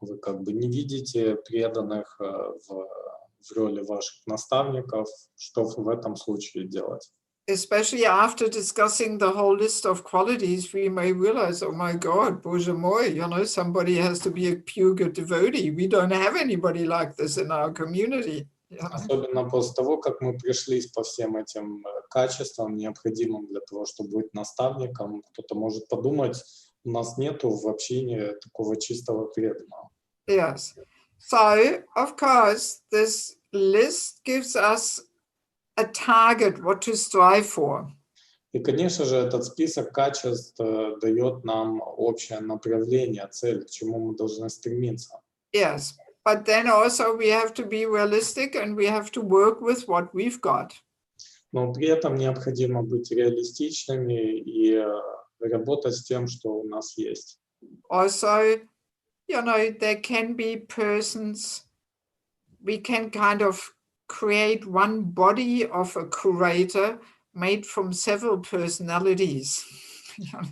вы как бы не видите преданных в роли ваших наставников, что в этом случае делать? Especially after discussing the whole list of qualities, we may realize, oh my God, Bоже мой, somebody has to be a pure good devotee. We don't have anybody like this in our community. Особенно после того, как мы пришлись по всем этим качествам, необходимым для того, чтобы быть наставником, кто-то может подумать, у нас нету в общине такого чистого преданного. Yes. So, of course, this list gives us a target, what to strive for. И, конечно же, этот список качеств дает нам общее направление, цель, к чему мы должны стремиться. Yes, but then also we have to be realistic and we have to work with what we've got. Но при этом необходимо быть реалистичными и работать с тем, что у нас есть. Also, there can be persons, we can kind of create one body of a curator made from several personalities.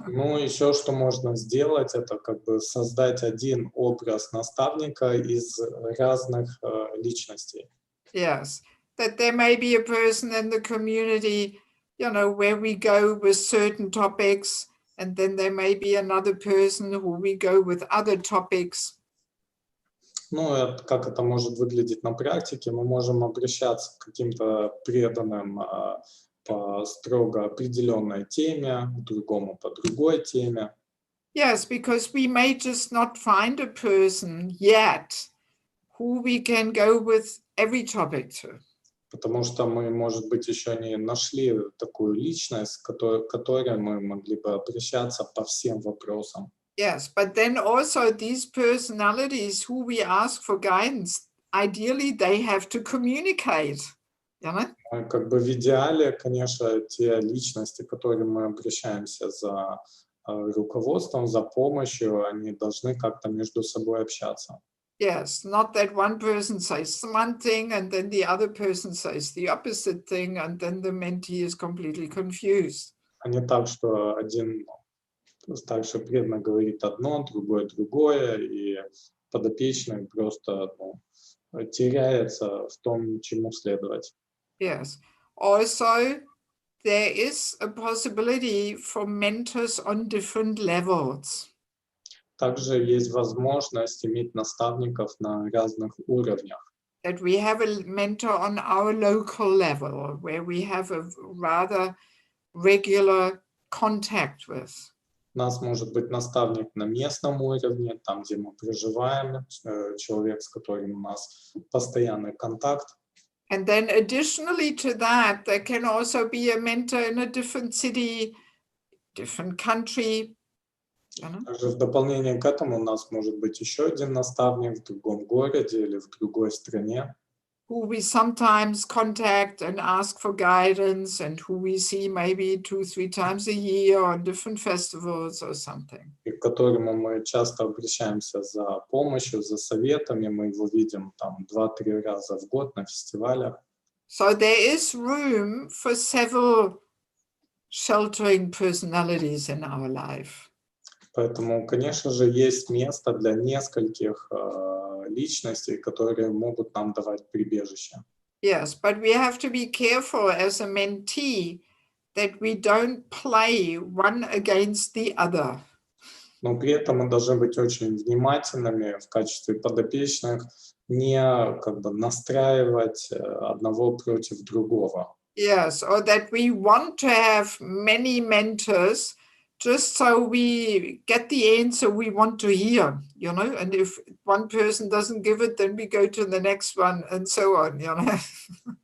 Ну, еще что можно сделать, это как бы создать один образ наставника из разных личностей. Yes, that there may be a person in the community, where we go with certain topics, and then there may be another person who we go with other topics. Ну, как это может выглядеть на практике? Мы можем обращаться к каким-то преданным по строго определенной теме, к другому по другой теме. Yes, because we may just not find a person yet who we can go with every topic to. Потому что мы, может быть, еще не нашли такую личность, к которой мы могли бы обращаться по всем вопросам. Yes, but then also these personalities who we ask for guidance, ideally they have to communicate. Как бы в идеале, конечно, те личности, к которым мы обращаемся за руководством, за помощью, они должны как-то между собой общаться. Yes, not that one person says one thing and then the other person says the opposite thing and then the mentee is completely confused. А не так, что один старший преданный говорит одно, другой другое, и подопечный просто теряется в том, чему следовать. Yes. Also, there is a possibility for mentors on different levels. Также есть возможность иметь наставников на разных уровнях. That we have a mentor on our local level, where we have a rather regular contact with. У нас может быть наставник на местном уровне, там, где мы проживаем, человек, с которым у нас постоянный контакт. And then additionally to that, there can also be a mentor in a different city, different country. Также в дополнение к этому у нас может быть еще один наставник в другом городе или в другой стране. Who we sometimes contact and ask for guidance and who we see maybe 2-3 times a year on different festivals or something. И к которому мы часто обращаемся за помощью, за советами. Мы его видим там 2-3 раза в год на фестивалях. So there is room for several sheltering personalities in our life. Поэтому, конечно же, есть место для нескольких личностей, которые могут нам давать прибежище. Yes, but we have to be careful as a mentee that we don't play one against the other. Но при этом мы должны быть очень внимательными в качестве подопечных, не как бы настраивать одного против другого. Yes, or that we want to have many mentors just so we get the answer we want to hear, and if one person doesn't give it, then we go to the next one and so on,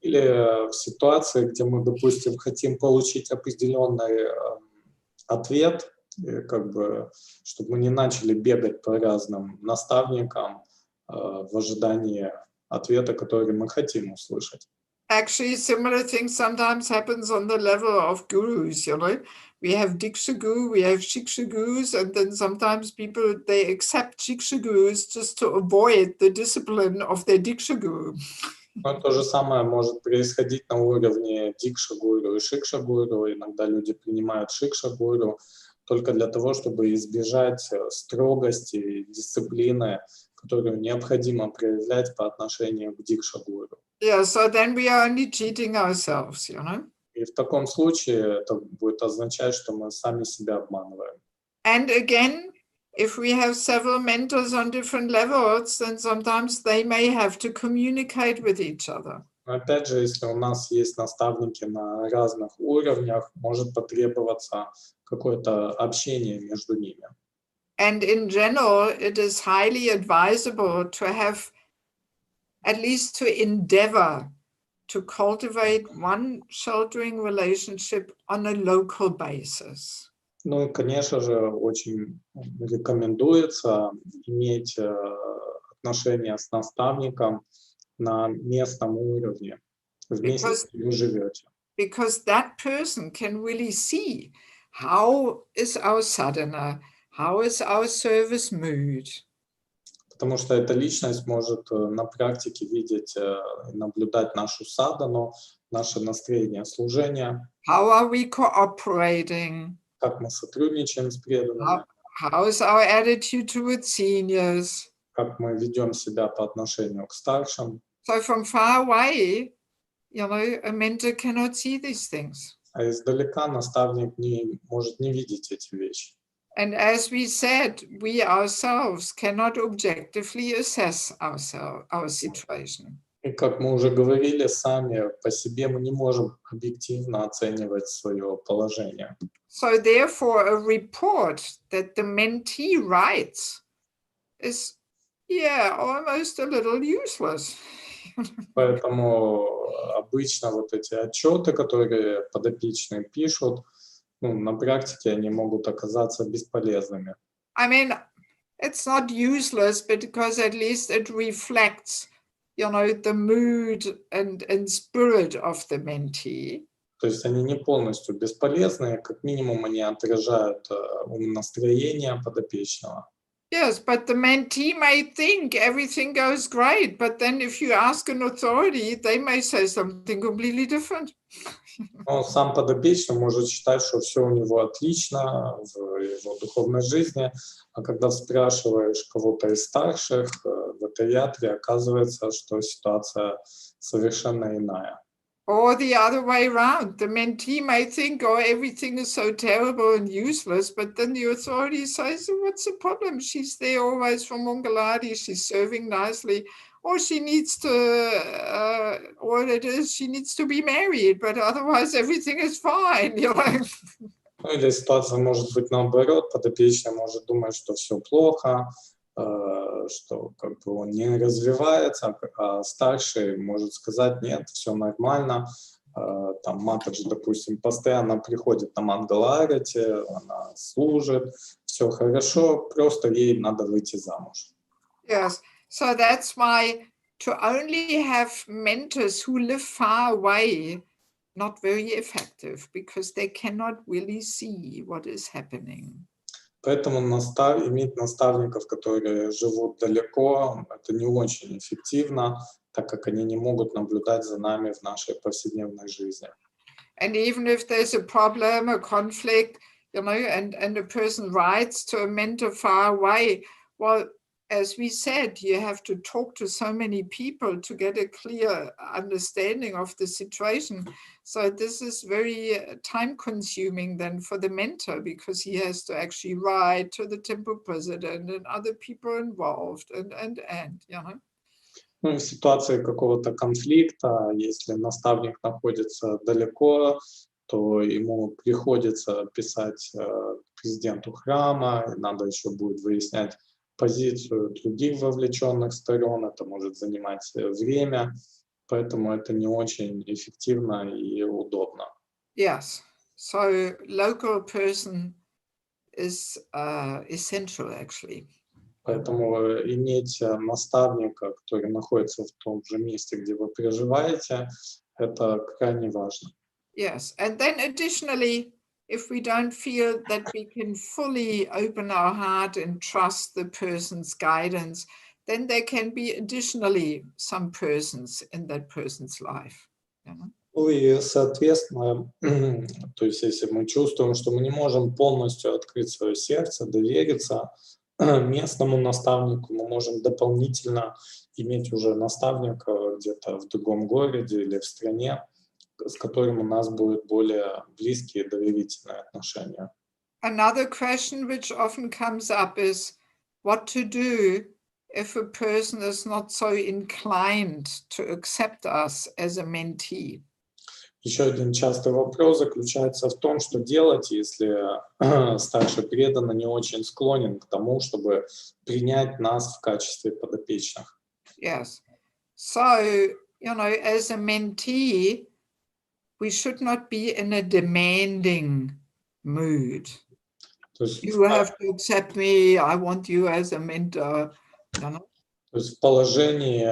Или в ситуации, где мы, допустим, хотим получить определенный ответ, как бы, чтобы мы не начали бегать по разным наставникам в ожидании ответа, который мы хотим услышать. Actually, similar things sometimes happens on the level of gurus, We have Diksha Guru, we have Shiksha Gurus, and then sometimes people, they accept Shiksha Gurus just to avoid the discipline of their Diksha Guru. Но то же самое может происходить на уровне Дикша-гуру и Шикша-гуру. Иногда люди принимают Шикша-гуру только для того, чтобы избежать строгости и дисциплины, которую необходимо проявлять по отношению к Дикша-гуру. Yeah, so then we are only cheating ourselves, И в таком случае это будет означать, что мы сами себя обманываем. And again, if we have several mentors on different levels, then sometimes they may have to communicate with each other. Опять же, если у нас есть наставники на разных уровнях, может потребоваться какое-то общение между ними. And in general, it is highly advisable to have, at least to endeavor to cultivate one sheltering relationship on a local basis. Ну и, конечно же, очень рекомендуется иметь отношения с наставником на местном уровне, в месте, где вы живете. Because that person can really see how is our sadhana, how is our service mood. Потому что эта личность может на практике видеть, наблюдать нашу садхану, наше настроение служения, How are we cooperating? как мы сотрудничаем с преданными, How is our attitude towards seniors? как мы ведем себя по отношению к старшим. So from far away, a mentor cannot see these things. А издалека наставник может не видеть эти вещи. And as we said, we ourselves cannot objectively assess our situation. И как мы уже говорили, сами по себе мы не можем объективно оценивать свое положение. So therefore, a report that the mentee writes is, almost a little useless. Поэтому обычно вот эти отчеты, которые подопечные пишут, на практике они могут оказаться бесполезными. I mean, it's not useless, but because at least it reflects, the mood and spirit of the mentee. То есть они не полностью бесполезны, как минимум они отражают настроение подопечного. Yes, but the mentee may think everything goes great, but then if you ask an authority, they may say something completely different. Но сам подопечный может считать, что все у него отлично в его духовной жизни, а когда спрашиваешь кого-то из старших в этой ятре, оказывается, что ситуация совершенно иная. Or the other way around, the mentee may think, everything is so terrible and useless, but then the authority says, what's the problem? She's there always for Mangaladi, she's serving nicely, or she needs to, she needs to be married, but otherwise everything is fine. Ну или ситуация может быть наоборот, подопечный может думать, что все плохо, что как бы он не развивается, а старший может сказать, нет, все нормально. Там Матаджи, допустим, постоянно приходит на Мангала-арати, она служит, все хорошо, просто ей надо выйти замуж. Yes, so that's why to only have mentors who live far away, not very effective, because they cannot really see what is happening. Поэтому иметь наставников, которые живут далеко, это не очень эффективно, так как они не могут наблюдать за нами в нашей повседневной жизни. And even if there's a problem, a conflict, and a person writes to a mentor far away, well, as we said, you have to talk to so many people to get a clear understanding of the situation. So this is very time consuming then for the mentor, because he has to actually write to the temple president and other people involved and. Ну и в ситуации какого-то конфликта, если наставник находится далеко, то ему приходится писать президенту храма, и надо еще будет выяснять позицию других вовлеченных сторон, это может занимать время, поэтому это не очень эффективно и удобно. Yes, so local person is essential actually. Поэтому иметь наставника, который находится в том же месте, где вы проживаете, это крайне важно. Yes, and then additionally, if we don't feel that we can fully open our heart and trust the person's guidance, then there can be additionally some persons in that person's life. Ну и, соответственно, то есть если мы чувствуем, что мы не можем полностью открыть свое сердце, довериться местному наставнику, мы можем дополнительно иметь уже наставника где-то в другом городе или в стране, с которым у нас будут более близкие доверительные отношения. Another question which often comes up is what to do if a person is not so inclined to accept us as a mentee. Еще один частый вопрос заключается в том, что делать, если старший преданный не очень склонен к тому, чтобы принять нас в качестве подопечных. Yes. So as a mentee, we should not be in a demanding mood. То есть, You have to accept me, I want you as a mentor. то есть в положении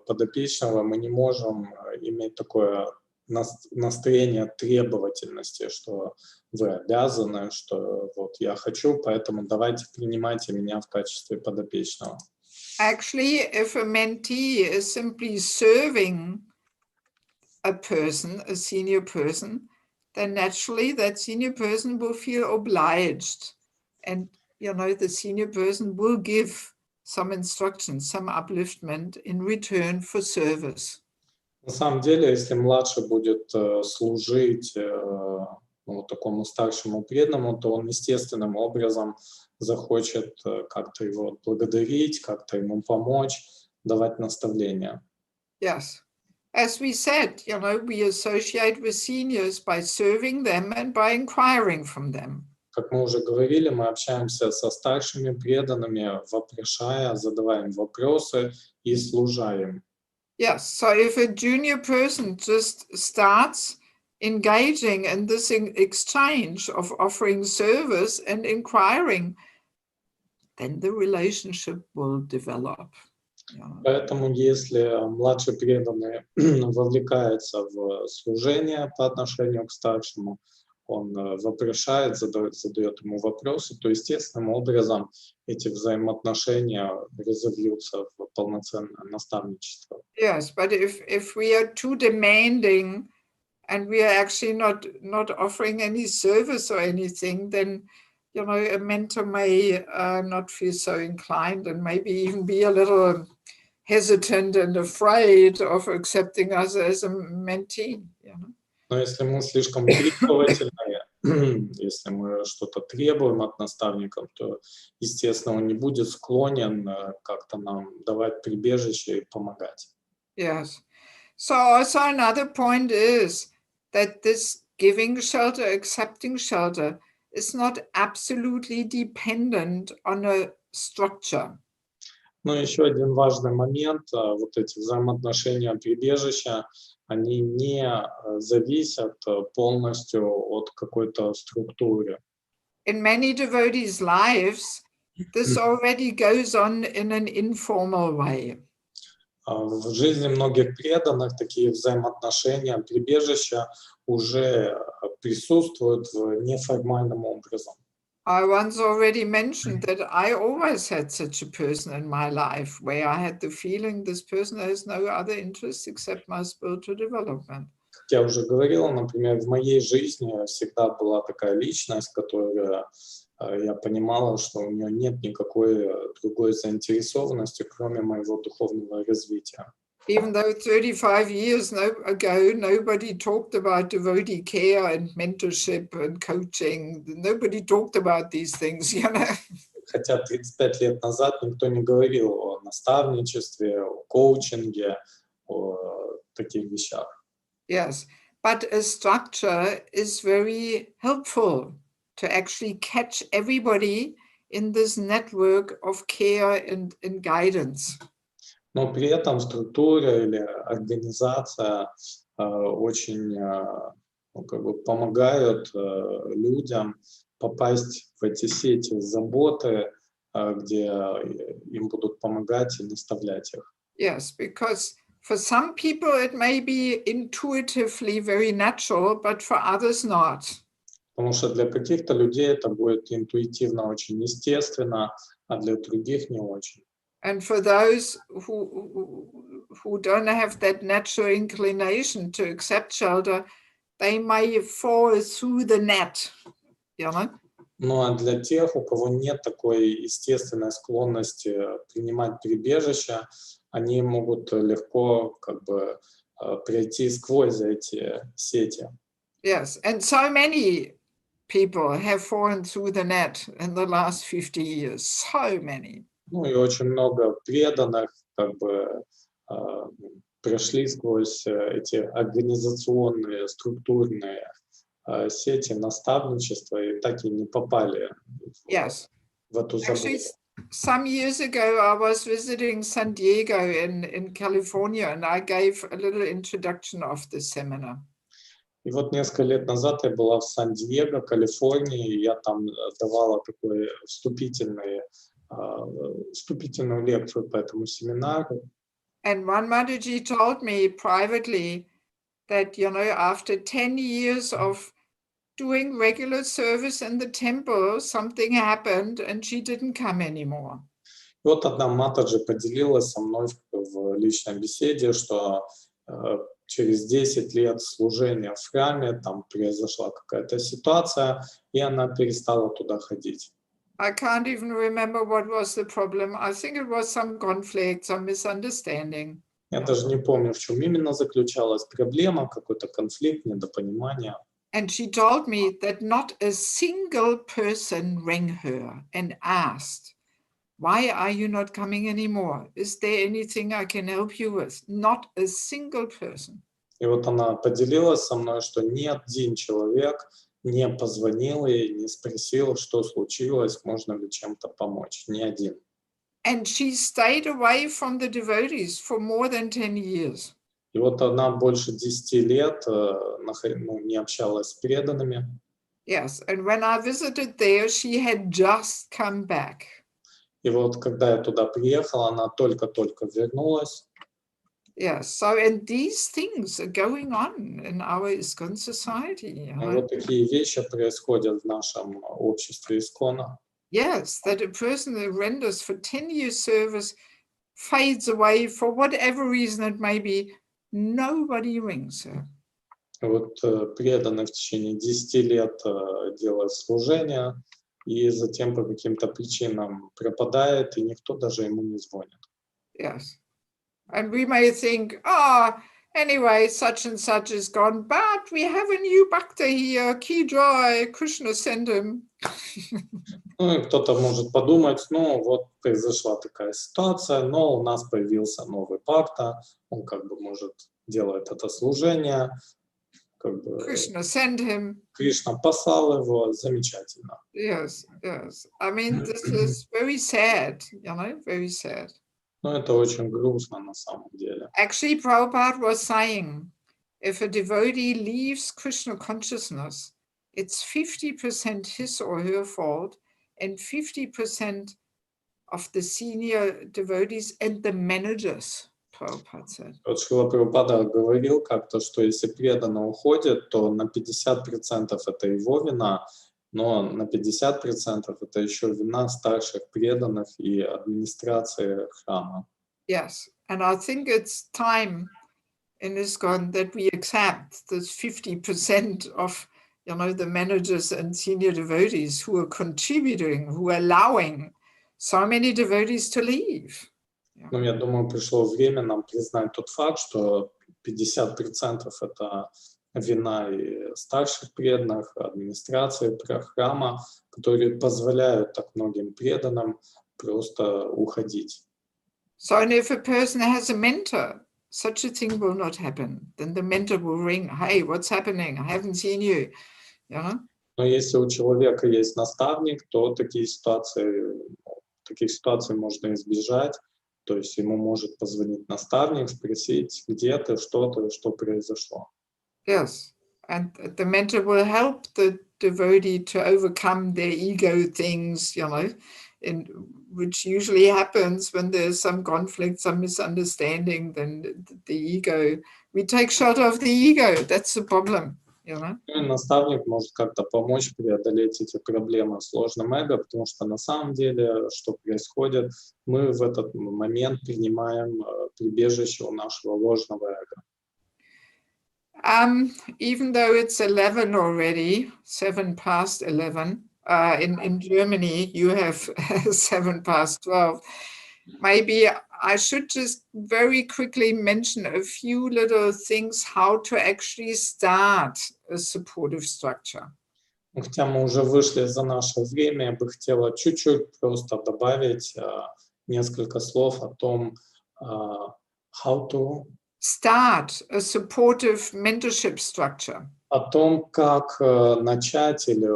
подопечного мы не можем иметь такое настроение требовательности, что вы обязаны, что вот я хочу, поэтому давайте принимайте меня в качестве подопечного. Actually, if a mentee is simply serving a person, a senior person, then naturally that senior person will feel obliged. And, the senior person will give some instructions, some upliftment in return for service. На самом деле, если младший будет служить такому старшему преданному, то он естественным образом захочет как-то его отблагодарить, как-то ему помочь, давать наставления. Yes. As we said, we associate with seniors by serving them and by inquiring from them. Как мы уже говорили, мы общаемся со старшими преданными, вопрошая, задавая им вопросы и служа им. Yes, so if a junior person just starts engaging in this exchange of offering service and inquiring, then the relationship will develop. Поэтому, если младший преданный вовлекается в служение по отношению к старшему, он вопрошает, задает ему вопросы, то естественным образом эти взаимоотношения разовьются в полноценное наставничество. Yes, but if we are too demanding and we are actually not offering any service or anything, then a mentor may not feel so inclined and maybe even be a little hesitant and afraid of accepting us as a mentee. Но если мы слишком требовательные, если мы что-то требуем от наставников, то, естественно, он не будет склонен как-то нам давать прибежище и помогать. Yes. So also another point is that this giving shelter, accepting shelter is not absolutely dependent on a structure. Но еще один важный момент, вот эти взаимоотношения прибежища, они не зависят полностью от какой-то структуры. In many devotees' lives, this already goes on in an informal way. В жизни многих преданных такие взаимоотношения прибежища уже присутствуют неформальным образом. I once already mentioned that I always had such a person in my life where I had the feeling this person has no other interest except my spiritual development. Как я уже говорил, например, в моей жизни всегда была такая личность, которая я понимала, что у нее нет никакой другой заинтересованности, кроме моего духовного развития. Even though 35 years ago, nobody talked about devotee care and mentorship and coaching. Nobody talked about these things, Хотя 35 лет назад никто не говорил о наставничестве, о коучинге, о таких вещах. Yes, but a structure is very helpful to actually catch everybody in this network of care and guidance. Но при этом структура или организация очень помогают людям попасть в эти сети заботы, где им будут помогать и наставлять их. Yes, because for some people it may be intuitively very natural, but for others not. Потому что для каких-то людей это будет интуитивно очень естественно, а для других не очень. And for those who don't have that natural inclination to accept shelter, they may fall through the net, Ну а для тех, у кого нет такой естественной склонности принимать прибежище, они могут легко пройти сквозь эти сети. Yes, and so many people have fallen through the net in the last 50 years, so many. Ну и очень много преданных прошли сквозь эти организационные, структурные сети наставничества и так и не попали Yes. в эту Actually, заботу. Some years ago, I was visiting San Diego in California, and I gave a little introduction of the seminar. И вот несколько лет назад я была в Сан-Диего, Калифорнии, и я там давала такой вступительную лекцию по этому семинару. And one Mataji told me privately that, after 10 years of doing regular service in the temple, something happened and she didn't come anymore. И вот одна Матаджи поделилась со мной в личной беседе, что через 10 лет служения в храме там произошла какая-то ситуация, и она перестала туда ходить. I can't even remember what was the problem. I think it was some conflict, some misunderstanding. Я даже не помню, в чем именно заключалась проблема, какой-то конфликт, недопонимание. And she told me that not a single person rang her and asked, why are you not coming anymore? Is there anything I can help you with? Not a single person. И вот она поделилась со мной, что ни один человек не позвонил ей, не спросил, что случилось, можно ли чем-то помочь. Ни один. And she stayed away from the devotees for more than 10 years. И вот она больше 10 лет не общалась с преданными. Yes, and when I visited there, she had just come back. И вот когда я туда приехал, она только-только вернулась. Yes, so and these things are going on in our ISKCON society. И вот такие вещи происходят в нашем обществе Искона. Yes, that a person who renders for 10 years service fades away for whatever reason it may be. Nobody rings her. Вот преданный в течение 10 лет делает служение, и затем по каким-то причинам пропадает, и никто даже ему не звонит. Yes. And we may think, anyway, such and such is gone, but we have a new bhakta here, Ki Joy, Krishna sent him. Ну и кто-то может подумать, вот произошла такая ситуация, но у нас появился новый бхакта, он как бы может делать это служение, как бы Krishna sent him. Кришна послал его, замечательно. Yes, yes. I mean, this is very sad, very sad. Но это очень грустно на самом деле. Actually, Prabhupada was saying, if a devotee leaves Krishna consciousness, it's 50% his or her fault, and 50% of the senior devotees and the managers, Prabhupada said. Вот Шрила Прабхупада говорил как-то, что если преданный уходит, то на 50% это его вина, но на 50% это еще вина старших преданных и администрации храма. Yes, and I think it's time in ISKCON that we accept this 50% of the managers and senior devotees who are contributing, who are allowing so many devotees to leave. Ну, я думаю, пришло время нам признать тот факт, что 50% это вина и старших преданных, администрации храма, которые позволяют так многим преданным просто уходить. So, and if a person has a mentor, such a thing will not happen. Then the mentor will ring, hey, what's happening? I haven't seen you. Но если у человека есть наставник, то таких ситуаций можно избежать. То есть ему может позвонить наставник, спросить, где ты, что произошло. Yes, and the mentor will help the devotee to overcome their ego things, which usually happens when there's some conflict, some misunderstanding, then the ego, we take shelter of the ego, that's the problem. И наставник может как-то помочь преодолеть эти проблемы сложным эго, потому что на самом деле, что происходит, мы в этот момент принимаем прибежище у нашего ложного эго. Even though it's 11 already, 7 past 11, in Germany you have 7 past 12, maybe I should just very quickly mention a few little things how to actually start a supportive structure. Хотя мы уже вышли за наше время, я бы хотела чуть-чуть просто добавить несколько слов о том, how to start a supportive mentorship structure. О том, как начать или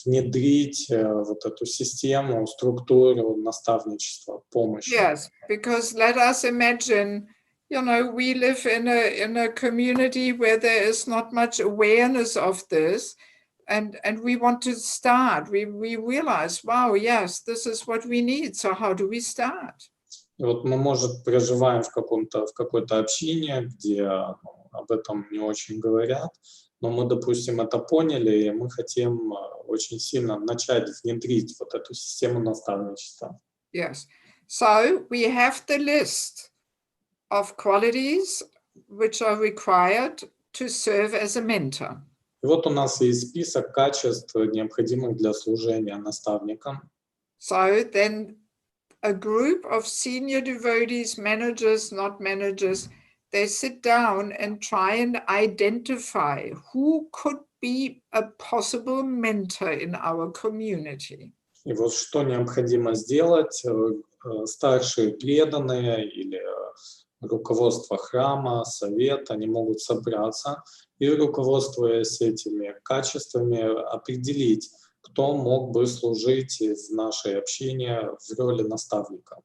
внедрить вот эту систему, структуру наставничества, помощи. Yes, because let us imagine, we live in a community where there is not much awareness of this, and we want to start. We realize, wow, yes, this is what we need. So how do we start? И вот мы, может, проживаем в какой-то общине, где об этом не очень говорят, но мы, допустим, это поняли, и мы хотим очень сильно начать внедрить вот эту систему наставничества. Yes. So we have the list of qualities which are required to serve as a mentor. И вот у нас есть список качеств, необходимых для служения наставником. So then a group of senior devotees, managers, not managers, they sit down and try and identify who could be a possible mentor in our community. И вот что необходимо сделать, старшие преданные или руководство храма, совет, они могут собраться и, руководствуясь этими качествами, определить, кто мог бы служить в нашей общине в роли наставника.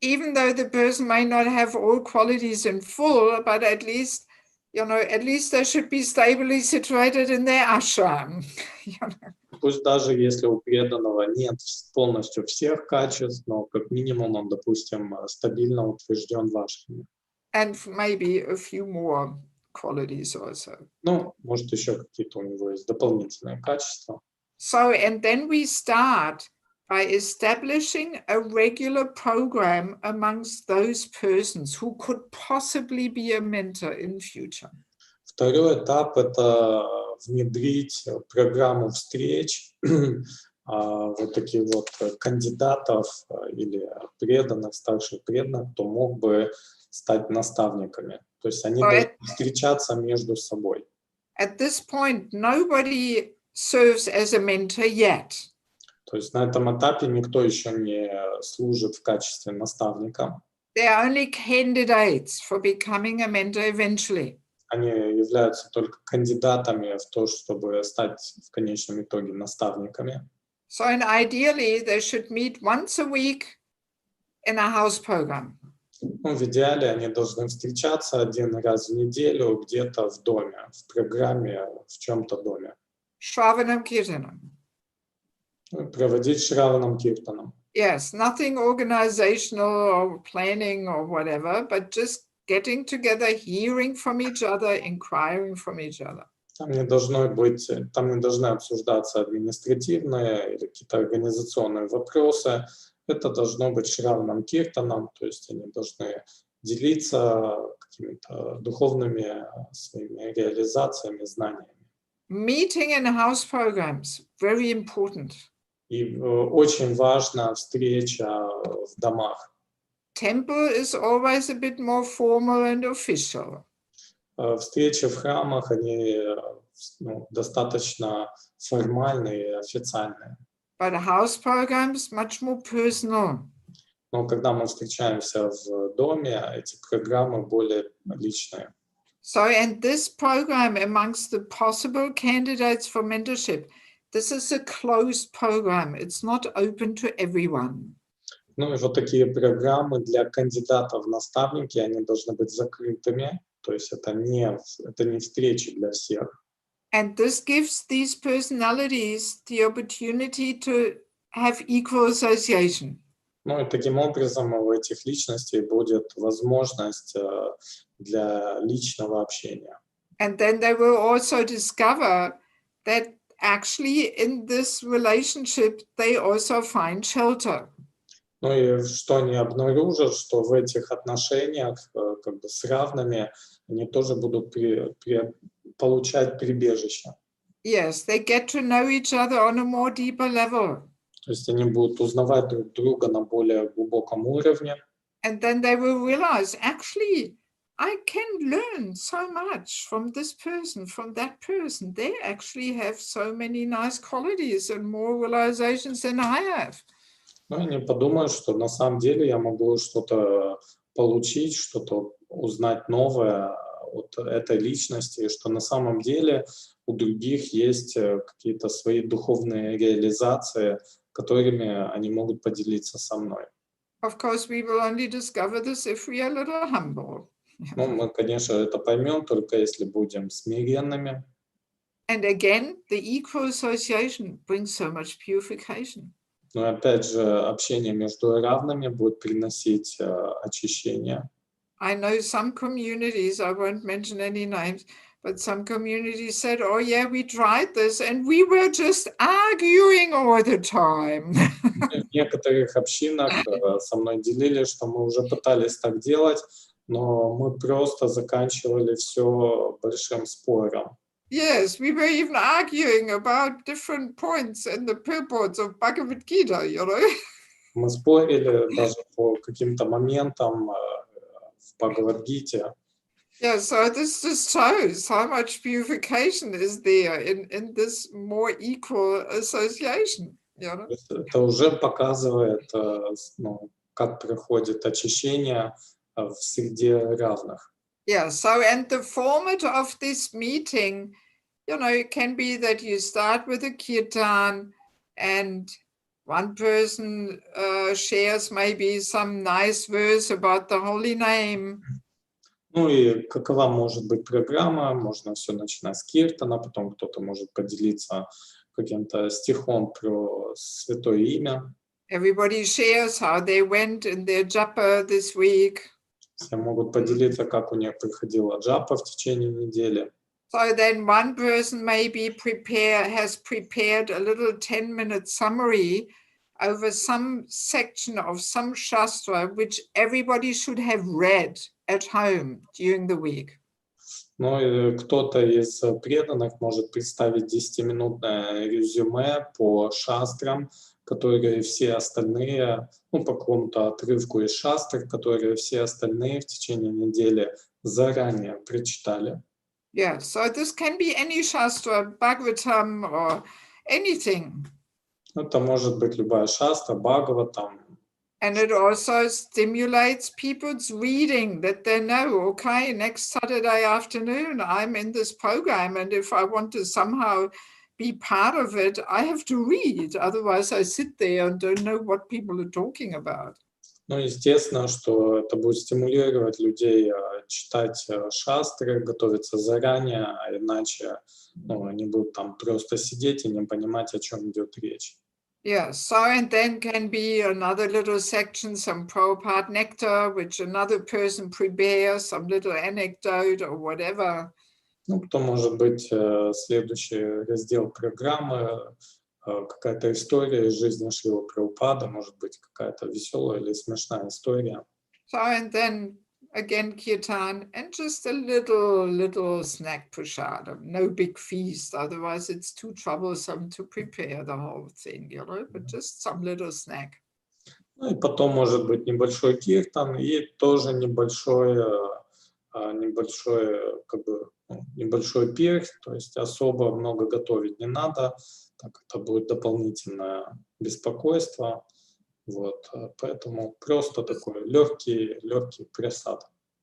Even though the person may not have all qualities in full, but at least they should be stably situated in their ashram. Пусть даже если у преданного нет полностью всех качеств, но как минимум он, допустим, стабильно утвержден в ашраме. And maybe a few more qualities also. Ну, может, еще какие-то у него есть дополнительные качества. So, and then we start by establishing a regular program amongst those persons who could possibly be a mentor in future. Второй этап – это внедрить программу встреч вот таких вот кандидатов или преданных, старших преданных, кто мог бы стать наставниками. То есть они должны встречаться между собой. At this point, nobody serves as a mentor yet. То есть на этом этапе никто еще не служит в качестве наставника. They are only candidates for becoming a mentor eventually. Они являются только кандидатами в то, чтобы стать в конечном итоге наставниками. So, and ideally, they should meet once a week in a house program. Ну, в идеале они должны встречаться один раз в неделю где-то в доме, в программе, в чем-то доме. Shravanam Kirtanam. Проводить Шраванам Киртаном. Yes, nothing organizational or planning or whatever, but just getting together, hearing from each other, inquiring from each other. Там не должны обсуждаться административные или какие-то организационные вопросы. Это должно быть Шраванам Киртаном, то есть они должны делиться какими-то духовными своими реализациями, знаниями. Meeting in house programs, very important. И очень важна встреча в домах. Temple is always a bit more formal and official. Встречи в храмах, они достаточно формальные и официальные. But house programs, much more personal. Но когда мы встречаемся в доме, эти программы более личные. So, and this program amongst the possible candidates for mentorship, this is a closed program. It's not open to everyone. Ну и вот такие программы для кандидатов в наставники, они должны быть закрытыми, то есть это не встречи для всех. And this gives these personalities the opportunity to have equal association. Ну и таким образом у этих личностей будет возможность для личного общения. And then they will also discover that actually in this relationship, they also find shelter. Ну и что они обнаружат, что в этих отношениях как бы с равными они тоже будут получать прибежище. Yes, they get to know each other on a more deeper level. То есть они будут узнавать друг друга на более глубоком уровне. And then they will realize, actually, I can learn so much from this person, from that person. They actually have so many nice qualities and more realizations than I have. Ну, они подумают, что на самом деле я могу что-то получить, что-то узнать новое от этой личности, что на самом деле у других есть какие-то свои духовные реализации, которыми они могут поделиться со мной. Of course, we will only discover this if we are a little humble. Ну, мы, конечно, это поймем только если будем смиренными. And again, the equal association brings so much purification. Но опять же, общение между равными будет приносить очищение. I know some communities, I won't mention any names, but some communities said, oh yeah, we tried this and we were just arguing all the time. В некоторых общинах со мной делились, что мы уже пытались так делать, но мы просто заканчивали все большим спором. Yes, we were even arguing about different points in the purports of Bhagavad Gita, you know. Мы спорили даже по каким-то моментам в Бхагавад-гите. Yeah, so this just shows how much purification is there in this more equal association, you know. Это уже показывает, ну, как проходит очищение в среде равных. Yeah, so and the format of this meeting, you know, it can be that you start with a kirtan and one person shares maybe some nice verse about the holy name. Ну и какова может быть программа? Можно все начинать с киртана, потом кто-то может поделиться каким-то стихом про святое имя. Everybody shares how they went in their japa this week. Все могут поделиться, как у них проходила джапа в течение недели. So then one person maybe has prepared a little 10-minute summary over some section of some shastra which everybody should have read at home during the week. Ну и кто-то из преданных может представить 10-минутное резюме по шастрам, которые все остальные, ну, по какому-то отрывку из шастр, которые все остальные в течение недели заранее прочитали. Yeah, so this can be any shastra, Bhagavatam or anything. Это может быть любая шастра, Бхагаватам. And it also stimulates people's reading, that they know, okay, next Saturday afternoon, I'm in this program, and if I want to somehow be part of it, I have to read. Otherwise, I sit there and don't know what people are talking about. Ну, естественно, что это будет стимулировать людей читать шастры, готовиться заранее, а иначе они будут там просто сидеть и не понимать, о чем идет речь. Yeah, so and then can be another little section, some Prabhupada nectar, which another person prepares, some little anecdote or whatever. Ну, потом может быть следующий раздел программы, какая-то история из жизни Шрилы Прабхупады, может быть какая-то веселая или смешная история. So and then again kirtan and just a little snack prasadam, no big feast, otherwise it's too troublesome to prepare the whole thing, you know, but just some little snack. Ну и потом может быть небольшой киртан и тоже небольшой пир, то есть особо много готовить не надо, так это будет дополнительное беспокойство. Вот, поэтому просто такой легкий присад.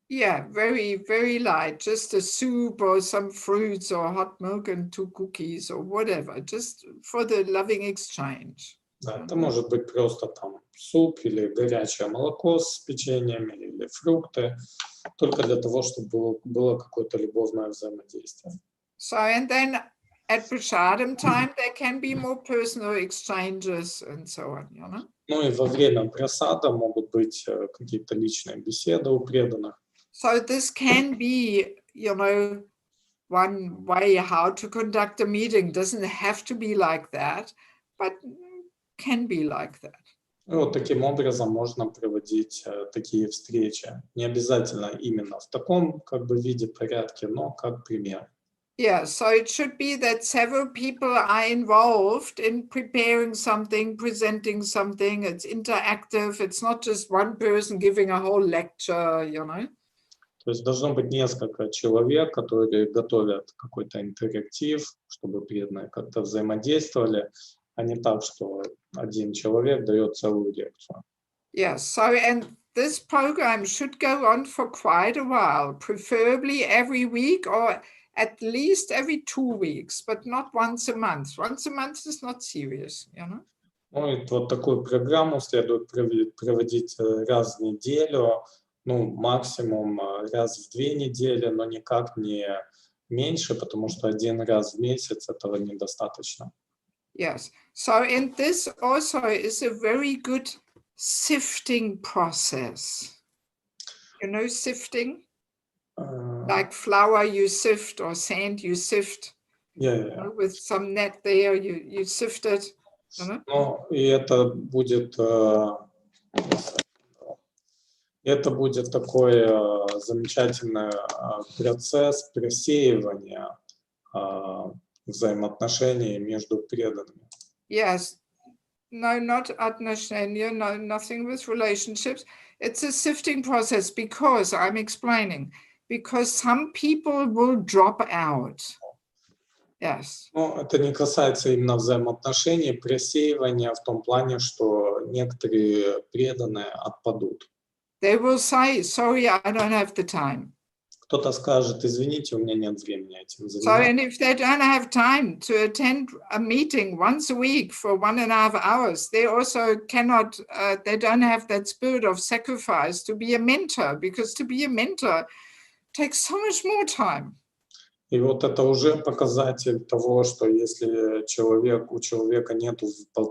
Yeah, very, very light, just a soup or some fruits or hot milk and 2 cookies or whatever, just for the loving exchange. Да, это может быть просто там суп или горячее молоко с печеньями или фрукты, только для того, чтобы было какое-то любовное взаимодействие. So, and then at prasadam time, there can be more personal exchanges and so on, you know? Ну и во время прасада могут быть какие-то личные беседы у преданных. So this can be, you know, one way how to conduct a meeting. Doesn't have to be like that, but can be like that. И вот таким образом можно проводить такие встречи. Не обязательно именно в таком виде, порядке, но как пример. Yeah, so it should be that several people are involved in preparing something, presenting something. It's interactive. It's not just one person giving a whole lecture, you know. То есть должно быть несколько человек, которые готовят какой-то интерактив, чтобы преданные как-то взаимодействовали, а не так, что один человек дает целую лекцию. Yeah, so and this program should go on for quite a while, preferably every week or at least every 2 weeks, but not once a month. Once a month is not serious, you know. Ну, и вот такую программу следует проводить раз в неделю, ну, максимум раз в 2 недели, но никак не меньше, потому что 1 раз в месяц этого недостаточно. Yes. So in this also is a very good sifting process. You know, sifting? Like flour you sift or sand you sift. Yeah. With some net there, you sift it. You know? Ну, и это будет такой замечательный процесс просеивания взаимоотношений между преданными. Yes. No, not отношения, no, nothing with relationships. It's a sifting process because I'm explaining, because some people will drop out. Yes. Ну, это не касается именно взаимоотношений, просеивания в том плане, что некоторые преданные отпадут. They will say, sorry, I don't have the time. Кто-то скажет, извините, у меня нет времени этим So, заниматься. and if they don't have time to attend a meeting once a week for 1.5 hours, they also cannot, they don't have that spirit of sacrifice to be a mentor, because to be a mentor takes so much more time. И вот это уже показатель того, что если у человека нет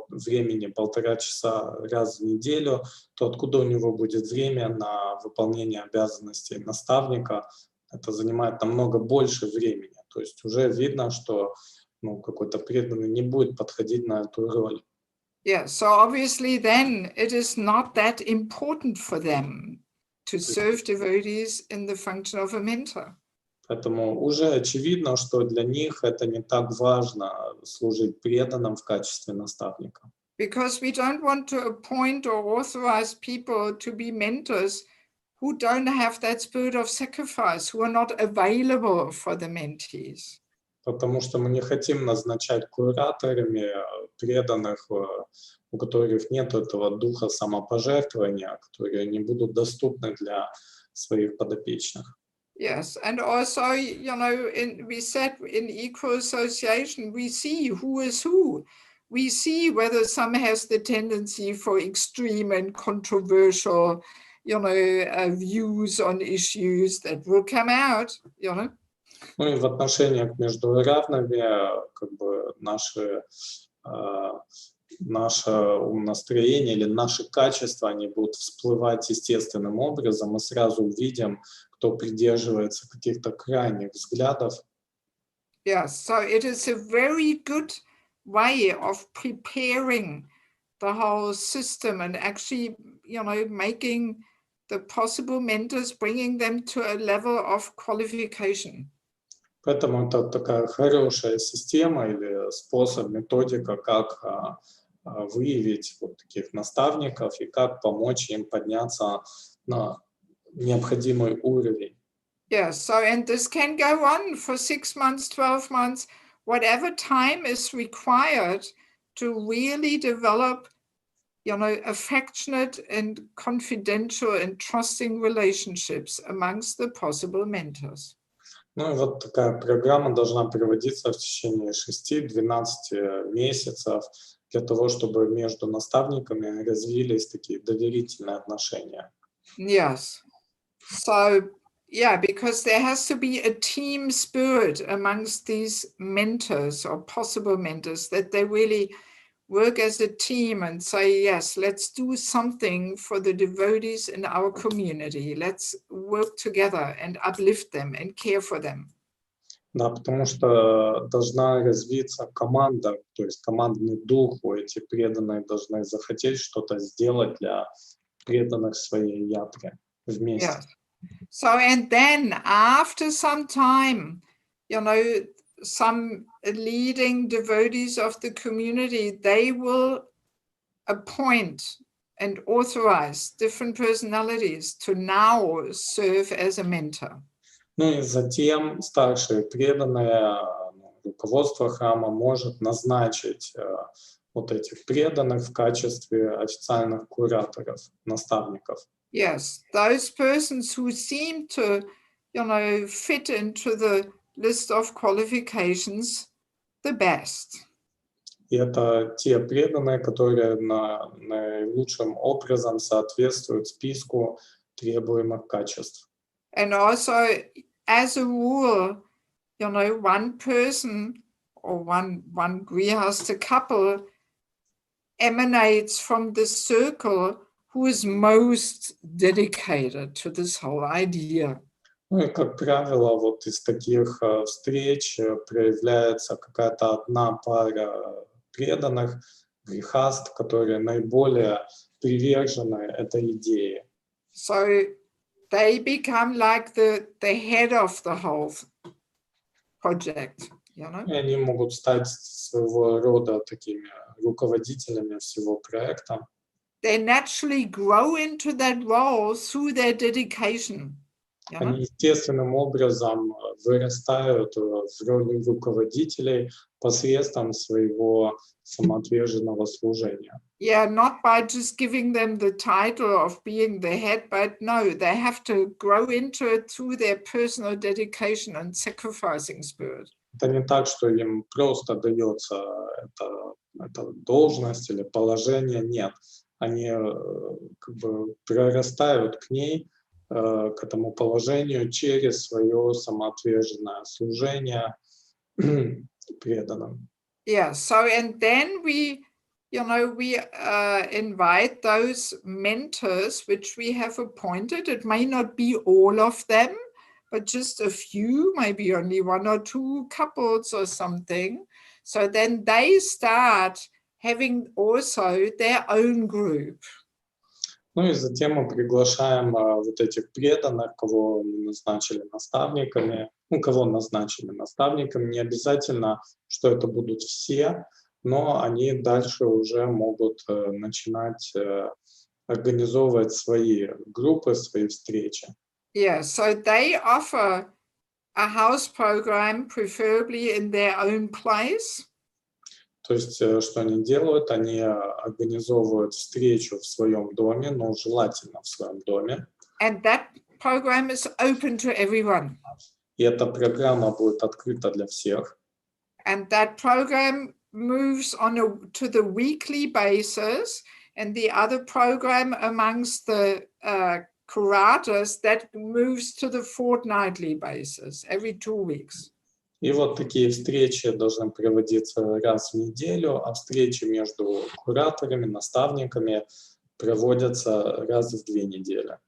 времени 1,5 часа раз в неделю, то откуда у него будет время на выполнение обязанностей наставника? Это занимает намного больше времени. То есть уже видно, что какой-то преданный не будет подходить на эту роль. Yeah, so obviously then it is not that important for them to serve devotees in the function of a mentor. Поэтому уже очевидно, что для них это не так важно служить преданным в качестве наставника. Because we don't want to appoint or authorize people to be mentors who don't have that spirit of sacrifice, who are not available for the mentees. Потому что мы не хотим назначать кураторами преданных, у которых нет этого духа самопожертвования, которые не будут доступны для своих подопечных. Yes, and also, you know, we said in equal association, we see who is who. We see whether some has the tendency for extreme and controversial, you know, views on issues that will come out, you know. Ну и в отношениях между равными, как бы наше умонастроение или наши качества, они будут всплывать естественным образом, мы сразу увидим, кто придерживается каких-то крайних взглядов. Yes, so it is a very good way of preparing the whole system and actually, you know, making the possible mentors, bringing them to a level of qualification. Поэтому это такая хорошая система или способ, методика, как выявить вот таких наставников и как помочь им подняться на необходимый уровень. Yes, so and this can go on for 6 months, 12 months, whatever time is required to really develop, you know, affectionate and confidential and trusting relationships amongst the possible mentors. Ну и вот такая программа должна проводиться в течение 6-12 месяцев для того, чтобы между наставниками развились такие доверительные отношения. Yes. So, yeah, because there has to be a team spirit amongst these mentors or possible mentors, that they really work as a team and say, yes, let's do something for the devotees in our community. Let's work together and uplift them and care for them. Да, потому что должна развиться команда, то есть командный дух, эти преданные должны захотеть что-то сделать для преданных своей ятре вместе. Yes. So, and then after some time, you know, some leading devotees of the community, they will appoint and authorize different personalities to now serve as a mentor. Ну и затем старшие преданные, руководство храма может назначить вот этих преданных в качестве официальных кураторов, наставников. Yes, those persons who seem to, you know, fit into the list of qualifications the best. И это те преданные, которые наилучшим образом соответствуют списку требуемых качеств. And also, as a rule, one person or one grihastha couple emanates from the circle who is most dedicated to this whole idea. Ну и, как правило, вот из таких встреч проявляется какая-то одна пара преданных, грихаст, которые наиболее привержены этой идее. So they become like the head of the whole project, И они могут стать своего рода такими руководителями всего проекта. They naturally grow into that role through their dedication. Они естественным образом вырастают в роли руководителей посредством своего самоотверженного служения. Yeah, not by just giving them the title of being the head, but no, they have to grow into it through their personal dedication and sacrificing spirit. Это не так, что им просто дается эта должность или положение, нет. Они как бы прорастают к ней, к этому положению через свое самоотверженное служение преданным. Yeah, so and then we invite those mentors which we have appointed. It may not be all of them, but just a few, maybe only one or two couples or something. So then they start having also their own group. Ну и затем мы приглашаем вот этих преданных, кого мы назначили наставниками, кого назначили наставниками. Не обязательно, что это будут все, но они дальше уже могут начинать организовывать свои группы, свои встречи. Yeah, so they offer a house program, preferably in their own place. То есть, что они делают? Они организовывают встречу в своем доме, но желательно в своем доме. And that program is open to everyone. И эта программа будет открыта для всех. And that program moves to the weekly basis, and the other program amongst the curatas that moves to the fortnightly basis, every 2 weeks. И вот такие встречи должны проводиться раз в неделю, а встречи между кураторами, наставниками проводятся раз в 2 недели.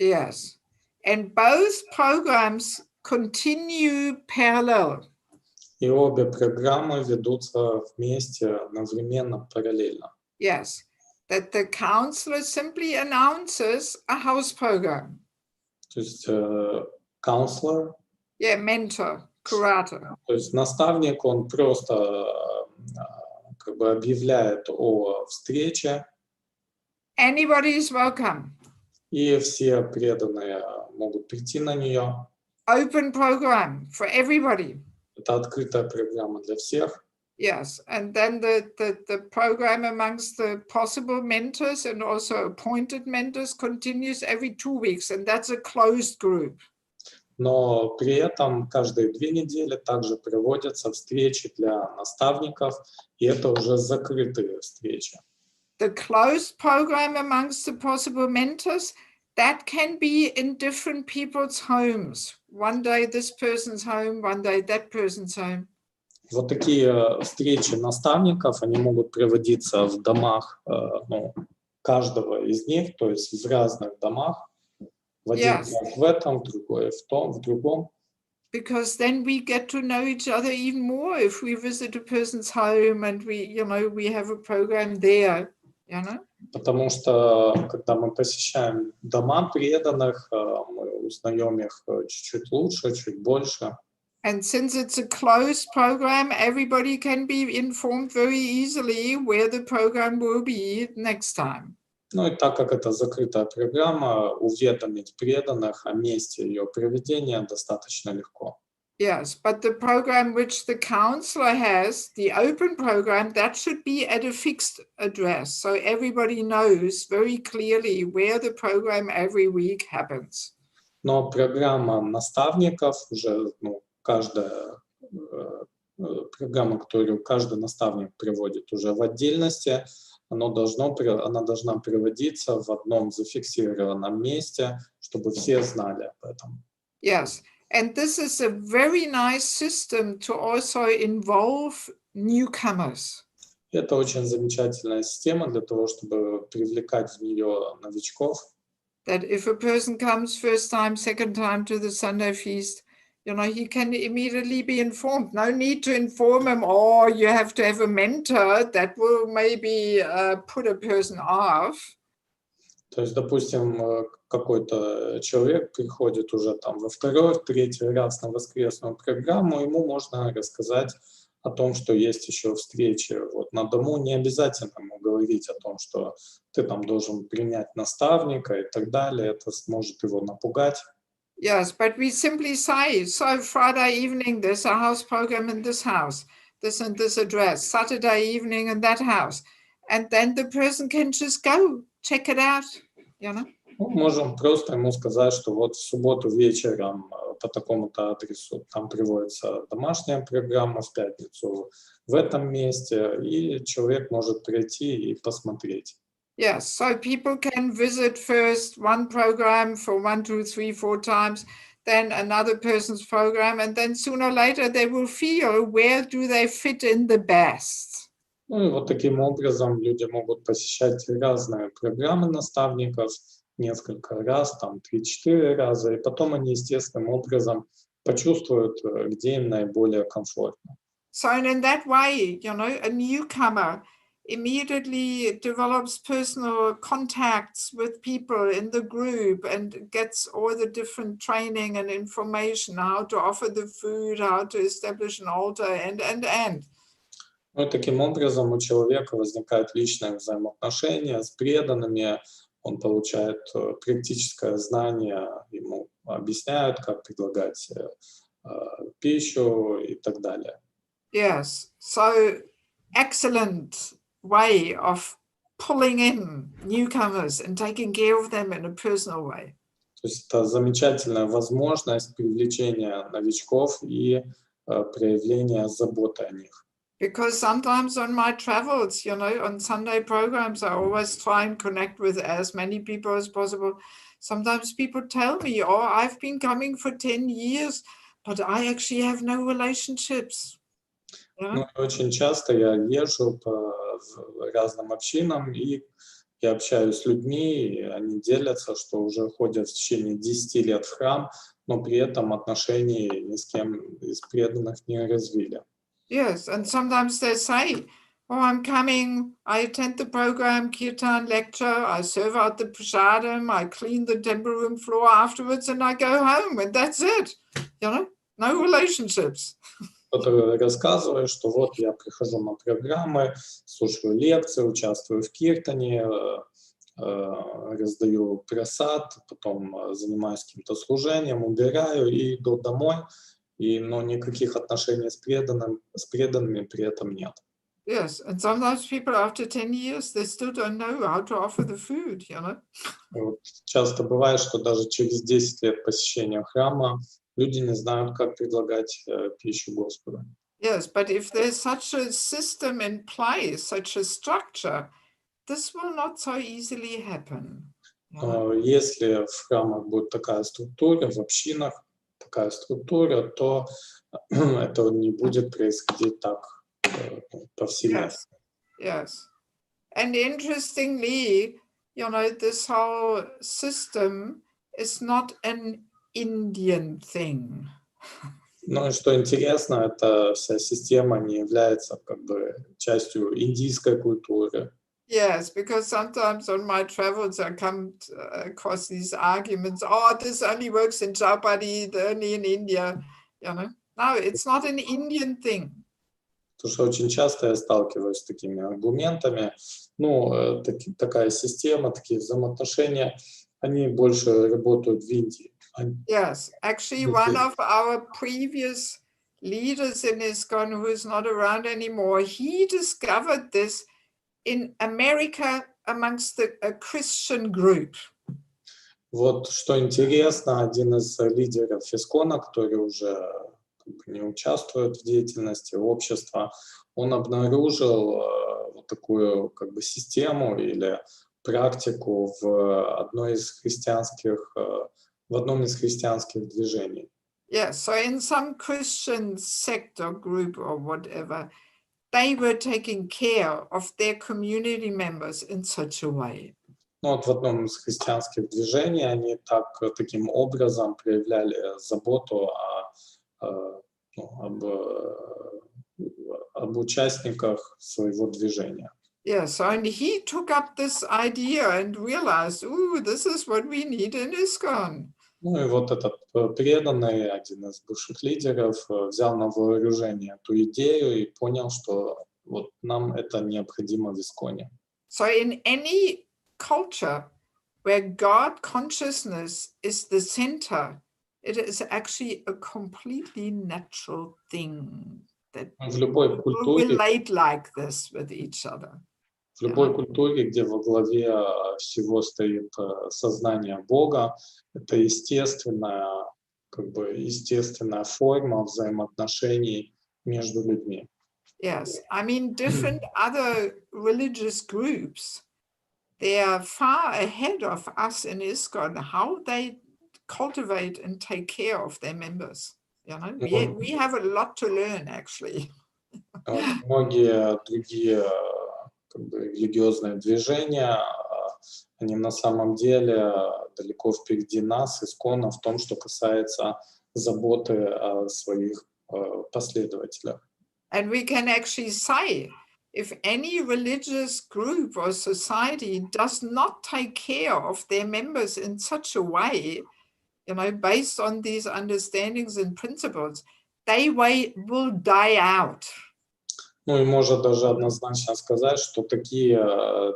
Yes. And both programs continue parallel. И обе программы ведутся вместе, одновременно, параллельно. Yes. That the counselor simply announces a house program. То есть counselor. Yeah, mentor. Kurata. То есть наставник, он просто как бы объявляет о встрече. Anybody is welcome. И все преданные могут прийти на нее. Open program for everybody. Это открытая программа для всех. Yes, and then the program amongst the possible mentors and also appointed mentors continues every 2 weeks, and that's a closed group. Но при этом каждые 2 недели также проводятся встречи для наставников, и это уже закрытые встречи. The closed program amongst the possible mentors, that can be in different people's homes. One day this person's home, one day that person's home. Вот такие встречи наставников, они могут проводиться в домах каждого из них, то есть в разных домах. В один раз в этом, другой в том, в другом. Because then we get to know each other even more if we visit a person's home and we have a program there, Потому что, когда мы посещаем дома преданных, мы узнаем их чуть-чуть лучше, чуть больше. And since it's a closed program, everybody can be informed very easily where the program will be next time. Ну и так как это закрытая программа, уведомить преданных о месте ее проведения достаточно легко. Yes, but the program which the counselor has, the open program, that should be at a fixed address. So everybody knows very clearly where the program every week happens. Но программа наставников, уже каждая программа, которую каждый наставник приводит уже в отдельности, она должна приводиться в одном зафиксированном месте, чтобы все знали об этом. Yes, and this is a very nice system to also involve newcomers. Это очень замечательная система для того, чтобы привлекать в нее новичков. That if a person comes first time, second time to the Sunday feast, he can immediately be informed. No need to inform him, or you have to have a mentor. That will maybe put a person off. То есть, допустим, какой-то человек приходит уже там во второй, в третий раз на воскресную программу, ему можно рассказать о том, что есть еще встречи. Вот на дому не обязательно ему говорить о том, что ты там должен принять наставника и так далее. Это сможет его напугать. Yes, but we simply say, so Friday evening, there's a house program in this house, this and this address, Saturday evening in that house. And then the person can just go check it out, Мы можем просто ему сказать, что вот в субботу вечером по такому-то адресу там приводится домашняя программа, в пятницу в этом месте, и человек может прийти и посмотреть. Yes, so people can visit first one program for 1, 2, 3, 4 times, then another person's program, and then sooner or later they will feel where do they fit in the best. Ну и вот таким образом люди могут посещать разные программы наставников несколько раз, там 3-4 раза, и потом они естественным образом почувствуют, где им наиболее комфортно. So in that way, a newcomer immediately develops personal contacts with people in the group and gets all the different training and information, how to offer the food, how to establish an altar, and. Ну и таким образом у человека возникают личные взаимоотношения с преданными, он получает практическое знание, ему объясняют, как предлагать пищу и так далее. Yes, so excellent way of pulling in newcomers and taking care of them in a personal way. То есть это замечательная возможность привлечения новичков и проявления заботы о них. Because sometimes on my travels, on Sunday programs, I always try and connect with as many people as possible. Sometimes people tell me, oh, I've been coming for 10 years, but I actually have no relationships. Ну, очень часто я езжу по разным общинам, и я общаюсь с людьми, и они делятся, что уже ходят в течение 10 лет в храм, но при этом отношений ни с кем из преданных не развили. Yes, and sometimes they say, oh, I'm coming, I attend the program, kirtan lecture, I serve out the prasadam, I clean the temple room floor afterwards, and I go home, and that's it. No relationships. Кто-то рассказывает, что вот я прихожу на программы, слушаю лекции, участвую в киртане, раздаю прасад, потом занимаюсь каким-то служением, убираю и иду домой. Но никаких отношений с преданными при этом нет. Yes, and sometimes people after 10 years, they still don't know how to offer the food, Вот часто бывает, что даже через 10 лет посещения храма люди не знают, как предлагать пищу Господу. Yes, but if there's such a system in place, such a structure, this will not so easily happen. Если в храмах будет такая структура, в общинах такая структура, то это не будет происходить так повсеместно. Yes. And interestingly, this whole system is not an Indian thing. Ну и что интересно, эта вся система не является как бы частью индийской культуры. Yes, because sometimes on my travels I come across these arguments, oh, this only works in Chaupadi, only in India, No, it's not an Indian thing. Потому что очень часто я сталкиваюсь с такими аргументами. Такая система, такие взаимоотношения, они больше работают в Индии. Yes, actually one of our previous leaders in ISKCON, who is not around anymore, he discovered this in America amongst a Christian group. Вот что интересно, один из лидеров ИСККОНа, который уже как бы не участвует в деятельности общества, он обнаружил вот такую как бы систему или практику в одном из христианских движений. Yeah, so in some Christian sect or group or whatever, they were taking care of their community members in such a way. Ну, вот в одном из христианских движений они таким образом проявляли заботу об участниках своего движения. Yeah, so and he took up this idea and realized, this is what we need in ISKCON. Ну и вот этот преданный, один из бывших лидеров, взял на вооружение эту идею и понял, что вот нам это необходимо в ISKCON. So in any culture where God consciousness is the center, it is actually a completely natural thing that В любой people культуре, relate like this with each other. в любой культуре, где во главе всего стоит сознание Бога, это естественная форма взаимоотношений между людьми. Yes, I mean, different other religious groups, they are far ahead of us in ISKCON, how they cultivate and take care of their members. You know, we have a lot to learn, actually. Многие другие как бы религиозные движения, они на самом деле далеко впереди нас, ISKCON, в том, что касается заботы о своих последователях. And we can actually say, if any religious group or society does not take care of their members in such a way, you know, based on these understandings and principles, they will die out. Ну и можно даже однозначно сказать, что такие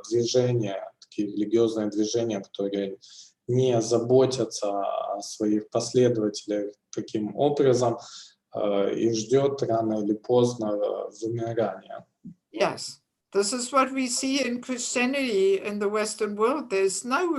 движения, такие религиозные движения, которые не заботятся о своих последователях таким образом, их ждет рано или поздно вымирание. Yes, this is what we see in Christianity in the Western world. There's not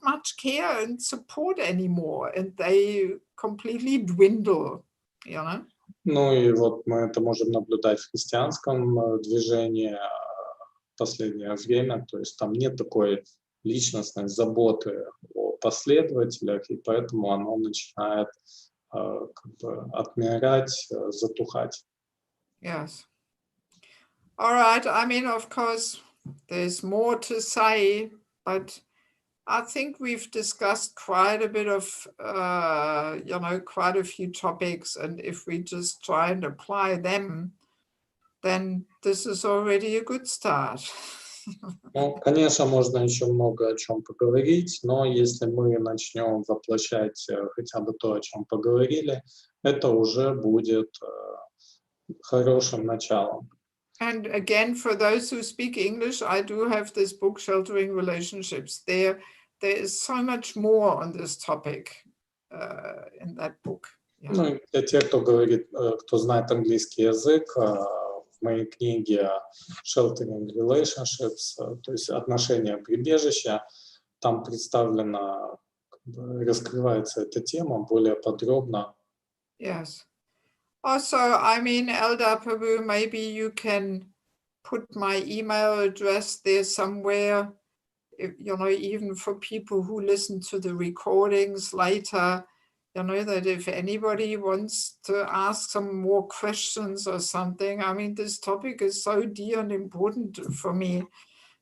much care and support anymore, and they completely dwindle, you know. Ну и вот мы это можем наблюдать в христианском движении в последнее время, то есть там нет такой личностной заботы о последователях, и поэтому оно начинает как бы отмирать, затухать. Yes. All right. I mean, of course, there's more to say, but I think we've discussed quite a bit of, quite a few topics. And if we just try and apply them, then this is already a good start. Ну, конечно, можно еще много о чем поговорить, но если мы начнем воплощать хотя бы то, о чем поговорили, это уже будет хорошим началом. And again, for those who speak English, I do have this book, Sheltering Relationships. There is so much more on this topic in that book. Yeah. Ну, для тех, кто знает английский язык, в моей книге Sheltering Relationships, то есть отношения прибежища, там представлена, раскрывается эта тема более подробно. Yes. Also, I mean, Eldar Prabhu, maybe you can put my email address there somewhere, even for people who listen to the recordings later, that if anybody wants to ask some more questions or something, I mean, this topic is so dear and important for me.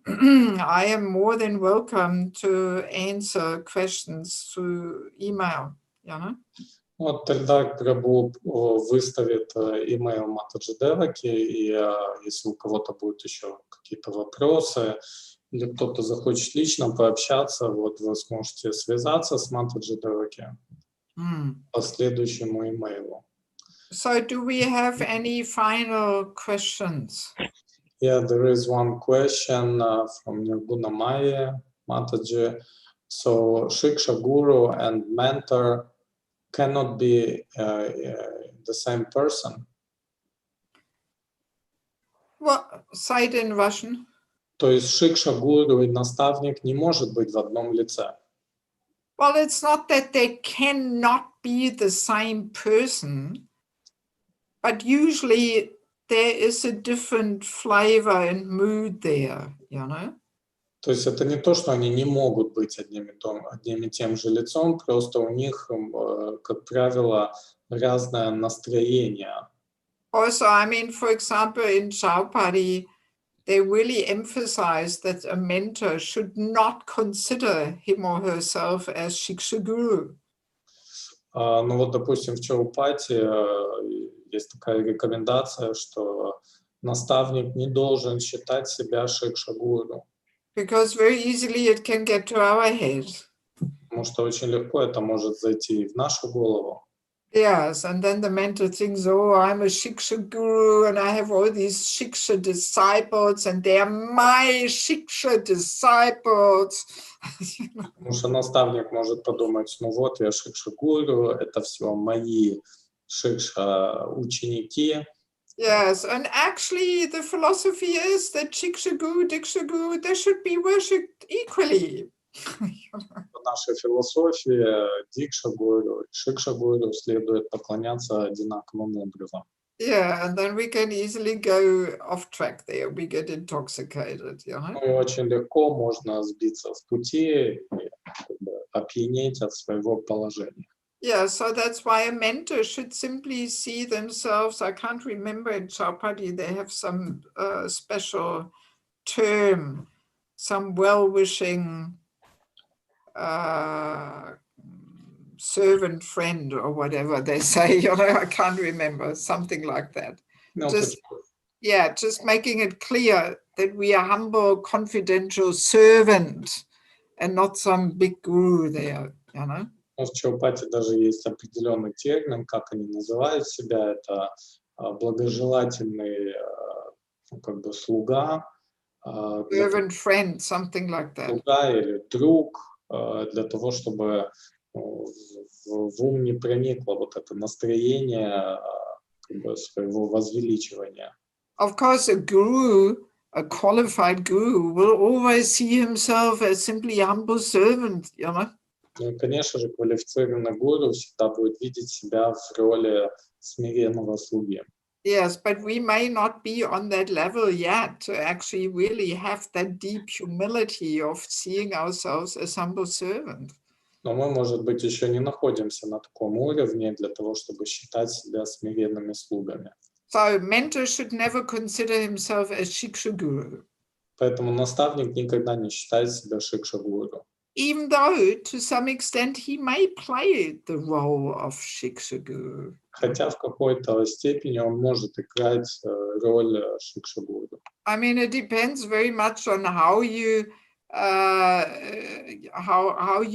I am more than welcome to answer questions through email, Вот тогда Прабhu выставит email Mataji Devaki, и если у кого-то будут еще какие-то вопросы, или кто-то захочет лично пообщаться, вот вы сможете связаться с Mataji Devaki по следующему имейлу. So do we have any final questions? Yeah, there is one question from Nirguna Maya, Mataji. So Shiksha Guru and mentor cannot be the same person. Well, say it in Russian. То есть Шикша Гуру и наставник не может быть в одном лице. Well, it's not that they cannot be the same person, but usually there is a different flavor and mood there, you know? То есть это не то, что они не могут быть одним и тем же лицом, просто у них, как правило, разное настроение. Also, I mean, for example, in Chaupadi, they really emphasize that a mentor should not consider him or herself as Shikshaguru. Ну вот, допустим, в Чаупати есть такая рекомендация, что наставник не должен считать себя шикшагуру, Because very easily it can get to our head. потому что очень легко это может зайти в нашу голову. Yes, and then the mentor thinks, oh, I'm a Shiksha guru and I have all these Shiksha disciples and they're my Shiksha disciples. Потому что наставник может подумать, ну вот я шикша-гуру, это все мои шикша-ученики. Yes, and actually the philosophy is that Shiksha guru, Diksha guru, they should be worshipped equally. В нашей философии дикша-гуру и шикша-гуру следует поклоняться одинаковым образом. Yeah, and then we can easily go off track there. We get intoxicated, you know? Ну и очень легко можно сбиться с пути и как бы опьянеть от своего положения. Yeah, so that's why a mentor should simply see themselves. I can't remember in Chaupadi, they have some special term, some well-wishing servant friend or whatever they say, you know, I can't remember, something like that. Ну, Just making it clear that we are humble, confidential servant and not some big guru there, you know. в Чаупати даже есть определенный термин, как они называют себя, это благожелательный как бы слуга. Servant friend, something like that. Слуга или друг, для того, чтобы в ум не проникло вот это настроение как бы своего возвеличивания. Of course, a guru, a qualified guru, will always see himself as simply a humble servant, you know. Ну и, конечно же, квалифицированный гуру всегда будет видеть себя в роли смиренного слуги. Yes, but we may not be on that level yet to actually really have that deep humility of seeing ourselves as humble servant. Но мы, может быть, еще не находимся на таком уровне для того, чтобы считать себя смиренными слугами. So mentor should never consider himself as Shiksha guru. Поэтому наставник никогда не считает себя шикша-гуру. Even though, to some extent, he may play the role of Shiksha guru. Хотя в какой-то степени он может играть роль шикша-гуру. I mean, it depends very much on how you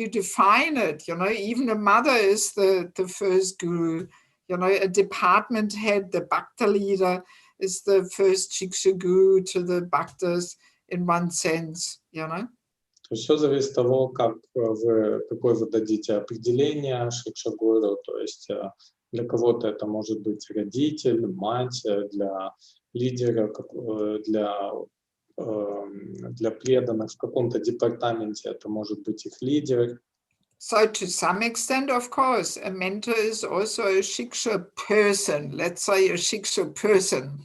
define it. You know, even a mother is the first guru. You know, a department head, the bhakta leader, is the first Shiksha guru to the bhaktas in one sense. You know. То есть все зависит от того, какое вы дадите определение шикша-гуру. То есть для кого-то это может быть родитель, мать, для лидера, для преданных в каком-то департаменте это может быть их лидер. So to some extent, of course, a mentor is also a Shiksha person. Let's say a Shiksha person.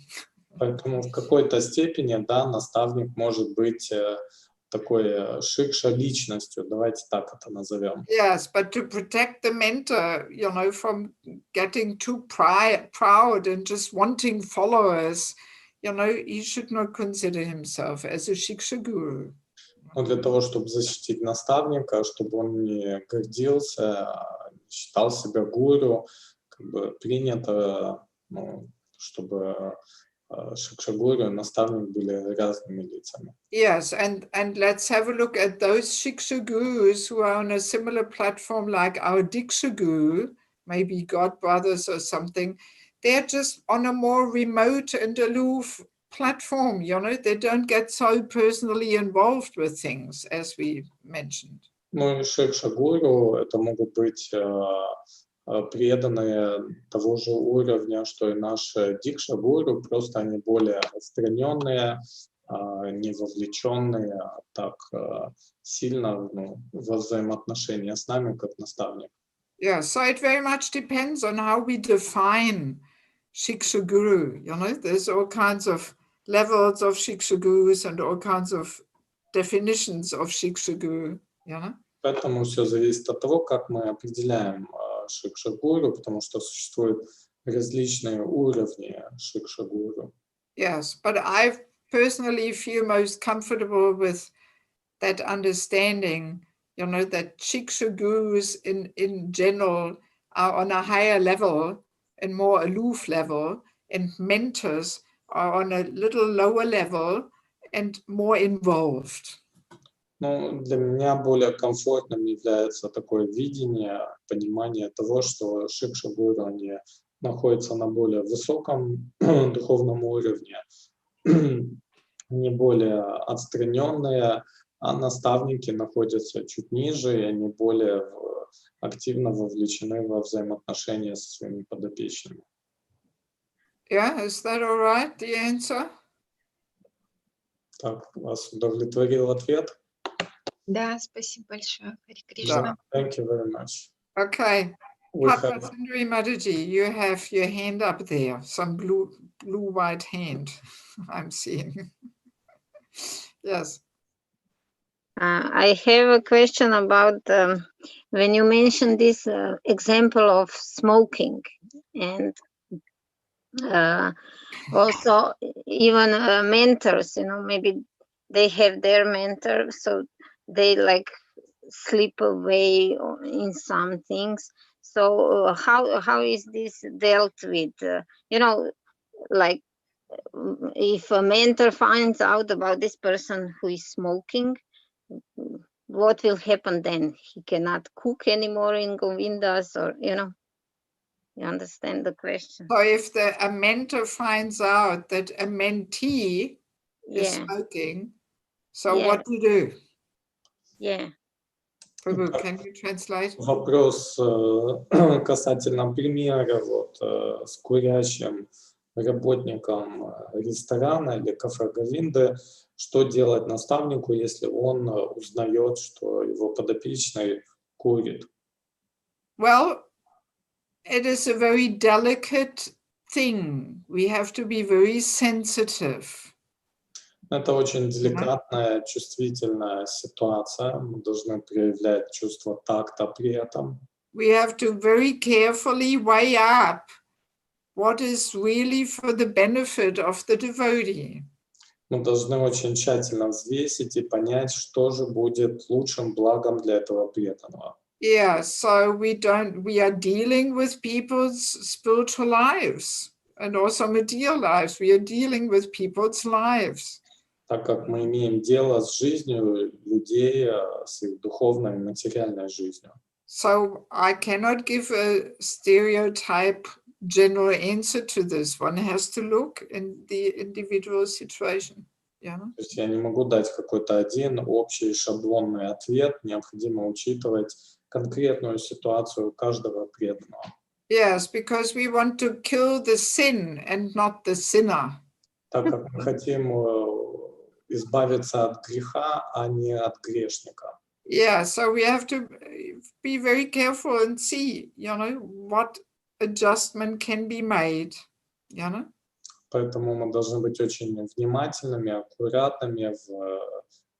Поэтому в какой-то степени, да, наставник может быть такой шикша-личностью, давайте так это назовем. Yes, but to protect the mentor, you know, from getting too proud and just wanting followers, you know, he should not consider himself as a Shiksha guru. Но для того, чтобы защитить наставника, чтобы он не гордился, считал себя гуру, как бы принято, ну, чтобы шикша-гуру и наставник были разными лицами. Yes, and let's have a look at those Shiksha gurus who are on a similar platform like our Diksha guru, maybe God brothers or something. They're just on a more remote and aloof platform, you know, they don't get so personally involved with things, as we mentioned. Ну и шикша-гуру это могут быть преданные того же уровня, что и наши дикша-гуру, просто они более отстраненные, не вовлеченные так сильно во взаимоотношения с нами, как наставник. Yeah, so it very much depends on how we define Shiksha Guru. You know, there's all kinds of levels of Shiksha Gurus and all kinds of definitions of Shiksha Guru, you know. Поэтому все зависит от того, как мы определяем Шикша-гуру, потому что существуют различные уровни Шикша-гуру. Yes, but I personally feel most comfortable with that understanding, you know, that Shiksha Gurus in general are on a higher level and more aloof level, and mentors are on a little lower level and more involved. Ну, для меня более комфортным является такое видение, понимание того, что Шикша-гуру, они находятся на более высоком духовном уровне, не более отстраненные, а наставники находятся чуть ниже, и они более активно вовлечены во взаимоотношения со своими подопечными. Yeah, is that all right, the answer? Так, вас удовлетворил ответ? Да, спасибо большое, Харе Да, Кришна. thank you very much. Okay. We Papa have, Sundari Mataji, you have your hand up there, some blue-white hand I'm seeing. Yes. I have a question about when you mentioned this example of smoking, and also even mentors, you know, maybe they have their mentor, so they like slip away in some things. So how is this dealt with? You know, like if a mentor finds out about this person who is smoking, what will happen then? He cannot cook anymore in Govindas, or, you know, you understand the question? So if a mentor finds out that a mentee is Yeah, smoking, so Yeah. what do you do? yeah. Prabhu, can you translate? вопрос касательно примера вот, с курящим работником ресторана или кафе Говинды. Что делать наставнику, если он узнает, что его подопечный курит? Well, it is a very delicate thing. We have to be very sensitive. Это очень деликатная, чувствительная ситуация. Мы должны проявлять чувство такта при этом. We have to very carefully weigh up what is really for the benefit of the devotee. Мы должны очень тщательно взвесить и понять, что же будет лучшим благом для этого преданного. Yeah, so we are dealing with people's spiritual lives and also material lives. We are dealing with people's lives. Так как мы имеем дело с жизнью людей, с их духовной и материальной жизнью. So I cannot give a stereotype general answer to this. One has to look in the individual situation. Yeah. То есть я не могу дать какой-то один общий шаблонный ответ. Необходимо учитывать конкретную ситуацию каждого преданного. Yes, because we want to kill the sin and not the sinner. Так как мы хотим избавиться от греха, а не от грешника. Yeah, so we have to be very careful and see, you know, what adjustment can be made, you know. Поэтому мы должны быть очень внимательными, аккуратными в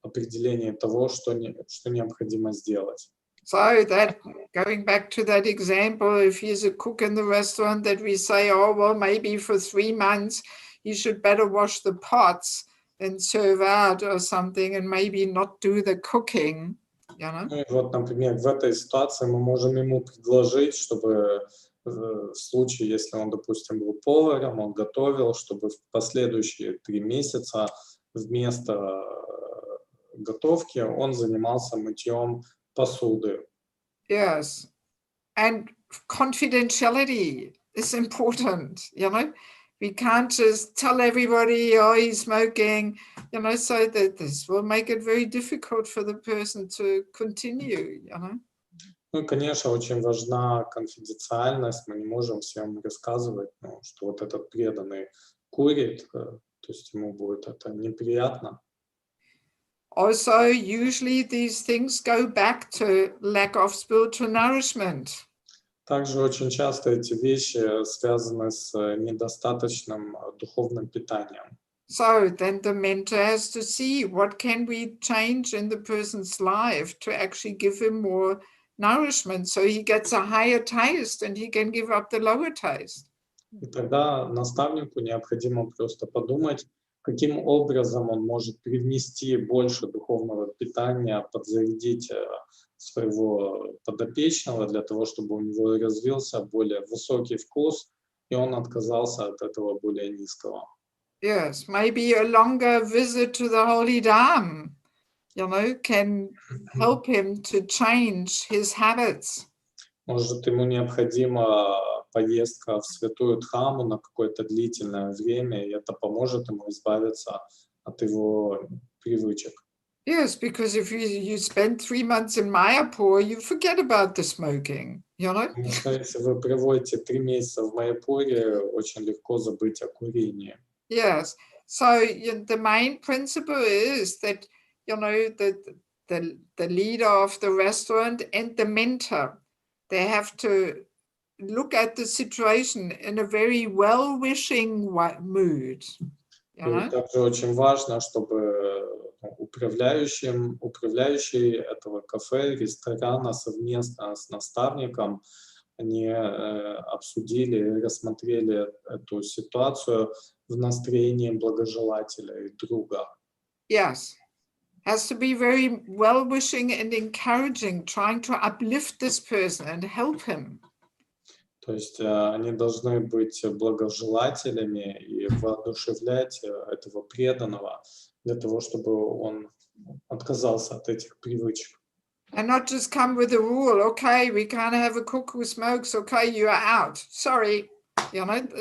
определении того, что необходимо сделать. So that, going back to that example, if he's a cook in the restaurant, that we say, oh, well, maybe for 3 months, he should better wash the pots and serve out or something, and maybe not do the cooking, you know. Ну и вот, например, в этой ситуации мы можем ему предложить, чтобы в случае, если он, допустим, был поваром, он готовил, чтобы в последующие 3 месяца вместо готовки он занимался мытьем посуды. Yes, and confidentiality is important, you know. We can't just tell everybody, oh, he's smoking, you know, so that this will make it very difficult for the person to continue, you know. Ну и, конечно, очень важна конфиденциальность. Мы не можем всем рассказывать, что вот этот преданный курит. то есть ему будет это неприятно. Also, usually these things go back to lack of spiritual nourishment. Также очень часто эти вещи связаны с недостаточным духовным питанием. So then the mentor has to see what can we change in the person's life to actually give him more nourishment so he gets a higher taste and he can give up the lower taste. И тогда наставнику необходимо просто подумать, каким образом он может привнести больше духовного питания, подзарядить своего подопечного для того, чтобы у него развился более высокий вкус, и он отказался от этого более низкого. Yes, maybe a longer visit to the holy Dham, can help him to change his habits. Может, ему необходима поездка в святую Дхаму на какое-то длительное время, и это поможет ему избавиться от его привычек. Yes, because if you spend 3 months in Mayapur, you forget about the smoking, Потому что если вы проводите 3 месяца в Майяпуре, очень легко забыть о курении. Yes. So the main principle is that, the leader of the restaurant and the mentor, they have to look at the situation in a very well-wishing mood. И также очень важно, чтобы управляющий этого кафе, ресторана совместно с наставником они обсудили и рассмотрели эту ситуацию в настроении благожелателя и друга. Yes. Has to be very well-wishing and encouraging, trying to uplift this person and help him. То есть они должны быть благожелателями и воодушевлять этого преданного для того, чтобы он отказался от этих привычек. And not just come with a rule, okay, we can't have a cook who smokes, okay, you are out. Sorry.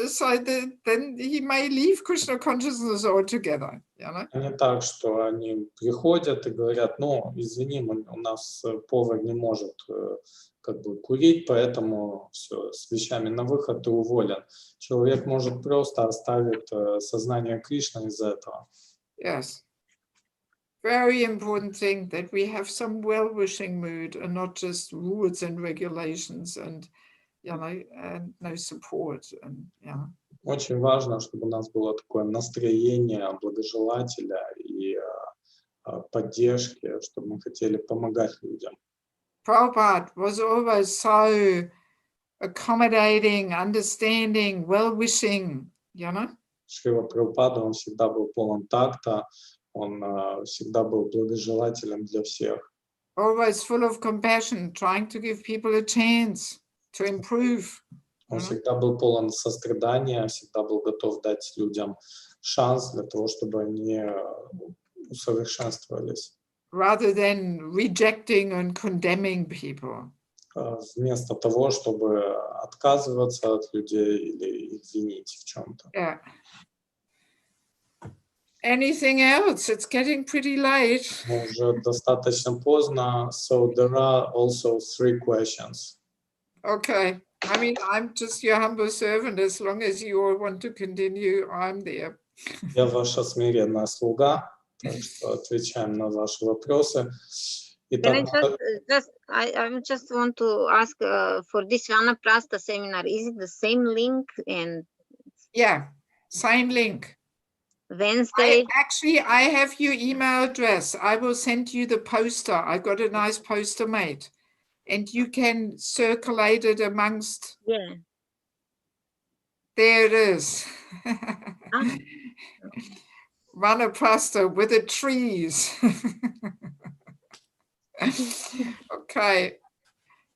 So then he may leave Krishna consciousness altogether. А не так, что они приходят и говорят, извини, у нас повар не может курить, поэтому все, с вещами на выход, ты уволен. Человек может просто оставить сознание Кришны из-за этого. Yes. Very important thing that we have some well-wishing mood and not just rules and regulations and and no support. Очень важно, чтобы у нас было такое настроение благожелателя и поддержки, чтобы мы хотели помогать людям. Prabhupada was always so accommodating, understanding, well-wishing, Шрила Прабхупада, он всегда был полон такта, он всегда был благожелателем для всех. Always full of compassion, trying to give people a chance to improve. Он всегда был полон сострадания, всегда был готов дать людям шанс для того, чтобы они усовершенствовались. Rather than rejecting and condemning people. Вместо того, чтобы отказываться от людей или их винить в чем-то. Yeah. Anything else? It's getting pretty late. Уже достаточно поздно, so there are also 3 questions. Okay. I mean, I'm just your humble servant. As long as you all want to continue, I'm there. Я ваша смиренная слуга, так что отвечаем на ваши вопросы. Can I just want to ask for this Vanaprastha seminar, is it the same link and Yeah, same link. Wednesday? I have your email address. I will send you the poster. I got a nice poster made. And you can circulate it amongst. Yeah. There it is. Vanaprastha with the trees. Okay.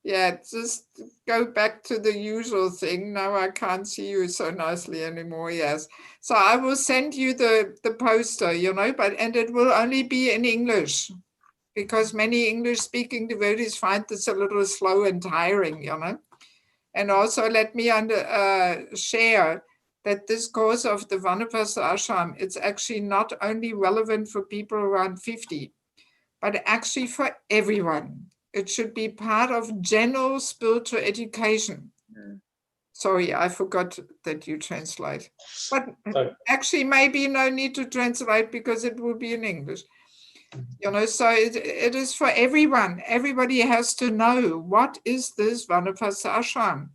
Yeah, just go back to the usual thing. No, I can't see you so nicely anymore. Yes. So I will send you the poster, and it will only be in English because many English speaking devotees find this a little slow and tiring, And also let me share that this course of the Vanaprastha Ashram, it's actually not only relevant for people around 50, but actually for everyone. It should be part of general spiritual education. Sorry, I forgot that you translate. But Так. actually, maybe no need to translate because it will be in English. You know, so it is for everyone. Everybody has to know what is this Vanapasa ashram.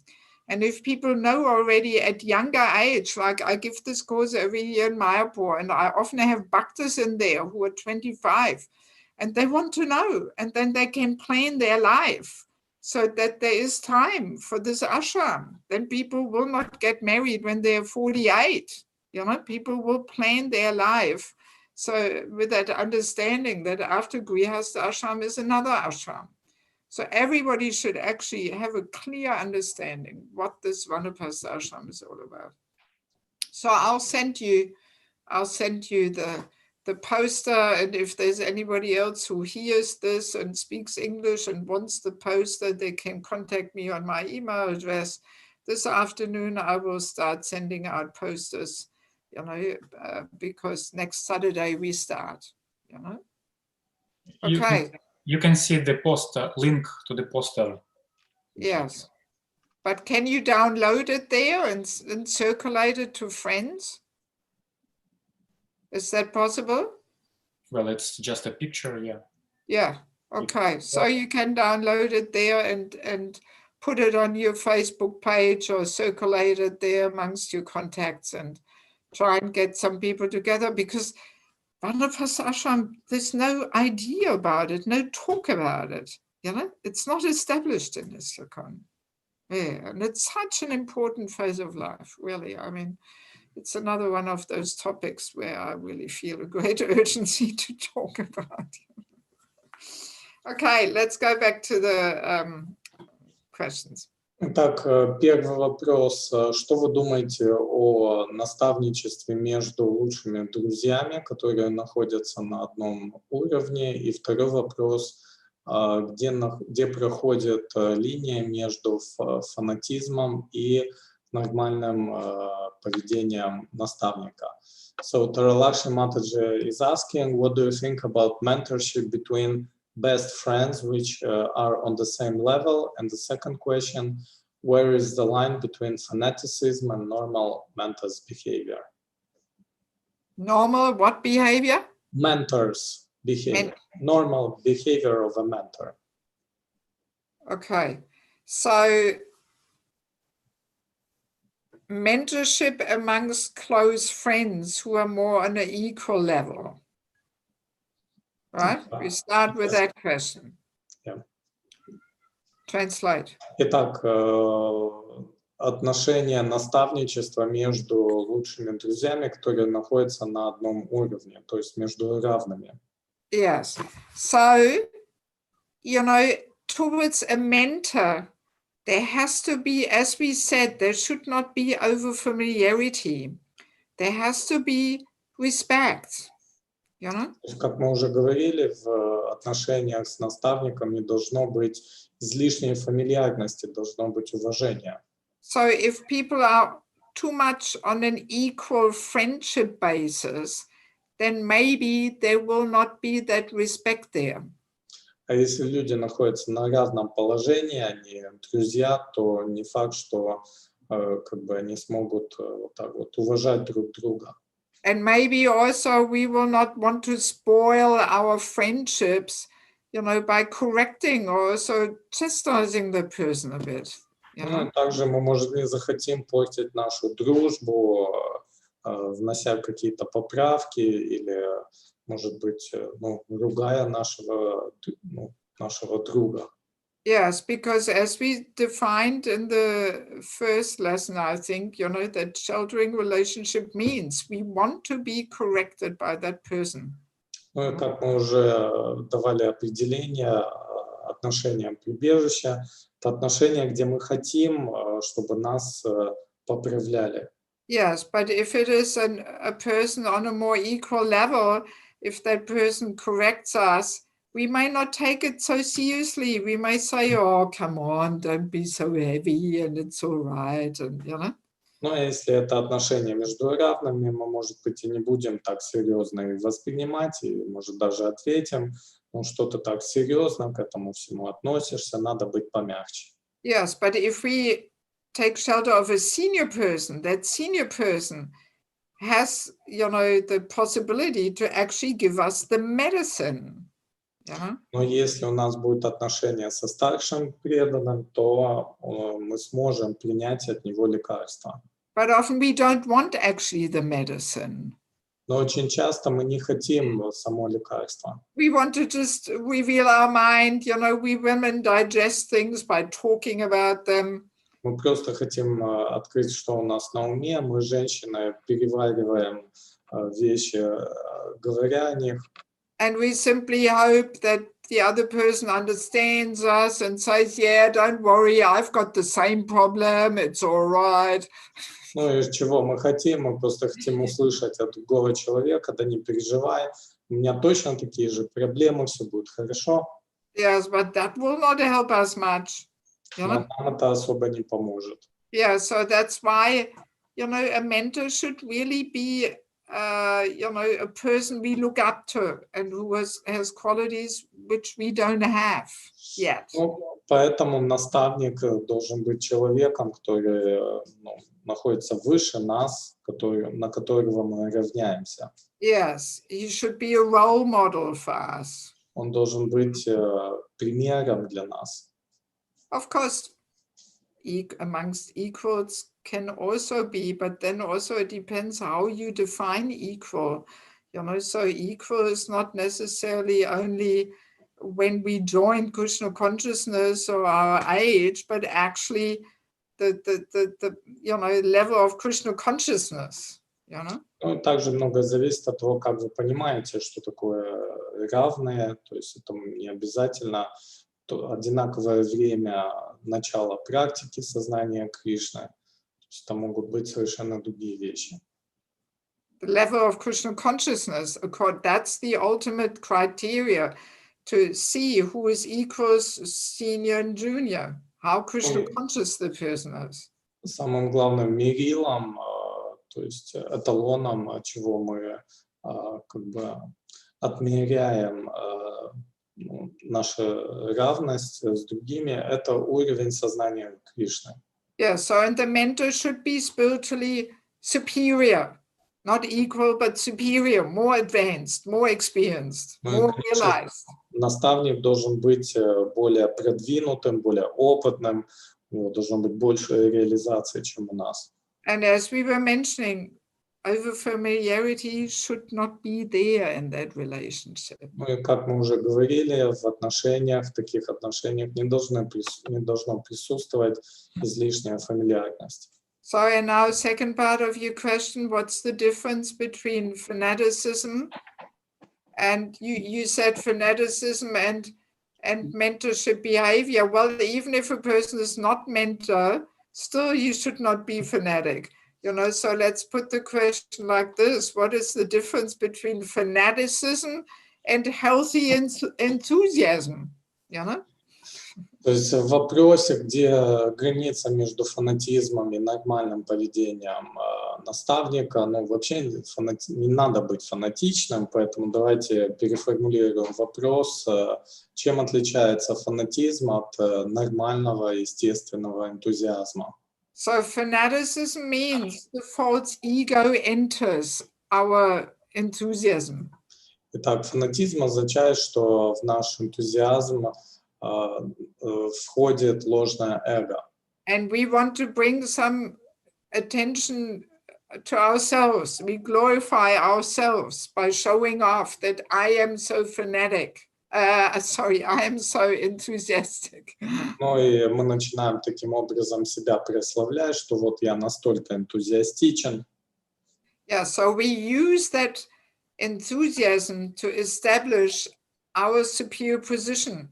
And if people know already at younger age, like I give this course every year in Mayapur, and I often have bhaktas in there who are 25, and they want to know, and then they can plan their life so that there is time for this ashram. Then people will not get married when they're 48. You know, people will plan their life. So with that understanding that after Grihastha ashram is another ashram. So everybody should actually have a clear understanding what this Vanapasa ashram is all about. So I'll send you the poster, and if there's anybody else who hears this and speaks English and wants the poster, they can contact me on my email address. This afternoon, I will start sending out posters, you know, because next Saturday we start, you know. Okay. You can see the poster, link to the poster. Yes. But can you download it there and circulate it to friends? Is that possible? Well, it's just a picture, yeah. Yeah. Okay. So you can download it there and put it on your Facebook page or circulate it there amongst your contacts and try and get some people together, because Vanapasa ashram, there's no idea about it, no talk about it. You know, it's not established in Istakon. Yeah, and it's such an important phase of life, really. I mean, it's another one of those topics where I really feel a great urgency to talk about. Okay, let's go back to the questions. Так, первый вопрос. Что вы думаете о наставничестве между лучшими друзьями, которые находятся на одном уровне? И второй вопрос. Где проходит линия между фанатизмом и нормальным поведением наставника? So Taralakshmi Mataji is asking, what do you think about mentorship between best friends which are on the same level? And the second question, where is the line between fanaticism and normal mentor's behavior? Normal what behavior? Mentor's behavior, normal behavior of a mentor. Okay, so mentorship amongst close friends who are more on an equal level. Right? We start with that question. Yeah. Translate. Итак, отношения наставничества между лучшими друзьями, которые находятся на одном уровне, то есть между равными. Yes. So, you know, towards a mentor, there has to be, as we said, there should not be over familiarity. There has to be respect. You know? Как мы уже говорили, в отношениях с наставником не должно быть излишней фамильярности, должно быть уважение. So if people are too much on an equal friendship basis, then maybe there will not be that respect there. А если люди находятся на равном положении, они друзья, то не факт, что как бы они смогут вот так вот уважать друг друга. And maybe also we will not want to spoil our friendships, you know, by correcting or also chastising the person a bit. You know? Ну, также мы, может, не захотим портить нашу дружбу, внося какие-то поправки или, может быть, ну, ругая нашего друга. Yes, because as we defined in the first lesson, I think, you know, that sheltering relationship means we want to be corrected by that person. Ну, и как мы уже давали определение отношениям прибежища, это отношения, где мы хотим, чтобы нас поправляли. Yes, but if it is a person on a more equal level, if that person corrects us, we may not take it so seriously. We may say, oh, come on, don't be so heavy, and it's all right, and, you know. Но если это отношения между равными, мы, может быть, и не будем так серьезно и воспринимать, и, может, даже ответим, ну, что-то так серьезно к этому всему относишься, надо быть помягче. Yes, but if we take shelter of a senior person, that senior person has, the possibility to actually give us the medicine. Но если у нас будет отношение со старшим преданным, то мы сможем принять от него лекарства. But often we don't want actually the medicine. Но очень часто мы не хотим само лекарство. We want to just reveal our mind. We women digest things by talking about them. Мы просто хотим открыть, что у нас на уме. Мы, женщины, перевариваем вещи, говоря о них. And we simply hope that the other person understands us and says, yeah, don't worry, I've got the same problem, it's all right. Ну и чего мы хотим? Мы просто хотим услышать от другого человека, да не переживай, у меня точно такие же проблемы, все будет хорошо. Yes, but that will not help us much. Но нам это особо не поможет. Yeah, so that's why, a mentor should really be, a person we look up to and who has qualities which we don't have yet. Ну, поэтому наставник должен быть человеком, который находится выше нас, на которого мы равняемся. Yes, he should be a role model for us. Он должен быть примером для нас. Of course, amongst equals can also be, but then also it depends how you define equal. So equal is not necessarily only when we join Krishna consciousness or our age, but actually the level of Krishna consciousness. Ну, и также многое зависит от того, как вы понимаете, что такое равное, то есть это не обязательно одинаковое время начала практики сознания Кришны, то есть это могут быть совершенно другие вещи. The level of Krishna consciousness, that's the ultimate criteria to see who is equals, senior and junior, how Krishna conscious the person is. Самым главным мерилом, то есть эталоном, чего мы как бы отмеряем нашу равность с другими, это уровень сознания Кришны. Yeah, so and the mentor should be spiritually superior, not equal, but superior, more advanced, more experienced, more realized. Наставник должен быть более продвинутым, более опытным, у него должно быть больше реализации, чем у нас. And as we were mentioning, over-familiarity should not be there in that relationship. Ну и как мы уже говорили, в таких отношениях не должно присутствовать излишняя фамильярность. So, and now second part of your question, what's the difference between fanaticism and you said fanaticism and mentorship behavior? Well, even if a person is not mentor, still you should not be fanatic. So let's put the question like this. What is the difference between fanaticism and healthy enthusiasm? То есть в вопросе, где граница между фанатизмом и нормальным поведением наставника, вообще не надо быть фанатичным, поэтому давайте переформулируем вопрос, чем отличается фанатизм от нормального, естественного энтузиазма. So fanaticism means the false ego enters our enthusiasm. Итак, фанатизм означает, что в наш энтузиазм входит ложное эго. And we want to bring some attention to ourselves. We glorify ourselves by showing off that I am so fanatic. I am so enthusiastic. Ну и мы начинаем таким образом себя прославлять, что вот я настолько энтузиастичен. Yeah, so we use that enthusiasm to establish our superior position.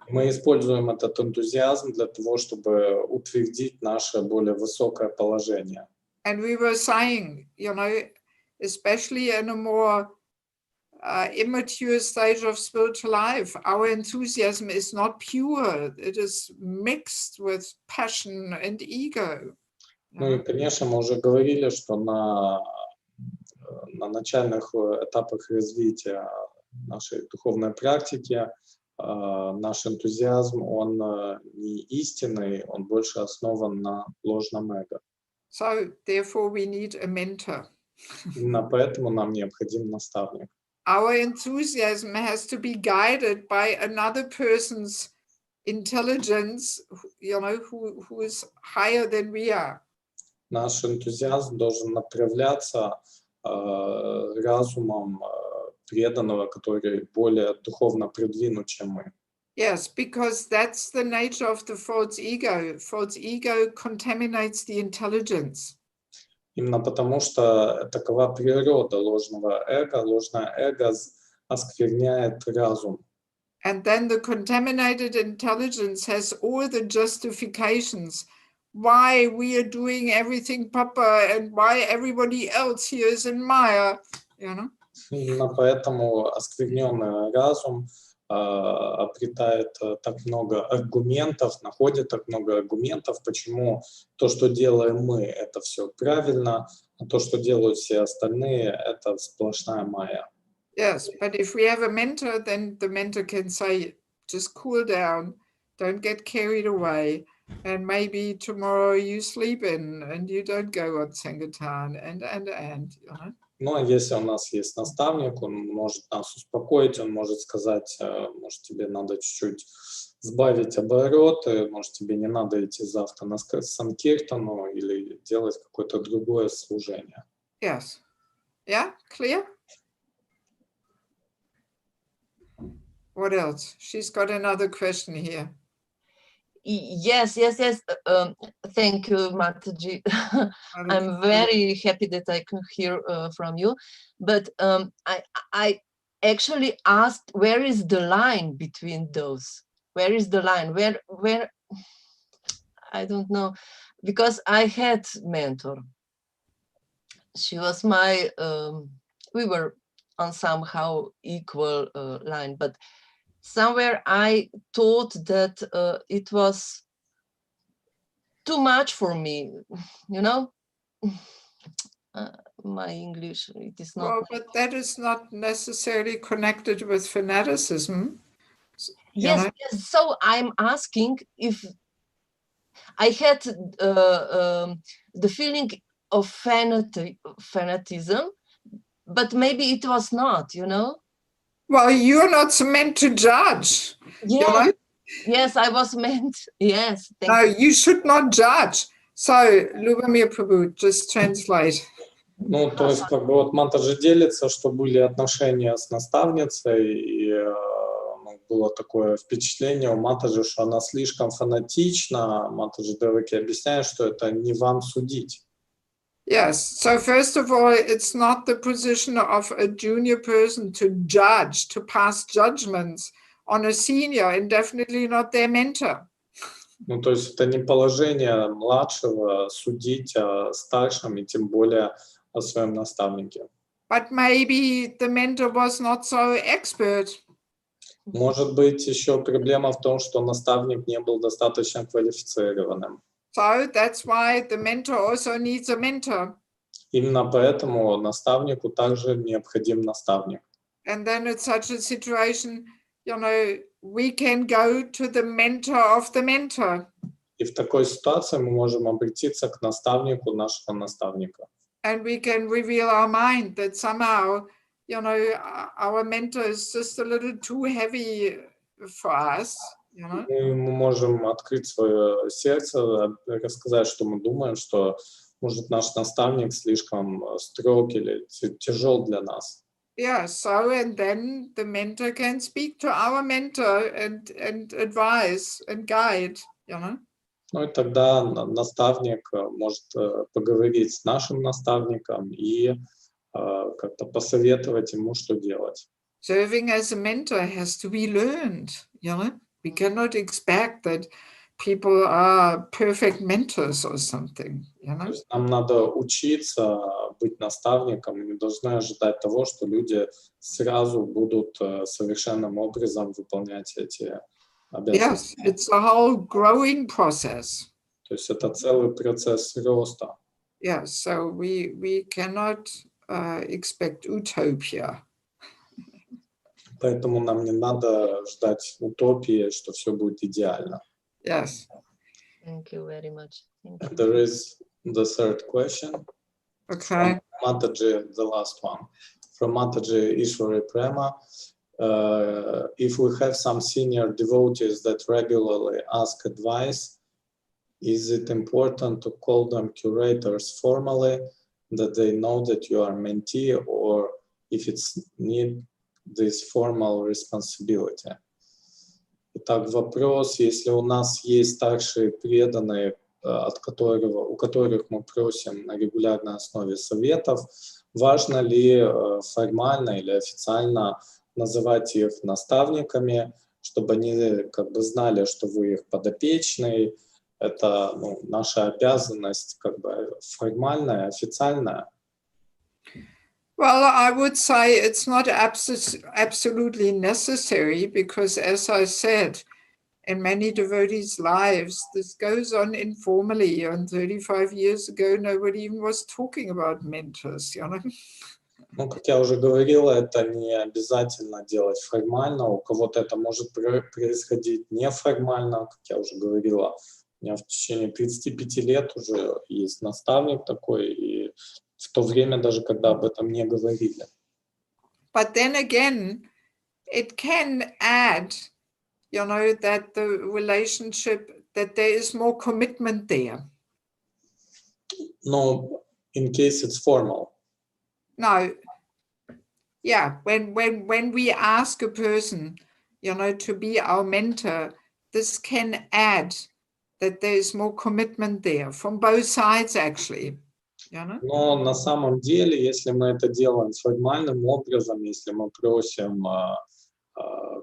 Мы используем этот энтузиазм для того, чтобы утвердить наше более высокое положение. And we were saying, especially in a more immature stage of spiritual life, our enthusiasm is not pure. It is mixed with passion and ego. Ну и, конечно, мы уже говорили, что на начальных этапах развития нашей духовной практики наш энтузиазм, он не истинный, он больше основан на ложном эго. So therefore we need a mentor. Именно поэтому нам необходим наставник. Our enthusiasm has to be guided by another person's intelligence, who is higher than we are. Наш энтузиазм должен направляться разумом преданного, который более духовно продвинут, чем мы. Yes, because that's the nature of the false ego. False ego contaminates the intelligence. Именно потому что такова природа ложного эго. Ложное эго оскверняет разум. And then the contaminated intelligence has all the justifications why we are doing everything proper and why everybody else here is in Maya, Именно поэтому оскверненный разум обретает так много аргументов, находит так много аргументов, почему то, что делаем мы, это все правильно, а то, что делают все остальные, это сплошная майя. Yes, but if we have a mentor, then the mentor can say, just cool down, don't get carried away, and maybe tomorrow you sleep in and you don't go on Sankirtan, and. Ну, а если у нас есть наставник, он может нас успокоить, он может сказать, может, тебе надо чуть-чуть сбавить обороты, может, тебе не надо идти завтра на Санкиртану или делать какое-то другое служение. Yes. Yeah, clear? What else? She's got another question here. Yes. Thank you, Mataji. I'm very happy that I can hear from you. But I actually asked, where is the line between those? Where is the line? Where? I don't know, because I had mentor. She was my. We were on somehow equal line, but somewhere I thought that it was too much for me, my English, it is not. Well, but that is not necessarily connected with fanaticism. Yes, so I'm asking if I had the feeling of fanatism, but maybe it was not, Well, you're not meant to judge. Yes, yes, I was meant. Yes. No, you should not judge. So, Lubomir Prabhu, just translate. Ну, то есть, как бы вот Матаджи делится, что были отношения с наставницей, и было такое впечатление у Матаджи, что она слишком фанатична. Матаджи Деваки объясняет, что это не вам судить. Yes, so first of all, it's not the position of a junior person to judge, to pass judgments on a senior, and definitely not their mentor. Ну, то есть это не положение младшего судить о старшем, и тем более о своем наставнике. But maybe the mentor was not so expert. Может быть, еще проблема в том, что наставник не был достаточно квалифицированным. So that's why the mentor also needs a mentor. Именно поэтому наставнику также необходим наставник. And then it's such a situation, we can go to the mentor of the mentor. И в такой ситуации мы можем обратиться к наставнику нашего наставника. And we can reveal our mind that somehow, our mentor is just a little too heavy for us. Мы можем открыть свое сердце, рассказать, что мы думаем, что, может, наш наставник слишком строг или тяжел для нас. Yeah, so and then the mentor can speak to our mentor and advise and guide, Ну и тогда наставник может поговорить с нашим наставником и как-то посоветовать ему, что делать. Serving as a mentor has to be learned, We cannot expect that people are perfect mentors or something, То есть нам надо учиться быть наставником, и не должны ожидать того, что люди сразу будут совершенным образом выполнять эти обязанности. Yes, it's a whole growing process. То есть это целый процесс роста. Yes, so we cannot expect utopia. Поэтому нам не надо ждать утопии, что все будет идеально. Yes. Thank you very much. Thank And you. there is the third question. Okay. From Mataji, the last one. From Mataji Ishwari Prema. If we have some senior devotees that regularly ask advice, is it important to call them curators formally, that they know that you are mentee, or if it's need this formal responsibility? Итак, вопрос, если у нас есть старшие преданные, у которых мы просим на регулярной основе советов, важно ли формально или официально называть их наставниками, чтобы они как бы знали, что вы их подопечный. Это наша обязанность как бы формальная, официальная. Well, I would say it's not absolutely necessary because, as I said, in many devotees' lives, this goes on informally. And 35 years ago, nobody even was talking about mentors, you know. Ну, как я уже говорила, это не обязательно делать формально. У кого-то это может происходить неформально, как я уже говорила. У меня в течение 35 лет уже есть наставник такой, и в то время даже, когда об этом не говорили. But then again, it can add, you know, that the relationship, that there is more commitment there. Но in case it's formal. No. Yeah, when we ask a person, you know, to be our mentor, this can add that there is more commitment there from both sides, actually. You know? Но на самом деле, если мы это делаем формальным образом, если мы просим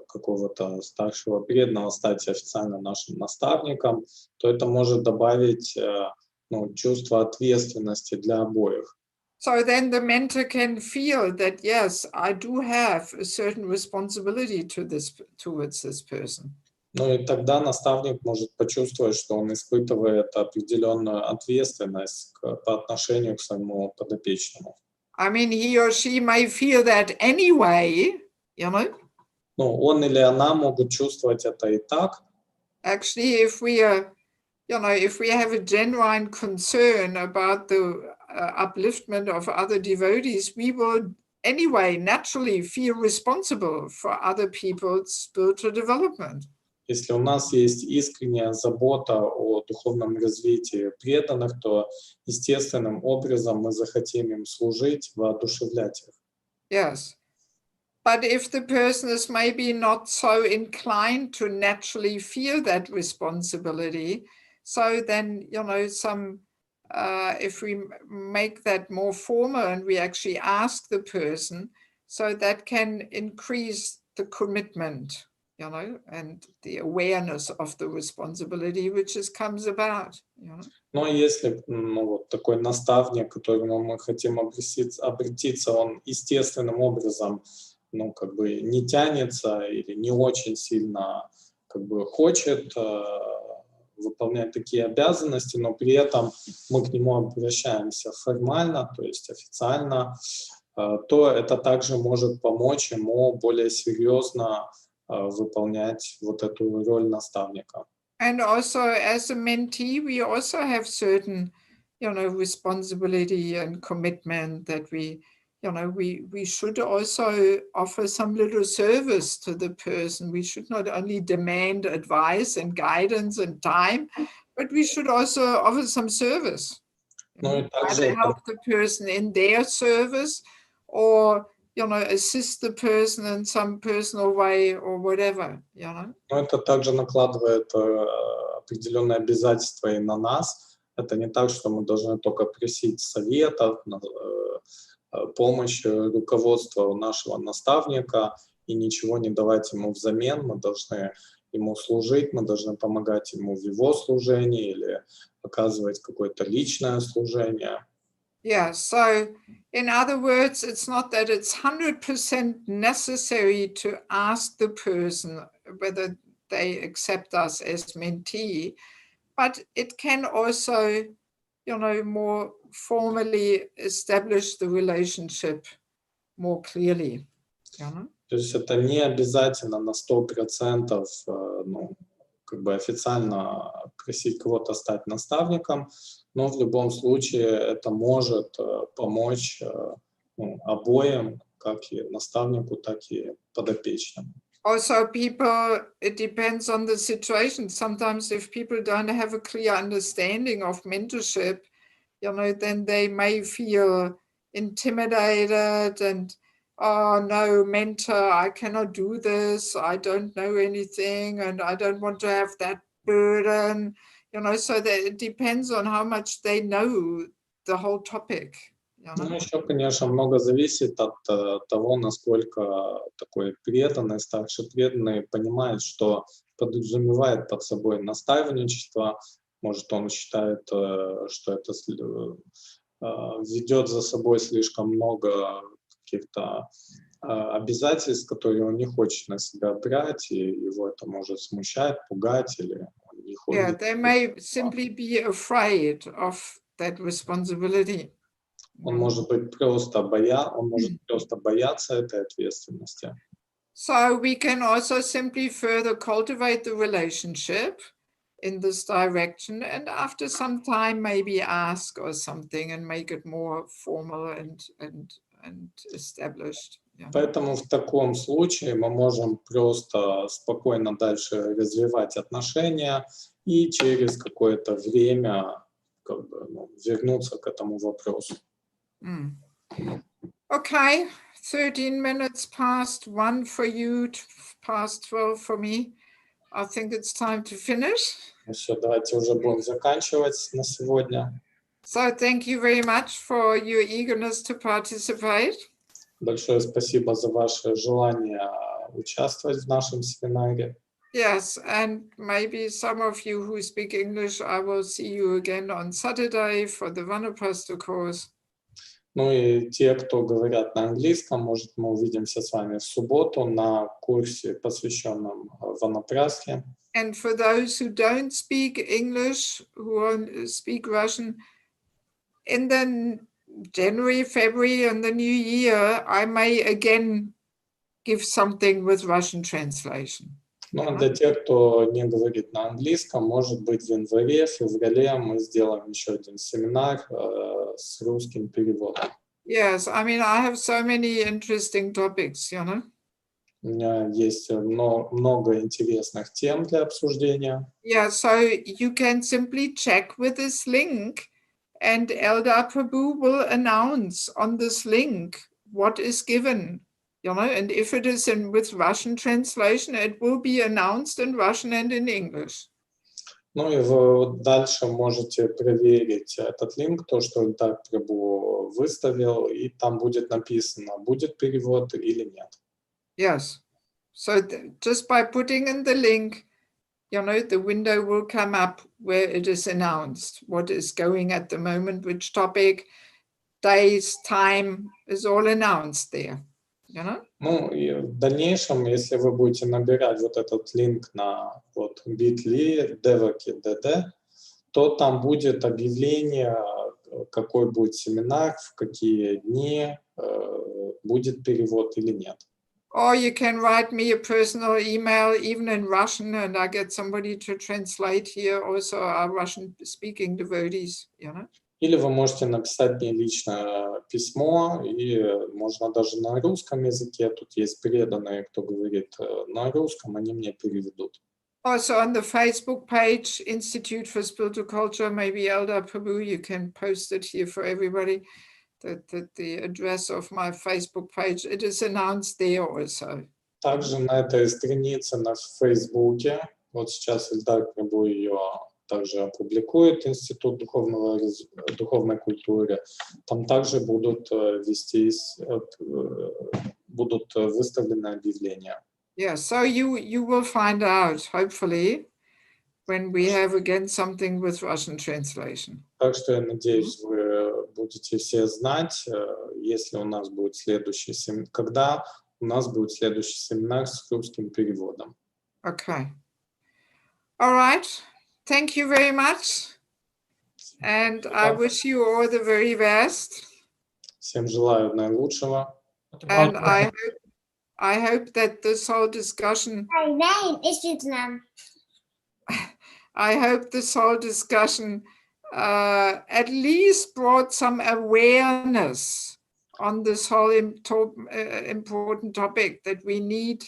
какого-то старшего преданного стать официально нашим наставником, то это может добавить чувство ответственности для обоих. So then the mentor can feel that, yes, I do have a certain responsibility towards this person. Ну и тогда наставник может почувствовать, что он испытывает определенную ответственность по отношению к своему подопечному. I mean, he or she may feel that anyway, you know. Ну, он или она могут чувствовать это и так. Actually, if we are, you know, if we have a genuine concern about the upliftment of other devotees, we will anyway naturally feel responsible for other people's spiritual development. Если у нас есть искренняя забота о духовном развитии преданных, то естественным образом мы захотим им служить, воодушевлять их. Yes. But if the person is maybe not so inclined to naturally feel that responsibility, so then, you know, if we make that more formal and we actually ask the person, so that can increase the commitment, you know, and the awareness of the responsibility which comes about, you know. Но если вот такой наставник, к которому мы хотим обратиться, он естественным образом как бы не тянется или не очень сильно как бы хочет выполнять такие обязанности, но при этом мы к нему обращаемся формально, то есть официально, то это также может помочь ему более серьезно выполнять вот эту роль наставника. And also as a mentee, we also have certain, you know, responsibility and commitment that we should also offer some little service to the person. We should not only demand advice and guidance and time, but we should also offer some service. Either help the person in their service or, you know, assist the person in some personal way or whatever, you know. Но это также накладывает определенные обязательства и на нас. Это не так, что мы должны только просить советов, помощи, руководства у нашего наставника и ничего не давать ему взамен. Мы должны ему служить, мы должны помогать ему в его служении или оказывать какое-то личное служение. Yeah, so in other words, it's not that it's 100% necessary to ask the person whether they accept us as mentee, but it can also, you know, more formally establish the relationship more clearly. You know? То есть это не обязательно на 100% ну, как бы официально просить кого-то стать наставником, но в любом случае это может помочь ну, обоим, как и наставнику, так и подопечным. Also, people, it depends on the situation. Sometimes if people don't have a clear understanding of mentorship, then they may feel intimidated and, oh no, mentor, I cannot do this, I don't know anything, and I don't want to have that burden, so that it depends on how much they know the whole topic. Ну, еще, конечно, много зависит от того, насколько такой преданный, старший преданный понимает, что подразумевает под собой наставничество. Может, он считает, что это ведет за собой слишком много каких-то обязательств, которые он не хочет на себя брать, и его это может смущать, пугать, или он не хочет. Yeah, they may simply be afraid of that responsibility. Он может быть просто бояться этой ответственности. So we can also simply further cultivate the relationship in this direction, and after some time maybe ask or something and make it more formal and established. Yeah. Поэтому в таком случае мы можем просто спокойно дальше развивать отношения и через какое-то время как бы, вернуться к этому вопросу. Okay, 13 minutes past 1 for you, past 12 for me. I think it's time to finish. Все, давайте уже будем заканчивать на сегодня. So thank you very much for your eagerness to participate. Большое спасибо за ваше желание участвовать в нашем семинаре. Yes, and maybe some of you who speak English, I will see you again on Saturday for the Vanaprastha course. Ну и те, кто говорят на английском, может, мы увидимся с вами в субботу на курсе, посвященном Ванапрастхе. And for those who don't speak English, who speak Russian, in the January, February, and the new year, I may again give something with Russian translation. Ну, а для тех, кто не говорит на английском, может быть, в январе, феврале мы сделаем еще один семинар с русским переводом. Yes, I mean, I have so many interesting topics, У меня есть много интересных тем для обсуждения. Yeah, so you can simply check with this link, and Eldar Prabhu will announce on this link what is given. And if it is with Russian translation, it will be announced in Russian and in English. Ну и вы дальше можете проверить этот линк, то, что Эльдар Прабhu выставил, и там будет написано, будет перевод или нет. Yes. So just by putting in the link, the window will come up where it is announced what is going at the moment, which topic, days, time is all announced there. Ну и в дальнейшем, если вы будете набирать вот этот линк на вот bit.ly devaki.dd, то там будет объявление, какой будет семинар, в какие дни, будет перевод или нет. Or you can write me a personal email, even in Russian, and I get somebody to translate here, also our Russian-speaking devotees, Или вы можете написать мне лично письмо, и можно даже на русском языке. Тут есть преданные, кто говорит на русском, они мне переведут. Also on the Facebook page, Institute for Spiritual Culture, maybe Eldar Prabhu, you can post it here for everybody, the address of my Facebook page. It is announced there also. Также на этой странице на Фейсбуке, вот сейчас Эльдар Прабhu ее также опубликует, Институт духовной культуры. Там также будут будут выставлены объявления. Yeah, so you will find out, hopefully, when we have again something with Russian translation. Так что я надеюсь, вы будете все знать, если у нас будет следующий семинар, когда у нас будет следующий семинар с русским переводом. Okay. All right. Thank you very much. And I wish you all the very best. Всем желаю наилучшего. And I hope that this whole discussion, My name is Vietnam. I hope this whole discussion at least brought some awareness on this whole important topic, that we need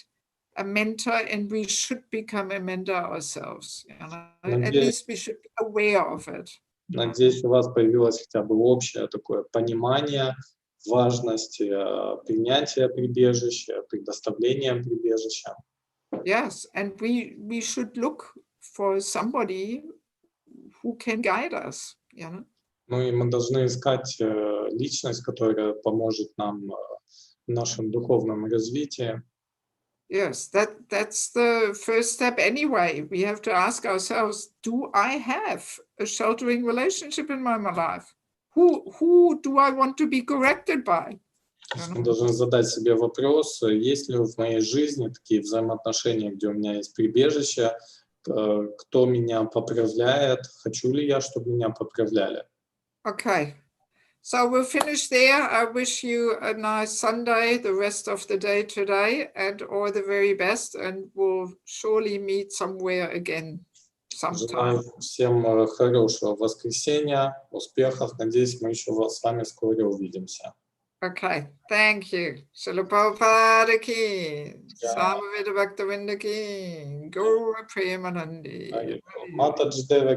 a mentor and we should become a mentor ourselves. You know? At least we should be aware of it. Надеюсь, у вас появилось хотя бы общее такое понимание важности принятия прибежища, предоставления прибежища. Yes, and we should look for somebody who can guide us. You know? Ну и мы должны искать личность, которая поможет нам в нашем духовном развитии. Yes, that's the first step anyway. We have to ask ourselves, do I have a sheltering relationship in my life? Who do I want to be corrected by? Мы должны задать себе вопрос, есть ли в моей жизни такие взаимоотношения, где у меня есть прибежище, кто меня поправляет, хочу ли я, чтобы меня поправляли. Okay, so we'll finish there. I wish you a nice Sunday, the rest of the day today, and all the very best, and we'll surely meet somewhere again sometime. Желаю всем хорошего воскресенья, успехов. Надеюсь, мы еще с вами вскоре увидимся. Okay, thank you. Srila Prabhupada ki, Samaveda Bhaktivinoda ki, Gaura Premanandi. Матаджи Дева